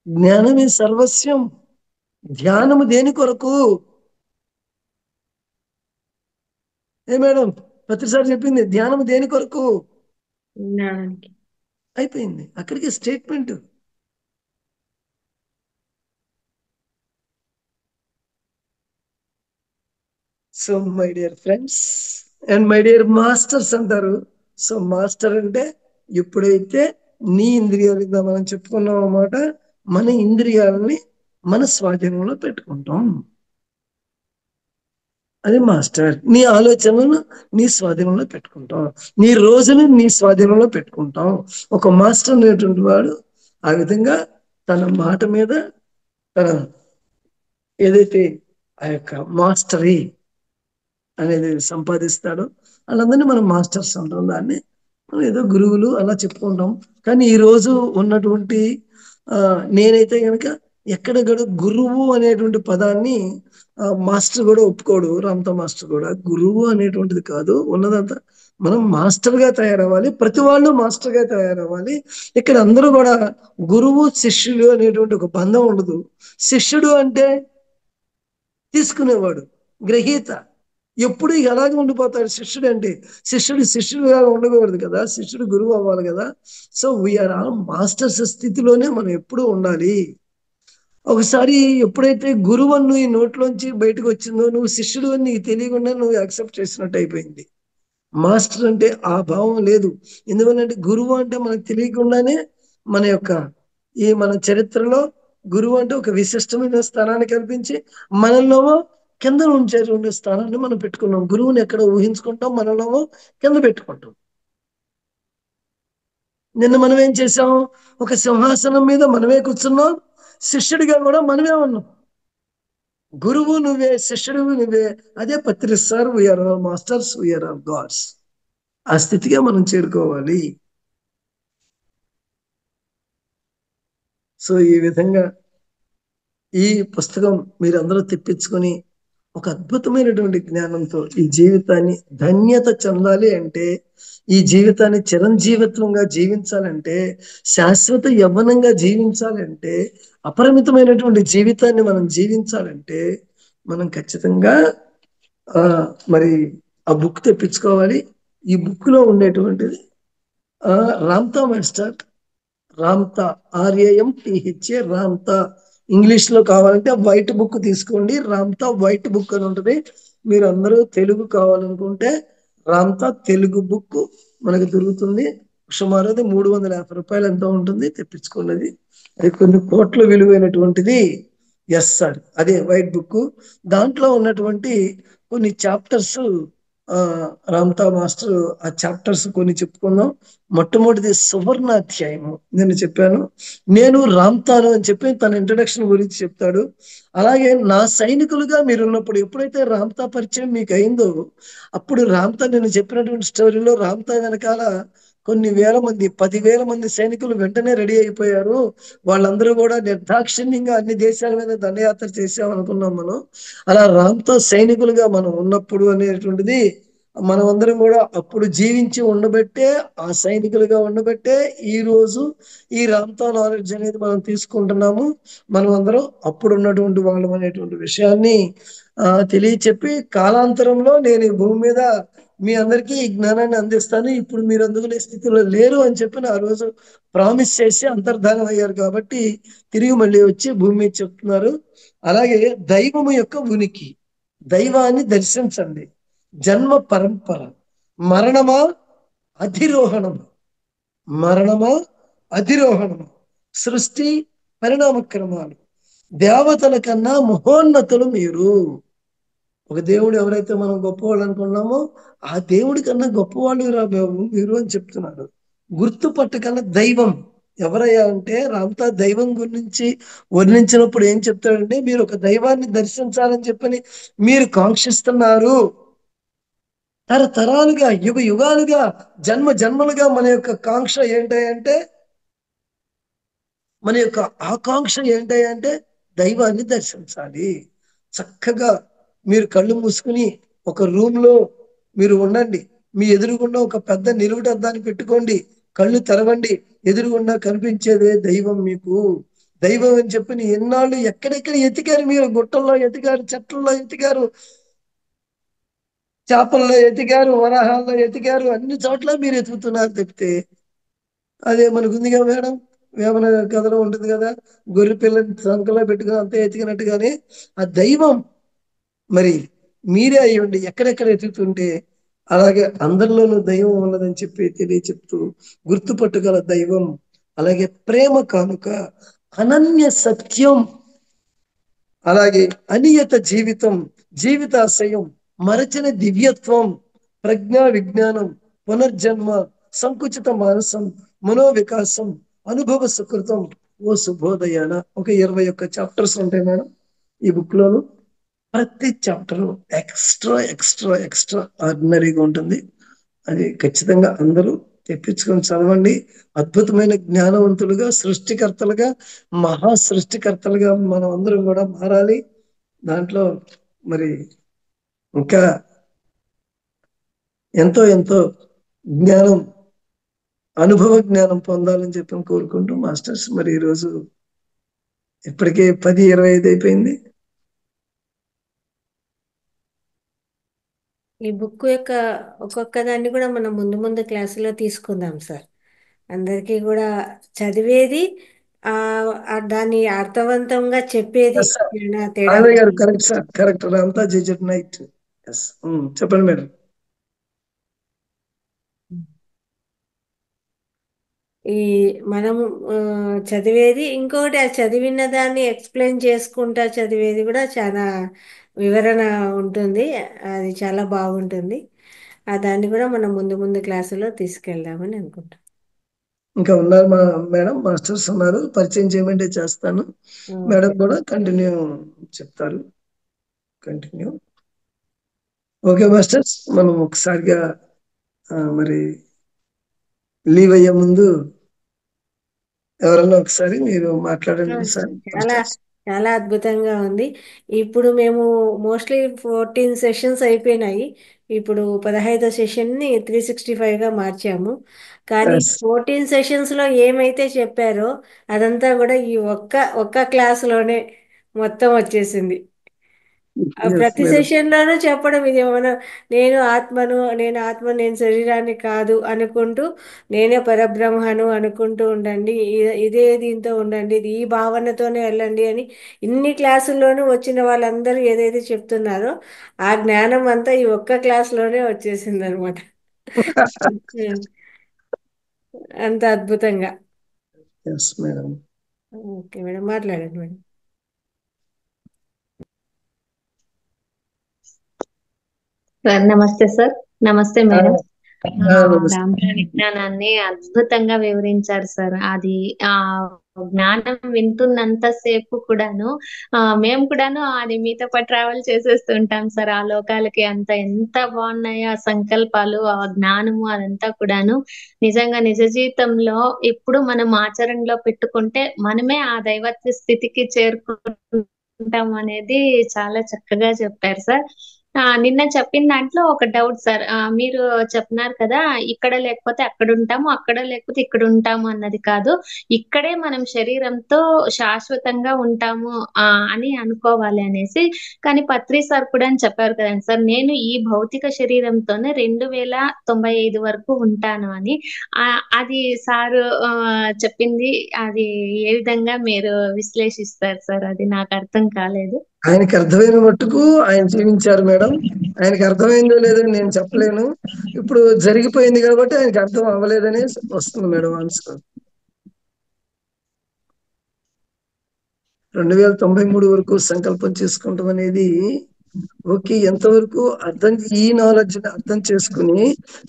[SPEAKER 2] జ్ఞానమే సర్వస్వం. ధ్యానము దేని కొరకు? మేడం ప్రతిసారి చెప్పింది, ధ్యానము దేని కొరకు?
[SPEAKER 1] జ్ఞానానికి.
[SPEAKER 2] అయిపోయింది అక్కడికి statement. So my dear friends and my dear masters అంటారు. సో మాస్టర్ అంటే ఎప్పుడైతే నీ ఇంద్రియాలు, మనం చెప్పుకున్నాం అన్నమాట, మన ఇంద్రియాలని మన స్వాధీనంలో పెట్టుకుంటాం, అది మాస్టర్. నీ ఆలోచనలను నీ స్వాధీనంలో పెట్టుకుంటాం, నీ రోజుని నీ స్వాధీనంలో పెట్టుకుంటాం. ఒక మాస్టర్ అనేటువంటి వాడు ఆ విధంగా తన మాట మీద తన ఏదైతే ఆ యొక్క మాస్టరీ అనేది సంపాదిస్తాడో వాళ్ళందరినీ మనం మాస్టర్స్ అంటాం. దాన్ని మనం ఏదో గురువులు అలా చెప్పుకుంటాం. కానీ ఈ రోజు ఉన్నటువంటి నేనైతే కనుక ఎక్కడ కూడా గురువు అనేటువంటి పదాన్ని మాస్టర్ కూడా ఒప్పుకోడు. రామ్తో మాస్టర్ కూడా గురువు అనేటువంటిది కాదు, ఉన్నదంతా మనం మాస్టర్ గా తయారవ్వాలి. ప్రతి వాళ్ళు మాస్టర్ గా తయారవ్వాలి. ఇక్కడ అందరూ కూడా గురువు శిష్యులు అనేటువంటి ఒక బంధం ఉండదు. శిష్యుడు అంటే తీసుకునేవాడు, గ్రహీత. ఎప్పుడు ఎలాగే ఉండిపోతాడు శిష్యుడు అంటే? శిష్యుడుగా ఉండకూడదు కదా, శిష్యుడు గురువు అవ్వాలి కదా. సో వీఆర్ ఆల్ మాస్టర్స్ స్థితిలోనే మనం ఎప్పుడూ ఉండాలి. ఒకసారి ఎప్పుడైతే గురువు అని ఈ నోట్లోంచి బయటకు వచ్చిందో, నువ్వు శిష్యుడు అని నీకు తెలియకుండా నువ్వు యాక్సెప్ట్ చేసినట్టు అయిపోయింది. మాస్టర్ అంటే ఆ భావం లేదు. ఎందుకంటే గురువు అంటే మనకు తెలియకుండానే మన చరిత్రలో గురువు అంటే ఒక విశిష్టమైన స్థానాన్ని కల్పించి మనలో కింద ఉంచేటువంటి స్థానాన్ని మనం పెట్టుకున్నాం. గురువుని ఎక్కడ ఊహించుకుంటాం, మనలో కింద పెట్టుకుంటాం. నిన్న మనం ఏం చేసాం? ఒక సింహాసనం మీద మనమే కూర్చున్నాం, శిష్యుడిగా కూడా మనమే ఉన్నాం. గురువు నువ్వే, శిష్యుడు నువ్వే. అదే పత్రిస్తారు, we are all masters, we are all gods. ఆ స్థితిగా మనం చేరుకోవాలి. సో ఈ విధంగా ఈ పుస్తకం మీరందరూ తెప్పించుకొని ఒక అద్భుతమైనటువంటి జ్ఞానంతో ఈ జీవితాన్ని ధన్యత చెందాలి అంటే, ఈ జీవితాన్ని చిరంజీవిత్వంగా జీవించాలంటే, శాశ్వత యవ్వనంగా జీవించాలంటే, అపరిమితమైనటువంటి జీవితాన్ని మనం జీవించాలంటే, మనం ఖచ్చితంగా మరి ఆ బుక్ తెప్పించుకోవాలి. ఈ బుక్ లో ఉండేటువంటిది Ramtha master, Ramtha, RAMTHA, Ramtha. English లో కావాలంటే వైట్ బుక్ తీసుకోండి, రామ్తా వైట్ బుక్ అని ఉంటుంది. మీరు అందరూ తెలుగు కావాలనుకుంటే రామ్తా తెలుగు బుక్ మనకు దొరుకుతుంది. సుమారు అది 350 రూపాయలు ఎంతో ఉంటుంది, తెప్పించుకున్నది. అది కొన్ని కోట్ల విలువైనటువంటిది. ఎస్ సార్, అదే వైట్ బుక్. దాంట్లో ఉన్నటువంటి కొన్ని చాప్టర్స్ రామ్తా మాస్టర్ ఆ చాప్టర్స్ కొన్ని చెప్పుకుందాం. మొట్టమొదటిది సువర్ణాధ్యాయము. నేను చెప్పాను, నేను రామ్తాను అని చెప్పి తన ఇంట్రడక్షన్ గురించి చెప్తాడు. అలాగే నా సైనికులుగా మీరున్నప్పుడు ఎప్పుడైతే రామ్తా పరిచయం మీకు అయిందో అప్పుడు రామ్తా నేను చెప్పినటువంటి స్టోరీలో రామ్తా వెనకాల కొన్ని వేల మంది 10,000 మంది సైనికులు వెంటనే రెడీ అయిపోయారు. వాళ్ళందరూ కూడా నిర్దాక్షిణ్యంగా అన్ని దేశాల మీద దండయాత్ర చేసామనుకున్నాం మనం. అలా రామ్తా సైనికులుగా మనం ఉన్నప్పుడు అనేటువంటిది మనం అందరం కూడా అప్పుడు జీవించి ఉండబట్టే ఆ సైనికులుగా ఉండబట్టే ఈ రోజు ఈ రామ్తా నాలెడ్జ్ అనేది మనం తీసుకుంటున్నాము. మనం అందరం అప్పుడు ఉన్నటువంటి వాళ్ళం అనేటువంటి విషయాన్ని తెలియచెప్పి కాలాంతరంలో నేను ఈ భూమి మీద మీ అందరికీ ఈ జ్ఞానాన్ని అందిస్తాను. ఇప్పుడు మీరు అందుకునే స్థితిలో లేరు అని చెప్పి ఆ రోజు ప్రామిస్ చేసి అంతర్ధానం అయ్యారు కాబట్టి తిరిగి మళ్ళీ వచ్చి భూమి మీద చెప్తున్నారు. అలాగే దైవము యొక్క ఉనికి, దైవాన్ని దర్శించండి. జన్మ పరంపర, మరణమా అధిరోహణమా, మరణమా అధిరోహణమా, సృష్టి పరిణామ క్రమాలు, దేవతల కన్నా మహోన్నతులు మీరు. ఒక దేవుడు ఎవరైతే మనం గొప్పవాళ్ళు అనుకున్నామో ఆ దేవుడి కన్నా గొప్పవాళ్ళు రా బాబు మీరు అని చెప్తున్నాడు. గుర్తుపట్టగల దైవం ఎవరయ్యా అంటే రామ్తా దైవం గురించి వర్ణించినప్పుడు ఏం చెప్తాడంటే మీరు ఒక దైవాన్ని దర్శించాలని చెప్పని మీరు కాంక్షిస్తున్నారు. తరతరాలుగా యుగ యుగాలుగా జన్మ జన్మలుగా మన యొక్క కాంక్ష ఏంటంటే మన యొక్క ఆకాంక్ష ఏంటంటే దైవాన్ని దర్శించాలి. చక్కగా మీరు కళ్ళు మూసుకుని ఒక రూమ్ లో మీరు ఉండండి. మీ ఎదురుగుండా ఒక పెద్ద నిలువుటద్దాన్ని పెట్టుకోండి. కళ్ళు తెరవండి. ఎదురుగుండా కనిపించేదే దైవం మీకు. దైవం అని చెప్పి ఎన్నాళ్ళు ఎక్కడెక్కడ ఎతికారు మీరు? గుట్టల్లో ఎతికారు, చెట్లలో ఎతికారు, చేపల్లో ఎతికారు, వరాహాల్లో ఎతికారు, అన్ని చోట్ల మీరు ఎతుకుతున్నారు తప్పితే అదే మనకుందిగా మేడం వేమన కథలో ఉంటుంది కదా, గొర్రె పిల్లని సంకలో పెట్టుకుని అంతే ఎతికినట్టుగానే ఆ దైవం మరి మీరే అయ్యండి ఎక్కడెక్కడ ఎతుకుతుంటే అలాగే అందరిలోనూ దైవం ఉన్నదని చెప్పి తెలియచెప్తూ గుర్తుపట్టుగల దైవం, అలాగే ప్రేమ కానుక, అనన్య సత్యం, అలాగే అనియత జీవితం, జీవితాశయం, మరచిన దివ్యత్వం, ప్రజ్ఞా విజ్ఞానం, పునర్జన్మ, సంకుచిత మానసం, మనోవికాసం, అనుభవ సుకృతం, ఓ శుభోదయాన. ఒక 21 చాప్టర్స్ ఉంటాయి మేడం ఈ బుక్ లోను. ప్రతి చాప్టర్ ఎక్స్ట్రా ఎక్స్ట్రా ఎక్స్ట్రా ఆర్డినరీగా ఉంటుంది. అది ఖచ్చితంగా అందరూ తెప్పించుకొని చదవండి. అద్భుతమైన జ్ఞానవంతులుగా, సృష్టికర్తలుగా, మహా సృష్టికర్తలుగా మనం అందరం కూడా మారాలి. దాంట్లో మరి ఇంకా ఎంతో ఎంతో జ్ఞానం, అనుభవ జ్ఞానం పొందాలని చెప్పి కోరుకుంటూ మాస్టర్స్ మరి ఈరోజు ఇప్పటికే 10:25 అయిపోయింది.
[SPEAKER 1] ఈ బుక్ యొక్క ఒక్కొక్క దాన్ని కూడా మనం ముందు ముందు క్లాసులో తీసుకుందాం సార్. అందరికీ కూడా చదివేది దాన్ని అర్థవంతంగా చెప్పేది
[SPEAKER 2] ఎస్ సార్,
[SPEAKER 1] తేడా.
[SPEAKER 2] ఆనంద్ గారు కరెక్ట్ సార్, కరెక్ట్. అంతా జడ్జ్ నైట్. ఎస్, చెప్పండి మేడం.
[SPEAKER 1] ఈ మనము చదివేది ఇంకోటి, ఆ చదివిన దాన్ని ఎక్స్ప్లెయిన్ చేసుకుంటా చదివేది కూడా చాలా వివరణ ఉంటుంది. అది చాలా బాగుంటుంది. దాన్ని కూడా మనం ముందు ముందు క్లాసులో తీసుకెళ్దామని అనుకుంటాం.
[SPEAKER 2] ఇంకా ఉన్నారు మా మేడం, మాస్టర్స్ ఉన్నారు, పరిచయం చేయమంటే చేస్తాను. మేడం కూడా కంటిన్యూ చెప్తారు. కంటిన్యూ. ఓకే మాస్టర్స్, మనం ఒకసారిగా మరి లీవ్ అయ్యే ముందు ఎవరన్నా ఒకసారి మీరు మాట్లాడండి సార్.
[SPEAKER 1] చాలా చాలా అద్భుతంగా ఉంది. ఇప్పుడు మేము మోస్ట్లీ 14 సెషన్స్ అయిపోయినాయి. ఇప్పుడు 15వ సెషన్ని 365గా మార్చాము. కానీ
[SPEAKER 2] Yes.
[SPEAKER 1] 14 సెషన్స్లో ఏమైతే చెప్పారో అదంతా కూడా ఈ ఒక్క క్లాసులోనే మొత్తం వచ్చేసింది.
[SPEAKER 2] Yes,
[SPEAKER 1] ప్రతి
[SPEAKER 2] మేడం.
[SPEAKER 1] సెషన్లోనూ చెప్పడం ఇది మన నేను శరీరాన్ని కాదు అనుకుంటూ, నేనే పరబ్రహ్మను అనుకుంటూ ఉండండి, ఇదే దీంతో ఉండండి, ఈ భావనతోనే వెళ్ళండి అని ఇన్ని క్లాసుల్లోనూ వచ్చిన వాళ్ళందరూ ఏదైతే చెప్తున్నారో ఆ జ్ఞానం అంతా ఈ ఒక్క క్లాస్లోనే వచ్చేసింది అనమాట. అంత అద్భుతంగా.
[SPEAKER 2] Yes madam.
[SPEAKER 1] ఓకే మేడం, మాట్లాడండి మేడం.
[SPEAKER 3] సార్ నమస్తే సార్. నమస్తే మేడం.
[SPEAKER 2] నమస్తే.
[SPEAKER 3] బ్రాహ్మణ విజ్ఞానాన్ని అద్భుతంగా వివరించారు సార్. అది ఆ జ్ఞానం వింటున్నంత సేపు కూడాను మేము కూడాను అది మీతో పాటు ట్రావెల్ చేసేస్తుంటాం సార్. ఆ లోకాలకి అంత ఎంత బాగున్నాయో ఆ సంకల్పాలు, ఆ జ్ఞానము అదంతా కూడాను. నిజంగా నిజ జీవితంలో ఎప్పుడు మనం ఆచరణలో పెట్టుకుంటే మనమే ఆ దైవత్వ స్థితికి చేరుకుంటాం అనేది చాలా చక్కగా చెప్పారు సార్. నిన్న చెప్పిన దాంట్లో ఒక డౌట్ సార్. మీరు చెప్పినారు కదా, ఇక్కడ లేకపోతే అక్కడ ఉంటాము, అక్కడ లేకపోతే ఇక్కడ ఉంటాము అన్నది కాదు. ఇక్కడే మనం శరీరంతో శాశ్వతంగా ఉంటాము అని అనుకోవాలి అనేసి. కానీ పత్రి సార్ కూడా అని చెప్పారు కదండి సార్, నేను ఈ భౌతిక శరీరంతోనే 2095 వరకు ఉంటాను అని. అది సారు చెప్పింది అది ఏ విధంగా మీరు విశ్లేషిస్తారు సార్? అది నాకు అర్థం కాలేదు.
[SPEAKER 2] ఆయనకి అర్థమైన మట్టుకు ఆయన జీవించారు మేడం. ఆయనకి అర్థమైందో లేదో నేను చెప్పలేను. ఇప్పుడు జరిగిపోయింది కాబట్టి ఆయనకి అర్థం అవ్వలేదనే వస్తుంది మేడం ఆన్సర్. 2093 వరకు సంకల్పం చేసుకుంటాం అనేది ఓకే. ఎంతవరకు ఈ నాలెడ్జ్ అర్థం చేసుకుని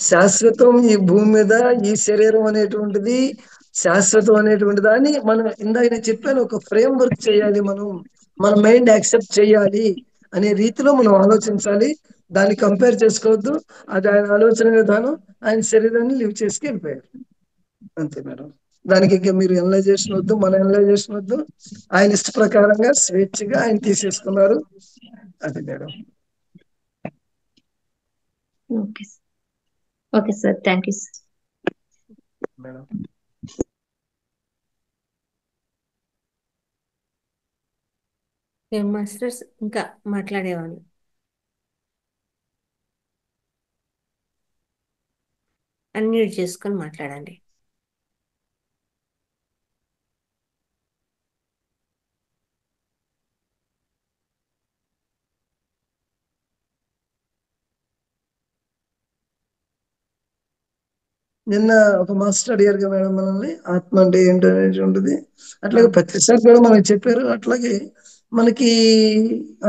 [SPEAKER 2] శాశ్వతం ఈ భూమి మీద ఈ శరీరం అనేటువంటిది శాశ్వతం అనేటువంటి దాన్ని మనం ఇందాక నేను చెప్పాను, ఒక ఫ్రేమ్ వర్క్ చేయాలి. మన మైండ్ యాక్సెప్ట్ చేయాలి అనే రీతిలో మనం ఆలోచించాలి. దాన్ని కంపేర్ చేసుకోవద్దు. అది ఆయన ఆలోచన విధానం. ఆయన శరీరాన్ని లివ్ చేసుకు వెళ్ళిపోయారు అంతే మేడం. దానికి ఇంకా మీరు ఎనలైజేషన్ వద్దు, మన ఎనలైజేషన్ వద్దు. ఆయన ఇష్ట ప్రకారంగా స్వేచ్ఛగా ఆయన తీసేసుకున్నారు. అది madam.
[SPEAKER 3] Okay sir, thank you sir.
[SPEAKER 2] Madam
[SPEAKER 1] masters ఇంకా మాట్లాడేవాళ్ళు అన్మ్యూట్ చేసుకొని మాట్లాడండి.
[SPEAKER 2] నిన్న ఒక మాస్టర్ అడిగారు కదా మేడం మనల్ని, ఆత్మ అంటే ఏంటి అనేటువంటిది. అట్లాగే ప్రతిసారి కూడా మనకి చెప్పారు. అట్లాగే మనకి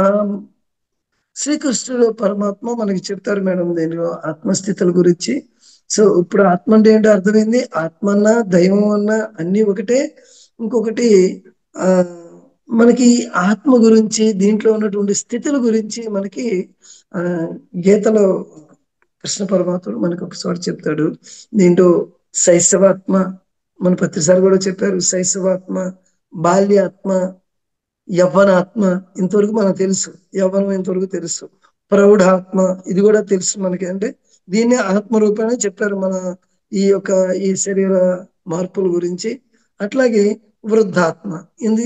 [SPEAKER 2] ఆ శ్రీకృష్ణుడు పరమాత్మ మనకి చెప్తారు మేడం దీనిలో ఆత్మస్థితుల గురించి. సో ఇప్పుడు ఆత్మ అంటే ఏంటో అర్థమైంది. ఆత్మ అన్నా దైవం అన్నా అన్ని ఒకటే. ఇంకొకటి ఆ మనకి ఆత్మ గురించి, దీంట్లో ఉన్నటువంటి స్థితుల గురించి మనకి ఆ గీతలో కృష్ణ పరమాత్ముడు మనకు ఒకసారి చెప్తాడు. దీంట్లో శైశవాత్మ, మన ప్రతిసారి కూడా చెప్పారు. శైశవాత్మ, బాల్యాత్మ, యవ్వనాత్మ ఇంతవరకు మనకు తెలుసు. యవ్వనం ఇంతవరకు తెలుసు. ప్రౌఢాత్మ ఇది కూడా తెలుసు మనకి. అంటే దీన్ని ఆత్మ రూపేణ చెప్పారు మన ఈ శరీర మార్పుల గురించి. అట్లాగే వృద్ధాత్మ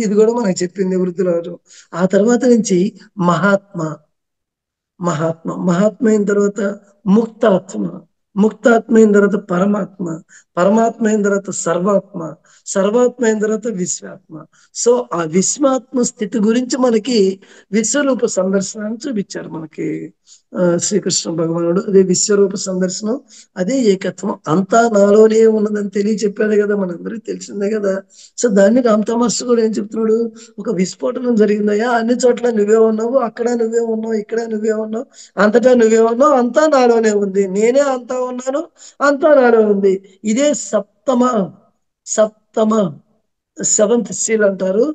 [SPEAKER 2] ఇది కూడా మనకి చెప్పింది వృద్ధులు. ఆ తర్వాత నుంచి మహాత్మ మహాత్మ అయిన తర్వాత ముక్తాత్మ అయిన తర్వాత పరమాత్మ అయిన తర్వాత సర్వాత్మ అయిన తర్వాత విశ్వాత్మ. సో ఆ విశ్వాత్మ స్థితి గురించి మనకి విశ్వరూప సందర్శనాన్ని చూపించారు మనకి శ్రీకృష్ణ భగవానుడు. అదే విశ్వరూప సందర్శనం, అదే ఏకత్వం. అంతా నాలోనే ఉన్నదని తెలియచెప్పాడు కదా, మనందరికీ తెలిసిందే కదా. సో దాన్ని రామతా మాస్టర్ కూడా ఏం చెప్తున్నాడు, ఒక విస్ఫోటనం జరిగిందయ్యా, అన్ని చోట్ల నువ్వే ఉన్నావు, అక్కడ నువ్వే ఉన్నావు, ఇక్కడ నువ్వే ఉన్నావు, అంతటా నువ్వే ఉన్నావు, అంతా నాలోనే ఉంది, నేనే అంతా ఉన్నాను, అంతా నాలో ఉంది. ఇదే సప్తమ సెవెంత్ సీల్ అంటారు.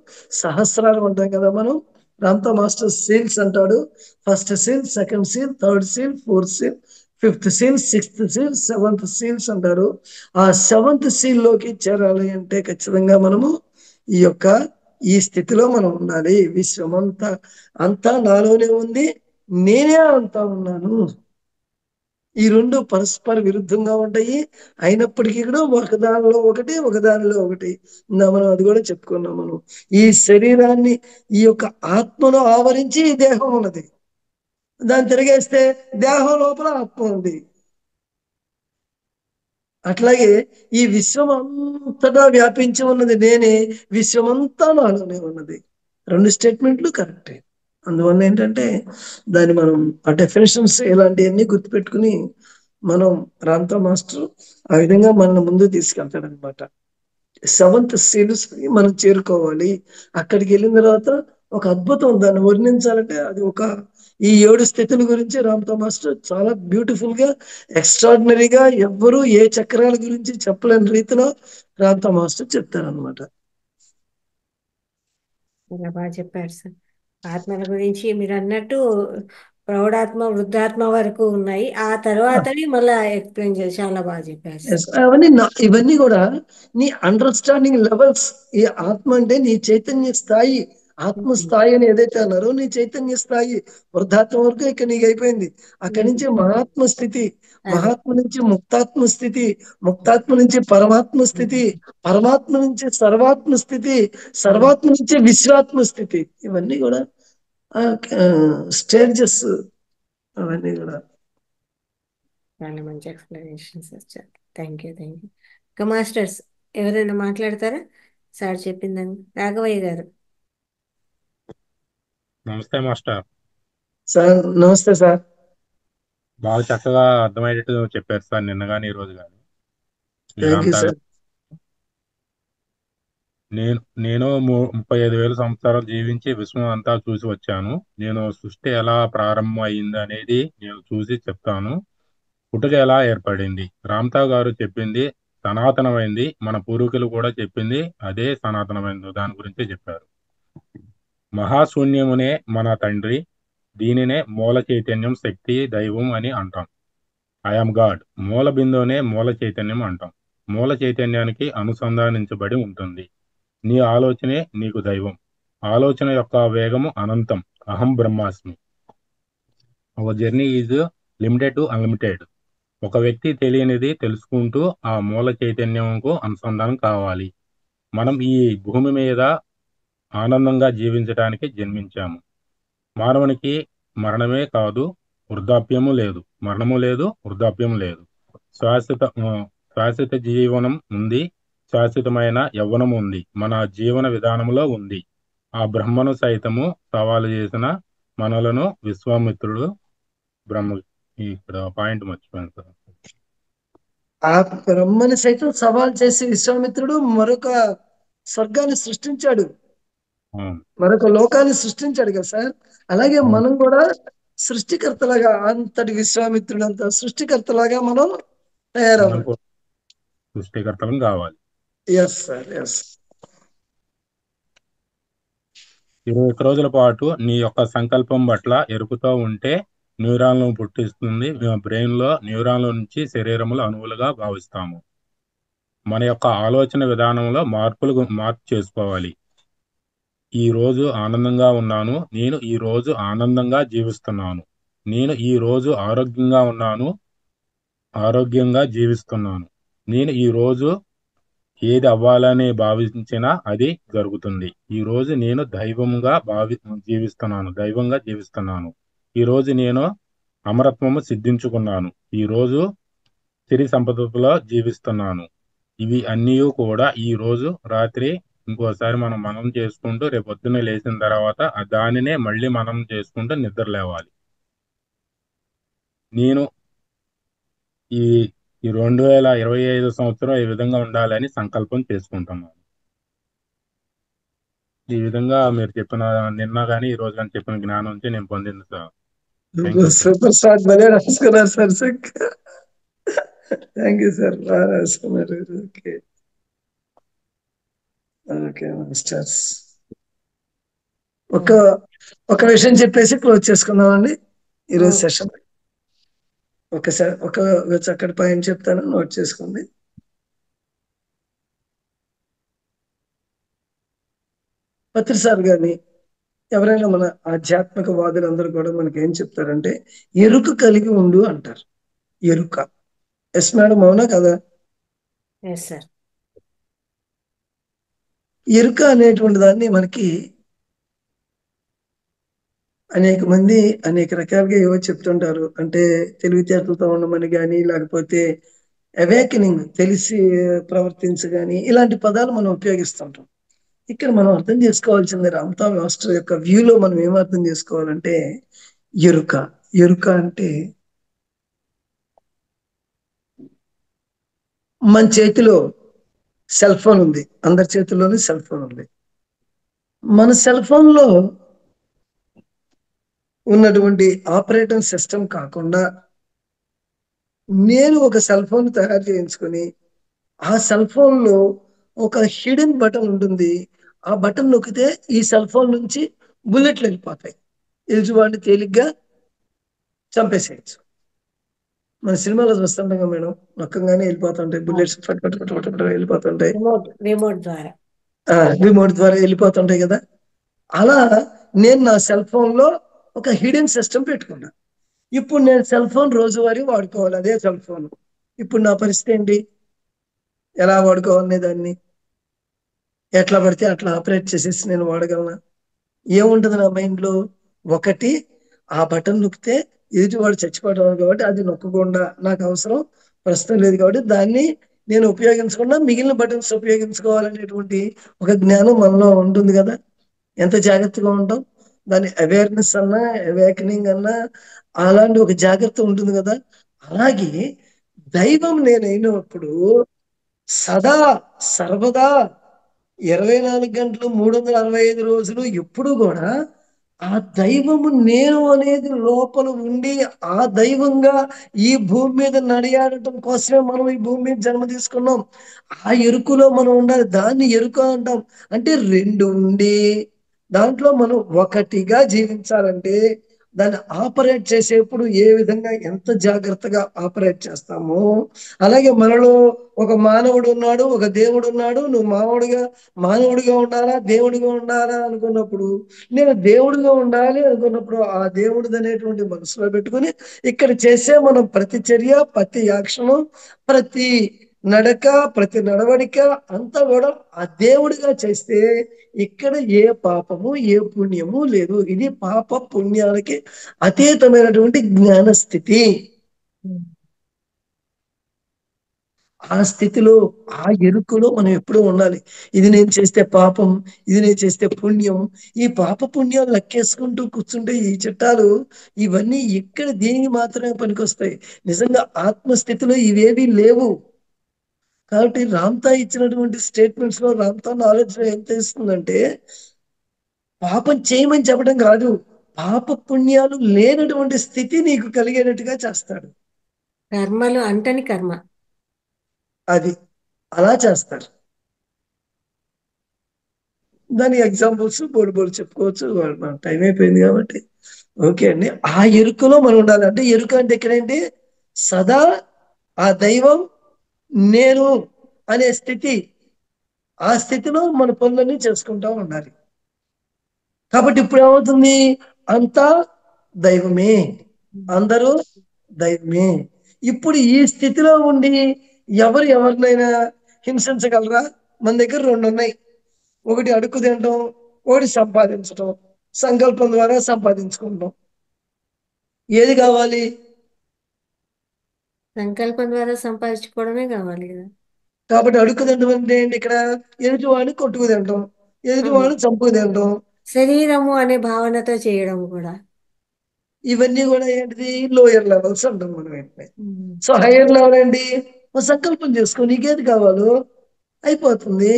[SPEAKER 2] సహస్రాలు అంటాం కదా మనం. రామతా మాస్టర్ సీల్స్ అంటాడు. First seal, second seal, third seal, fourth seal, fifth seal, sixth seal, seventh seals అంటారు. ఆ సెవెంత్ సీల్ లోకి చేరాలి అంటే ఖచ్చితంగా మనము ఈ స్థితిలో మనం ఉండాలి. అంతా నాలోనే ఉంది, నేనే అంతా ఉన్నాను. ఈ రెండు పరస్పర విరుద్ధంగా ఉంటాయి. అయినప్పటికీ కూడా ఒకదానిలో ఒకటి. మనం అది కూడా చెప్పుకున్నాం. మనం ఈ శరీరాన్ని, ఈ ఆత్మను ఆవరించి ఈ దేహం ఉన్నది. దాన్ని తిరిగేస్తే దేహం లోపల ఆత్మ ఉంది. అట్లాగే ఈ విశ్వం అంతటా వ్యాపించి ఉన్నది నేనే, విశ్వమంతా నాలోనే ఉన్నది. రెండు స్టేట్మెంట్లు కరెక్టే. అందువల్ల ఏంటంటే దాన్ని మనం ఆ డెఫినేషన్స్ ఇలాంటివన్నీ గుర్తుపెట్టుకుని మనం రామతా మాస్టర్ ఆ విధంగా మన ముందు తీసుకెళ్తాడు అనమాట. సెవెంత్ సీల్స్ మనం చేరుకోవాలి. అక్కడికి వెళ్ళిన తర్వాత ఒక అద్భుతం, దాన్ని వర్ణించాలంటే అది ఈ 7 స్థితుల గురించి రామతా మాస్టర్ చాలా బ్యూటిఫుల్ గా, ఎక్స్ట్రాడినరీగా, ఎవ్వరూ ఏ చక్రాల గురించి చెప్పలేని రీతిలో రామతా మాస్టర్ చెప్తారనమాట.
[SPEAKER 1] చాలా బాగా చెప్పారు సార్. ఆత్మల గురించి మీరు అన్నట్టు ప్రౌఢాత్మ, వృద్ధాత్మ వరకు ఉన్నాయి. ఆ తర్వాతనే మళ్ళా ఎక్స్ప్లెయిన్ చేసి చాలా బాగా చెప్పారు సార్.
[SPEAKER 2] Yes, ఇవన్నీ కూడా నీ అండర్స్టాండింగ్ లెవెల్స్. ఈ ఆత్మ అంటే నీ చైతన్య స్థాయి, ఆత్మ స్థాయి అని ఏదైతే అన్నారో నీ చైతన్య స్థాయి వృద్ధాత్మ వరకు ఇక్కడ నీకు అయిపోయింది. అక్కడి నుంచి మహాత్మ స్థితి,
[SPEAKER 1] అదే.
[SPEAKER 2] మహాత్మ నుంచి ముక్తాత్మ స్థితి, ముక్తాత్మ నుంచి పరమాత్మ స్థితి, పరమాత్మ నుంచి సర్వాత్మ స్థితి, సర్వాత్మ నుంచి విశ్వాత్మ స్థితి. ఇవన్నీ కూడా స్టేజెస్. అవన్నీ కూడా
[SPEAKER 1] చాలా మంచి ఎక్స్ప్లెనేషన్ సార్. Thank you. ఇంకా మాస్టర్స్ ఎవరైనా మాట్లాడతారా సార్ చెప్పిందని? రాఘవయ్య గారు.
[SPEAKER 4] నమస్తే మాస్టర్.
[SPEAKER 2] సార్ నమస్తే సార్.
[SPEAKER 4] బాగా చక్కగా అర్థమయ్యేటట్టు చెప్పారు సార్, నిన్న కానీ ఈ రోజు కానీ.
[SPEAKER 2] Thank you sir.
[SPEAKER 4] నేను 35,000 సంవత్సరాలు జీవించి విశ్వం అంతా చూసి వచ్చాను. నేను సృష్టి ఎలా ప్రారంభం అయింది అనేది నేను చూసి చెప్తాను. పుట్టుక ఎలా ఏర్పడింది, రామ్తావ్ గారు చెప్పింది సనాతనమైంది, మన పూర్వీకులు కూడా చెప్పింది అదే సనాతనమైంది, దాని గురించే చెప్పారు. మహాశూన్యమునే మన తండ్రి, దీనినే మూల చైతన్యం, శక్తి, దైవం అని అంటాం. I am God. మూల బిందువునే మూల చైతన్యం అంటాం. మూల చైతన్యానికి అనుసంధానించబడి ఉంటుంది. నీ ఆలోచనే నీకు దైవం. ఆలోచన యొక్క వేగము అనంతం. అహం బ్రహ్మాస్మి. Our journey is limited to unlimited. ఒక వ్యక్తి తెలియనిది తెలుసుకుంటూ ఆ మూల చైతన్యంకు అనుసంధానం కావాలి. మనం ఈ భూమి మీద ఆనందంగా జీవించడానికి జన్మించాము. మానవునికి మరణమే కాదు, వృద్ధాప్యము లేదు. మరణము లేదు, వృద్ధాప్యం లేదు. శాశ్వత జీవనం ఉంది, శాశ్వతమైన యవ్వనం ఉంది, మన జీవన విధానంలో ఉంది. ఆ బ్రహ్మను సైతము సవాలు చేసిన మనలను విశ్వామిత్రుడు బ్రహ్మ. ఇక్కడ పాయింట్ మర్చిపోయాను సార్.
[SPEAKER 2] ఆ బ్రహ్మని సైతం సవాల్ చేసి విశ్వామిత్రుడు మరొక స్వర్గాన్ని సృష్టించాడు, మరొక లోకాన్ని సృష్టించాడు కదా సార్. అలాగే మనం కూడా సృష్టికర్తలాగా, అంతటి విశ్వామిత్రుడు అంత సృష్టికర్తలాగా మనం తయారవ్వాలి.
[SPEAKER 4] సృష్టికర్తలం కావాలి.
[SPEAKER 2] Yes sir, yes.
[SPEAKER 4] 21 రోజుల పాటు నీ యొక్క సంకల్పం పట్ల ఎరుకుతో ఉంటే న్యూరాన్లను పుట్టిస్తుంది. బ్రెయిన్ లో న్యూరాన్ల నుంచి శరీరములు అణువులుగా భావిస్తాము. మన యొక్క ఆలోచన విధానంలో మార్పు చేసుకోవాలి. ఈ రోజు ఆనందంగా ఉన్నాను, నేను ఈ రోజు ఆనందంగా జీవిస్తున్నాను. నేను ఈ రోజు ఆరోగ్యంగా ఉన్నాను, ఆరోగ్యంగా జీవిస్తున్నాను. నేను ఈ రోజు ఏది అవ్వాలని భావించినా అది జరుగుతుంది. ఈ రోజు నేను దైవంగా జీవిస్తున్నాను. ఈ రోజు నేను అమరత్వము సిద్ధించుకున్నాను. ఈ రోజు సిరి సంపదలో జీవిస్తున్నాను. ఇవి అన్నీ కూడా ఈ రోజు రాత్రి ఇంకోసారి మనం చేసుకుంటూ రేపు పొద్దున్నే లేచిన తర్వాత దానినే మళ్ళీ మనం చేసుకుంటూ నిద్ర లేవాలి. నేను ఈ 2025 సంవత్సరం ఈ విధంగా ఉండాలని సంకల్పం చేసుకుంటున్నాను. ఈ విధంగా మీరు చెప్పిన నిన్న కానీ ఈ రోజు కానీ చెప్పిన జ్ఞానం నుంచి నేను పొందింది సార్.
[SPEAKER 2] సూపర్ సార్, భలే రాసుకున్నారు సార్. థ్యాంక్ యూ సార్, బాగా రాసుకున్నారు. Okay okay masters. ఒక విషయం చెప్పేసి క్లోజ్ చేసుకుందామండి ఈరోజు సెషన్. ఒక చక్కటి పాయింట్ చెప్తాను, నోట్ చేసుకోండి. పత్రి సార్ గారిని ఎవరైనా మన ఆధ్యాత్మిక వాదులందరూ కూడా మనకి ఏం చెప్తారంటే ఎరుక కలిగి ఉండు అంటారు. ఎరుక. ఎస్ మేడం, అవునా కదా? ఎరుక అనేటువంటి దాన్ని మనకి అనేక మంది అనేక రకాలుగా ఏవో చెప్తుంటారు. అంటే తెలివితేటలతో ఉండమని కానీ, లేకపోతే అవేకనింగ్, తెలిసి ప్రవర్తించగాని, ఇలాంటి పదాలు మనం ఉపయోగిస్తుంటాం. ఇక్కడ మనం అర్థం చేసుకోవాల్సింది రామ్తావ్ మాస్టర్ యొక్క వ్యూలో మనం ఏం అర్థం చేసుకోవాలంటే ఎరుక. ఎరుక అంటే మన చేతిలో సెల్ ఫోన్ ఉంది, అందరి చేతిలోనే సెల్ ఫోన్ ఉంది. మన సెల్ ఫోన్ లో ఉన్నటువంటి ఆపరేటింగ్ సిస్టమ్ కాకుండా నేను ఒక సెల్ ఫోన్ తయారు చేయించుకొని ఆ సెల్ ఫోన్ లో ఒక హిడెన్ బటన్ ఉంటుంది. ఆ బటన్ నొక్కితే ఈ సెల్ ఫోన్ నుంచి బుల్లెట్లు వెళ్ళిపోతాయి, ఎదుటివాడిని తేలిగ్గా చంపేసేయచ్చు. మన సినిమాలో చూస్తుంటాం కదా మేడం, నొక్కగానే వెళ్ళిపోతుంటాయి బుల్లెట్స్, ఫట్ ఫట్ ఫట్ ఫట్ ఫట్ వెళ్ళిపోతుంటాయి.
[SPEAKER 1] రిమోట్ ద్వారా.
[SPEAKER 2] రిమోట్ ద్వారా వెళ్ళిపోతుంటాయి కదా. అలా నేను నా సెల్ ఫోన్ లో ఒక హిడెన్ సిస్టమ్ పెట్టుకున్నా. ఇప్పుడు నేను సెల్ ఫోన్ రోజువారీ వాడుకోవాలి, అదే సెల్ ఫోన్. ఇప్పుడు నా పరిస్థితి ఏంటి? ఎలా వాడుకోవాలి దాన్ని? ఎట్లా పడితే అట్లా ఆపరేట్ చేసేసి నేను వాడగలనా? ఏముంటది నా మైండ్ లో? ఒకటి, ఆ బటన్ నొక్కితే ఎదుటివాడు చచ్చిపోవడం కాబట్టి అది నొక్కకుండా నాకు అవసరం ప్రస్తుతం లేదు కాబట్టి దాన్ని నేను ఉపయోగించకుండా మిగిలిన బటన్స్ ఉపయోగించుకోవాలనేటువంటి ఒక జ్ఞానం మనలో ఉంటుంది కదా. ఎంత జాగ్రత్తగా ఉంటాం, దాని అవేర్నెస్ అన్నా అవేకనింగ్ అన్నా అలాంటి ఒక జాగ్రత్త ఉంటుంది కదా. అలాగే దైవం నేనైనప్పుడు సదా సర్వదా 24 గంటలు 365 రోజులు ఎప్పుడు కూడా ఆ దైవము నేను అనేది లోపల ఉండి ఆ దైవంగా ఈ భూమి మీద నడియాడటం కోసమే మనం ఈ భూమి మీద జన్మ తీసుకున్నాం. ఆ ఎరుకులో మనం ఉండాలి, దాన్ని ఎరుక అంటాం. అంటే రెండు ఉండి దాంట్లో మనం ఒకటిగా జీవించాలంటే దాన్ని ఆపరేట్ చేసేప్పుడు ఏ విధంగా ఎంత జాగ్రత్తగా ఆపరేట్ చేస్తామో, అలాగే మనలో ఒక మానవుడు ఉన్నాడు, ఒక దేవుడు ఉన్నాడు. నువ్వు మానవుడిగా ఉండాలా దేవుడిగా ఉండాలా అనుకున్నప్పుడు, నేను దేవుడిగా ఉండాలి అనుకున్నప్పుడు ఆ దేవుడిది అనేటువంటి మనసులో పెట్టుకుని ఇక్కడ చేసే మనం ప్రతి చర్య, ప్రతి యాక్షను, ప్రతి నడక, ప్రతి నడవడిక అంతా కూడా ఆ దేవుడిగా చేస్తే ఇక్కడ ఏ పాపము ఏ పుణ్యము లేదు. ఇది పాప పుణ్యాలకి అతీతమైనటువంటి జ్ఞాన స్థితి. ఆ స్థితిలో ఆ ఎరుకలో మనం ఎప్పుడూ ఉండాలి. ఇది నేను చేస్తే పాపం, ఇది నేను చేస్తే పుణ్యం. ఈ పాప పుణ్యాలు లెక్కేసుకుంటూ కూర్చుంటే ఈ చట్టాలు ఇవన్నీ ఇక్కడ దేనికి మాత్రమే పనికొస్తాయి. నిజంగా ఆత్మస్థితిలో ఇవేవి లేవు. కాబట్టి రామ్తా ఇచ్చినటువంటి స్టేట్మెంట్స్ లో, రామ్తా నాలెడ్జ్ లో ఏం తెలుస్తుందంటే పాపం చేయమని చెప్పడం కాదు, పాప పుణ్యాలు లేనటువంటి స్థితి నీకు కలిగేటట్టుగా చేస్తాడు.
[SPEAKER 1] కర్మలు అంటని కర్మ.
[SPEAKER 2] అది అలా చేస్తారు. దాని ఎగ్జాంపుల్స్ బోర్డు చెప్పుకోవచ్చు, టైం అయిపోయింది కాబట్టి ఓకే అండి. ఆ ఎరుకలో మనం ఉండాలి. అంటే ఎరుక అంటే ఇక్కడేంటి? సదా ఆ దైవం నేను అనే స్థితి, ఆ స్థితిలో మన పనులన్నీ చేసుకుంటా ఉండాలి. కాబట్టి ఇప్పుడు ఏమవుతుంది? అంతా దైవమే, అందరూ దైవమే. ఇప్పుడు ఈ స్థితిలో ఉండి ఎవరు ఎవరినైనా హింసించగలరా? మన దగ్గర రెండు ఉన్నాయి. ఒకటి అడుక్కు తినటం, ఒకటి సంపాదించటం. సంకల్పం ద్వారా సంపాదించుకుంటాం. ఏది కావాలి?
[SPEAKER 1] సంకల్పం ద్వారా సంపాదించుకోవడమే కావాలి కదా.
[SPEAKER 2] కాబట్టి అడుక్కు తినడం అంటే ఏంటి? ఇక్కడ ఎదుటివాడిని కొట్టుకు తినటం, ఎదుటివాడిని చంపుకు తినటం.
[SPEAKER 1] శరీరము అనే భావనతో చేయడం కూడా.
[SPEAKER 2] ఇవన్నీ కూడా ఏంటిది? లోయర్ లెవెల్స్ అంటాం మనం ఏంటి. సో హైయర్ లెవెల్ ఏంటి? ఓ సంకల్పం చేసుకో, నీకేది కావాలో అయిపోతుంది.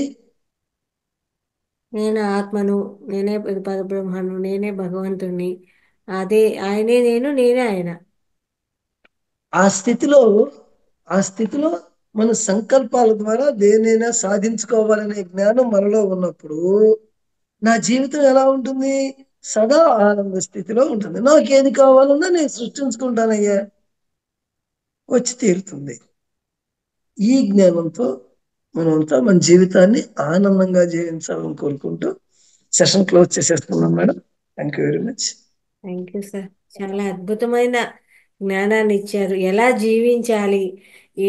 [SPEAKER 1] నేను ఆత్మను, నేనే పరబ్రహ్మను, నేనే భగవంతుణ్ణి, అదే ఆయనే నేను, నేనే ఆయన.
[SPEAKER 2] ఆ స్థితిలో మన సంకల్పాల ద్వారా దేనైనా సాధించుకోవాలనే జ్ఞానం మనలో ఉన్నప్పుడు నా జీవితం ఎలా ఉంటుంది? సదా ఆనంద స్థితిలో ఉంటుంది. నాకు ఏది కావాలన్నా నేను సృష్టించుకుంటానయ్యా, వచ్చి తీరుతుంది. ఈ జ్ఞానంతో మనమంతా మన జీవితాన్ని ఆనందంగా జీవించాలని కోరుకుంటూ సెషన్ క్లోజ్ చేసేస్తున్నాం madam. Thank you very much.
[SPEAKER 1] Thank you sir. చాలా అద్భుతమైన జ్ఞానాన్ని ఇచ్చారు. ఎలా జీవించాలి,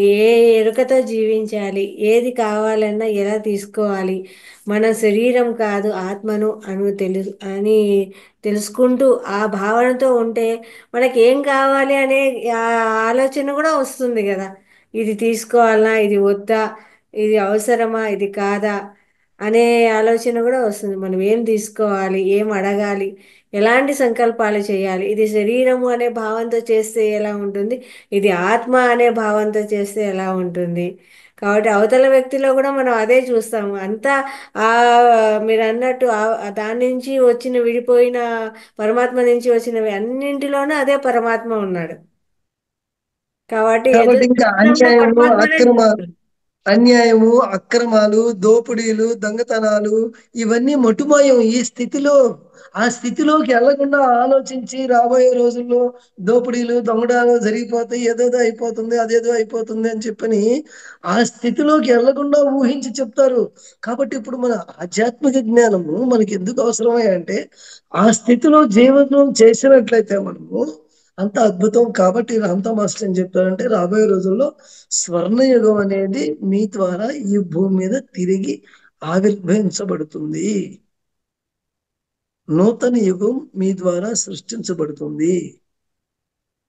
[SPEAKER 1] ఏ ఎరుకతో జీవించాలి, ఏది కావాలన్నా ఎలా తీసుకోవాలి, మన శరీరం కాదు ఆత్మను అని తెలుసుకుంటూ ఆ భావనతో ఉంటే మనకి ఏం కావాలి అనే ఆ ఆలోచన కూడా వస్తుంది కదా. ఇది తీసుకోవాలనా, ఇది వద్దా, ఇది అవసరమా, ఇది కాదా అనే ఆలోచన కూడా వస్తుంది. మనం ఏం తీసుకోవాలి, ఏం అడగాలి, ఎలాంటి సంకల్పాలు చేయాలి, ఇది శరీరము అనే భావంతో చేస్తే ఎలా ఉంటుంది, ఇది ఆత్మ అనే భావంతో చేస్తే ఎలా ఉంటుంది. కాబట్టి అవతల వ్యక్తిలో కూడా మనం అదే చూస్తాము. అంతా ఆ మీరు అన్నట్టు దాని నుంచి వచ్చిన విడిపోయిన పరమాత్మ నుంచి వచ్చినవి అన్నింటిలోనూ అదే పరమాత్మ ఉన్నాడు. కాబట్టి
[SPEAKER 2] కాబట్టి ఇంకా
[SPEAKER 1] ఎదురు
[SPEAKER 2] అన్యాయము
[SPEAKER 1] పరమాత్మనే
[SPEAKER 2] అక్రమ
[SPEAKER 1] చూస్తాం.
[SPEAKER 2] అన్యాయము, అక్రమాలు, దోపిడీలు, దొంగతనాలు ఇవన్నీ మటుమాయం ఈ స్థితిలో. ఆ స్థితిలోకి వెళ్లకుండా ఆలోచించి రాబోయే రోజుల్లో దోపిడీలు, దొంగడాలు జరిగిపోతాయి, ఏదేదో అయిపోతుంది, అదేదో అయిపోతుంది అని చెప్పని ఆ స్థితిలోకి వెళ్లకుండా ఊహించి చెప్తారు. కాబట్టి ఇప్పుడు మన ఆధ్యాత్మిక జ్ఞానము మనకి ఎందుకు అవసరమై అంటే ఆ స్థితిలో జీవనం చేసినట్లయితే మనము అంత అద్భుతం. కాబట్టి రామ్తా మాస్టర్ ఏం చెప్తారంటే రాబోయే రోజుల్లో స్వర్ణయుగం అనేది మీ ద్వారా ఈ భూమి మీద తిరిగి ఆవిర్భవించబడుతుంది. నూతన యుగం మీ ద్వారా సృష్టించబడుతుంది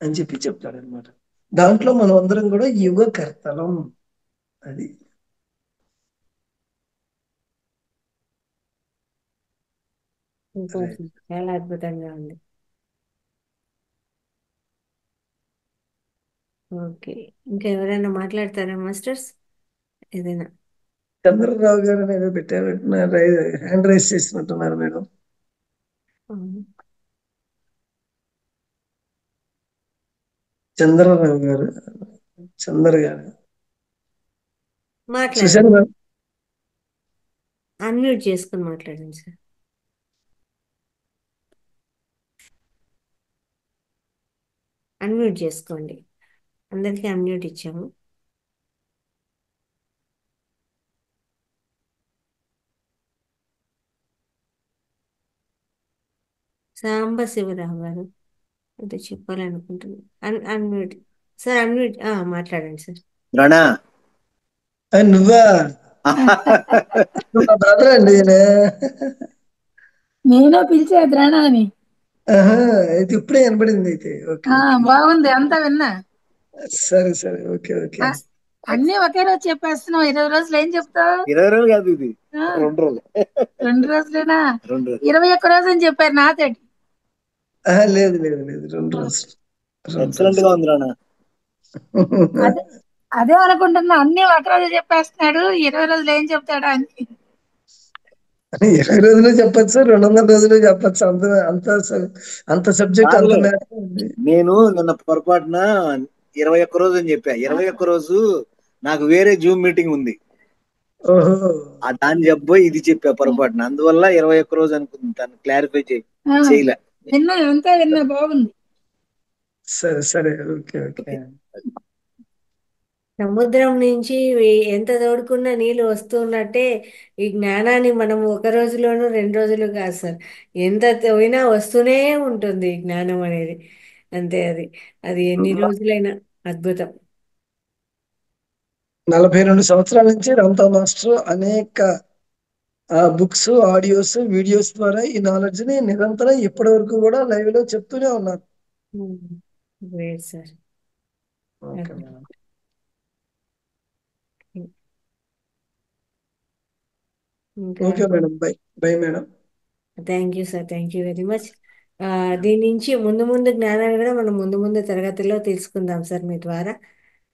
[SPEAKER 2] అని చెప్పి చెప్తాడనమాట. దాంట్లో మనం అందరం కూడా యుగకర్తలం. అది
[SPEAKER 1] సూపర్ సార్. చాలా అద్భుతంగా ఉంది. ఓకే, ఇంకా ఎవరైనా మాట్లాడతారా మాస్టర్స్? ఏదైనా
[SPEAKER 2] చంద్రరావు గారు ఏదో పెట్టారు, హ్యాండ్ రైస్ చేసినట్టున్నారు మేడం. చంద్రరావు గారు, చంద్ర గారు
[SPEAKER 1] మాట్లాడండి,
[SPEAKER 2] చూశాను మేడం.
[SPEAKER 1] అన్మ్యూట్ చేసుకుని మాట్లాడండి సార్. అన్మ్యూట్ చేసుకోండి, అందరికీ అన్మ్యూట్ ఇచ్చాము. సాంబశివరావు గారు అంటే చెప్పాలనుకుంటున్నాను. అన్మ్యూట్ సార్, అన్మ్యూట్ మాట్లాడండి సార్.
[SPEAKER 5] రాణా
[SPEAKER 2] నువ్వా? మా బ్రదర్ అండి ఈయన.
[SPEAKER 6] నేను పిలిచే ద్రాణ అని.
[SPEAKER 2] ఆహా, అయితే ఇప్పుడే వినపడింది. అయితే ఓకే ఓకే.
[SPEAKER 6] బాగుంది, అంతా విన్నా.
[SPEAKER 2] సరే సరే, ఓకే ఓకే.
[SPEAKER 6] అన్ని ఒకే రోజు చెప్పేస్తున్నావు. 20 రోజులు ఏం చెప్తావు?
[SPEAKER 5] 20 రోజులు కాదు, ఇది 2 రోజులు.
[SPEAKER 6] 2 రోజులేనా?
[SPEAKER 5] 2 రోజులు.
[SPEAKER 6] 21 రోజు అని చెప్పారు నాతోటి.
[SPEAKER 2] లేదు లేదు లేదు, 2 రోజులు.
[SPEAKER 5] ఎక్సలెంట్ గా ఉంది రాణా.
[SPEAKER 6] అదే అనుకుంటున్నా, అన్ని ఒక రోజు చెప్పేస్తున్నాడు, 20 రోజులు ఏం చెప్తాడా అని.
[SPEAKER 2] 20 రోజులు చెప్పచ్చు, 200 రోజులు చెప్పచ్చు. అంత అంత అంత సబ్జెక్ట్ అంత
[SPEAKER 5] కాదులే.
[SPEAKER 2] మ్యాటర్ ఉంది.
[SPEAKER 5] నేను నిన్న పొరపాటున 21 రోజు అని చెప్పా. 21 రోజు నాకు వేరే జూమ్ మీటింగ్ ఉంది.
[SPEAKER 2] ఓహో,
[SPEAKER 5] దాన్ని చెప్పబోయి ఇది చెప్పా పొరపాటున. అందువల్ల 21 రోజు అనుకుంది. తను క్లారిఫై చేయలే.
[SPEAKER 6] విన్నా, అంతా విన్నా, బాగుంది.
[SPEAKER 2] సరే సరే, ఓకే ఓకే.
[SPEAKER 1] సముద్రం నుంచి ఎంత తోడుకున్నా నీళ్ళు వస్తున్నట్టే ఈ జ్ఞానాన్ని మనం ఒక రోజులోనూ 2 రోజులు కాదు సార్, ఎంత తవ్వినా వస్తూనే ఉంటుంది ఈ జ్ఞానం అనేది. అంతే, అది అది ఎన్ని రోజులైనా అద్భుతం.
[SPEAKER 2] 42 సంవత్సరాల నుంచి రామ్తా మాస్టర్ అనేక బుక్స్, ఆడియోస్, వీడియోస్ ద్వారా ఈ నాలెడ్జ్ ని నిరంతరం ఇప్పటి వరకు కూడా లైవ్ లో చెప్తూనే ఉన్నారు.
[SPEAKER 1] Great sir.
[SPEAKER 2] Okay madam.
[SPEAKER 1] ఇంకా
[SPEAKER 2] okay madam, bye bye madam.
[SPEAKER 1] Thank you sir, thank you very much. దీని నుంచి ముందు ముందు జ్ఞానాన్ని కూడా మనం ముందు ముందు తరగతిలో తెలుసుకుందాం సార్ మీ ద్వారా.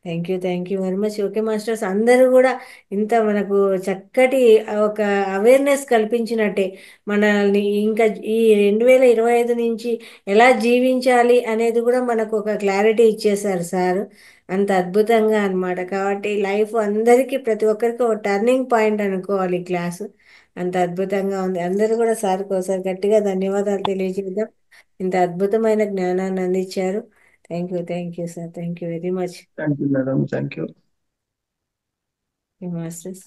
[SPEAKER 1] Thank you very much. Okay masters, అందరూ కూడా ఇంత మనకు చక్కటి ఒక అవేర్నెస్ కల్పించినట్టే మనల్ని ఇంకా ఈ 2025 నుంచి ఎలా జీవించాలి అనేది కూడా మనకు ఒక క్లారిటీ ఇచ్చేశారు సార్. అంత అద్భుతంగా అన్నమాట. కాబట్టి లైఫ్ అందరికీ, ప్రతి ఒక్కరికి ఒక టర్నింగ్ పాయింట్ అనుకోవాలి ఈ క్లాసు. అంత అద్భుతంగా ఉంది. అందరూ కూడా సార్కి ఒకసారి గట్టిగా ధన్యవాదాలు తెలియజేద్దాం. ఇంత అద్భుతమైన జ్ఞానాన్ని అందించారు. Thank you sir, thank you very much
[SPEAKER 2] thank you madam, thank you.
[SPEAKER 1] Masters.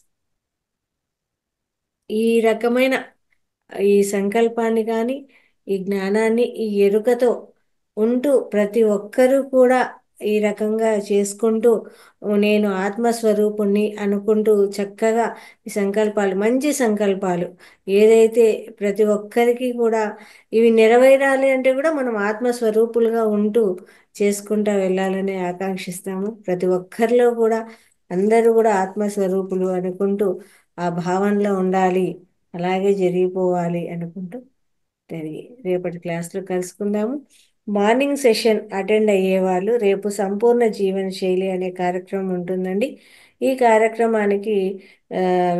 [SPEAKER 1] ఈ రకమైన ఈ సంకల్పాన్ని కానీ, ఈ జ్ఞానాన్ని, ఈ ఎరుకతో ఉంటూ ప్రతి ఒక్కరూ కూడా ఈ రకంగా చేసుకుంటూ నేను ఆత్మస్వరూపుణ్ణి అనుకుంటూ చక్కగా ఈ సంకల్పాలు, మంచి సంకల్పాలు ఏదైతే ప్రతి ఒక్కరికి కూడా ఇవి నెరవేరాలి అంటే కూడా మనం ఆత్మస్వరూపులుగా ఉంటూ చేసుకుంటూ వెళ్ళాలని ఆకాంక్షిస్తాము. ప్రతి ఒక్కరిలో కూడా అందరూ కూడా ఆత్మస్వరూపులు అనుకుంటూ ఆ భావనలో ఉండాలి, అలాగే జరిగిపోవాలి అనుకుంటూ రేపటి క్లాస్లో కలుసుకుందాము. మార్నింగ్ సెషన్ అటెండ్ అయ్యేవాళ్ళు రేపు సంపూర్ణ జీవన శైలి అనే కార్యక్రమం ఉంటుందండి. ఈ కార్యక్రమానికి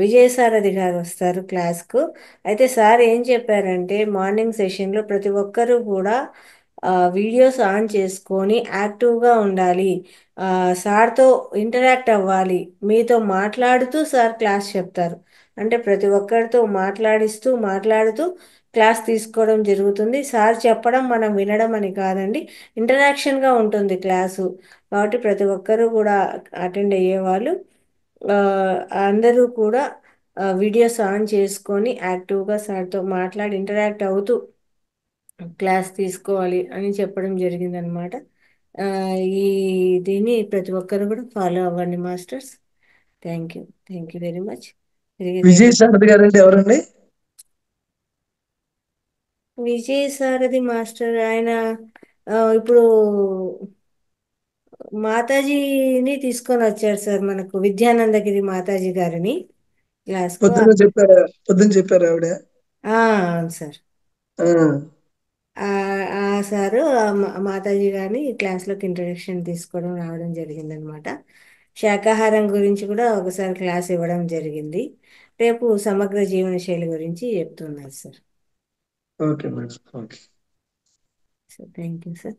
[SPEAKER 1] విజయసారథి గారు వస్తారు క్లాస్కు. అయితే సార్ ఏం చెప్పారంటే మార్నింగ్ సెషన్లో ప్రతి ఒక్కరూ కూడా వీడియోస్ ఆన్ చేసుకొని యాక్టివ్గా ఉండాలి. సార్తో ఇంటరాక్ట్ అవ్వాలి. మీతో మాట్లాడుతూ సార్ క్లాస్ చెప్తారు. అంటే ప్రతి ఒక్కరితో మాట్లాడుతూ క్లాస్ తీసుకోవడం జరుగుతుంది. సార్ చెప్పడం మనం వినడం అని కాదండి, ఇంటరాక్షన్గా ఉంటుంది క్లాసు. కాబట్టి ప్రతి ఒక్కరూ కూడా అటెండ్ అయ్యేవాళ్ళు ఆ, అందరూ కూడా వీడియోస్ ఆన్ చేసుకొని యాక్టివ్గా సార్తో మాట్లాడి ఇంటరాక్ట్ అవుతూ క్లాస్ తీసుకోవాలి అని చెప్పడం జరిగిందనమాట. ఆ, ఈ దీన్ని ప్రతి ఒక్కరు కూడా ఫాలో అవ్వండి masters. Thank you very much.
[SPEAKER 2] Vijay Sarathi garu అంటే ఎవరండి?
[SPEAKER 1] విజయ్ సారథి మాస్టర్ ఆయన ఇప్పుడు మాతాజీని తీసుకొని వచ్చారు సార్, మనకు విద్యానందగిరి మాతాజీ గారిని క్లాస్కు.
[SPEAKER 2] పొద్దున చెప్పారు ఆవిడ.
[SPEAKER 1] అవును సార్.
[SPEAKER 2] ఆ,
[SPEAKER 1] ఆ సారు మాతాజీ గారిని క్లాస్లోకి ఇంట్రడక్షన్ తీసుకోవడం రావడం జరిగిందనమాట. శాకాహారం గురించి కూడా ఒకసారి క్లాస్ ఇవ్వడం జరిగింది. రేపు సమగ్ర జీవన శైలి గురించి చెప్తున్నారు sir.
[SPEAKER 2] Okay madam. Okay.
[SPEAKER 1] Thank you sir.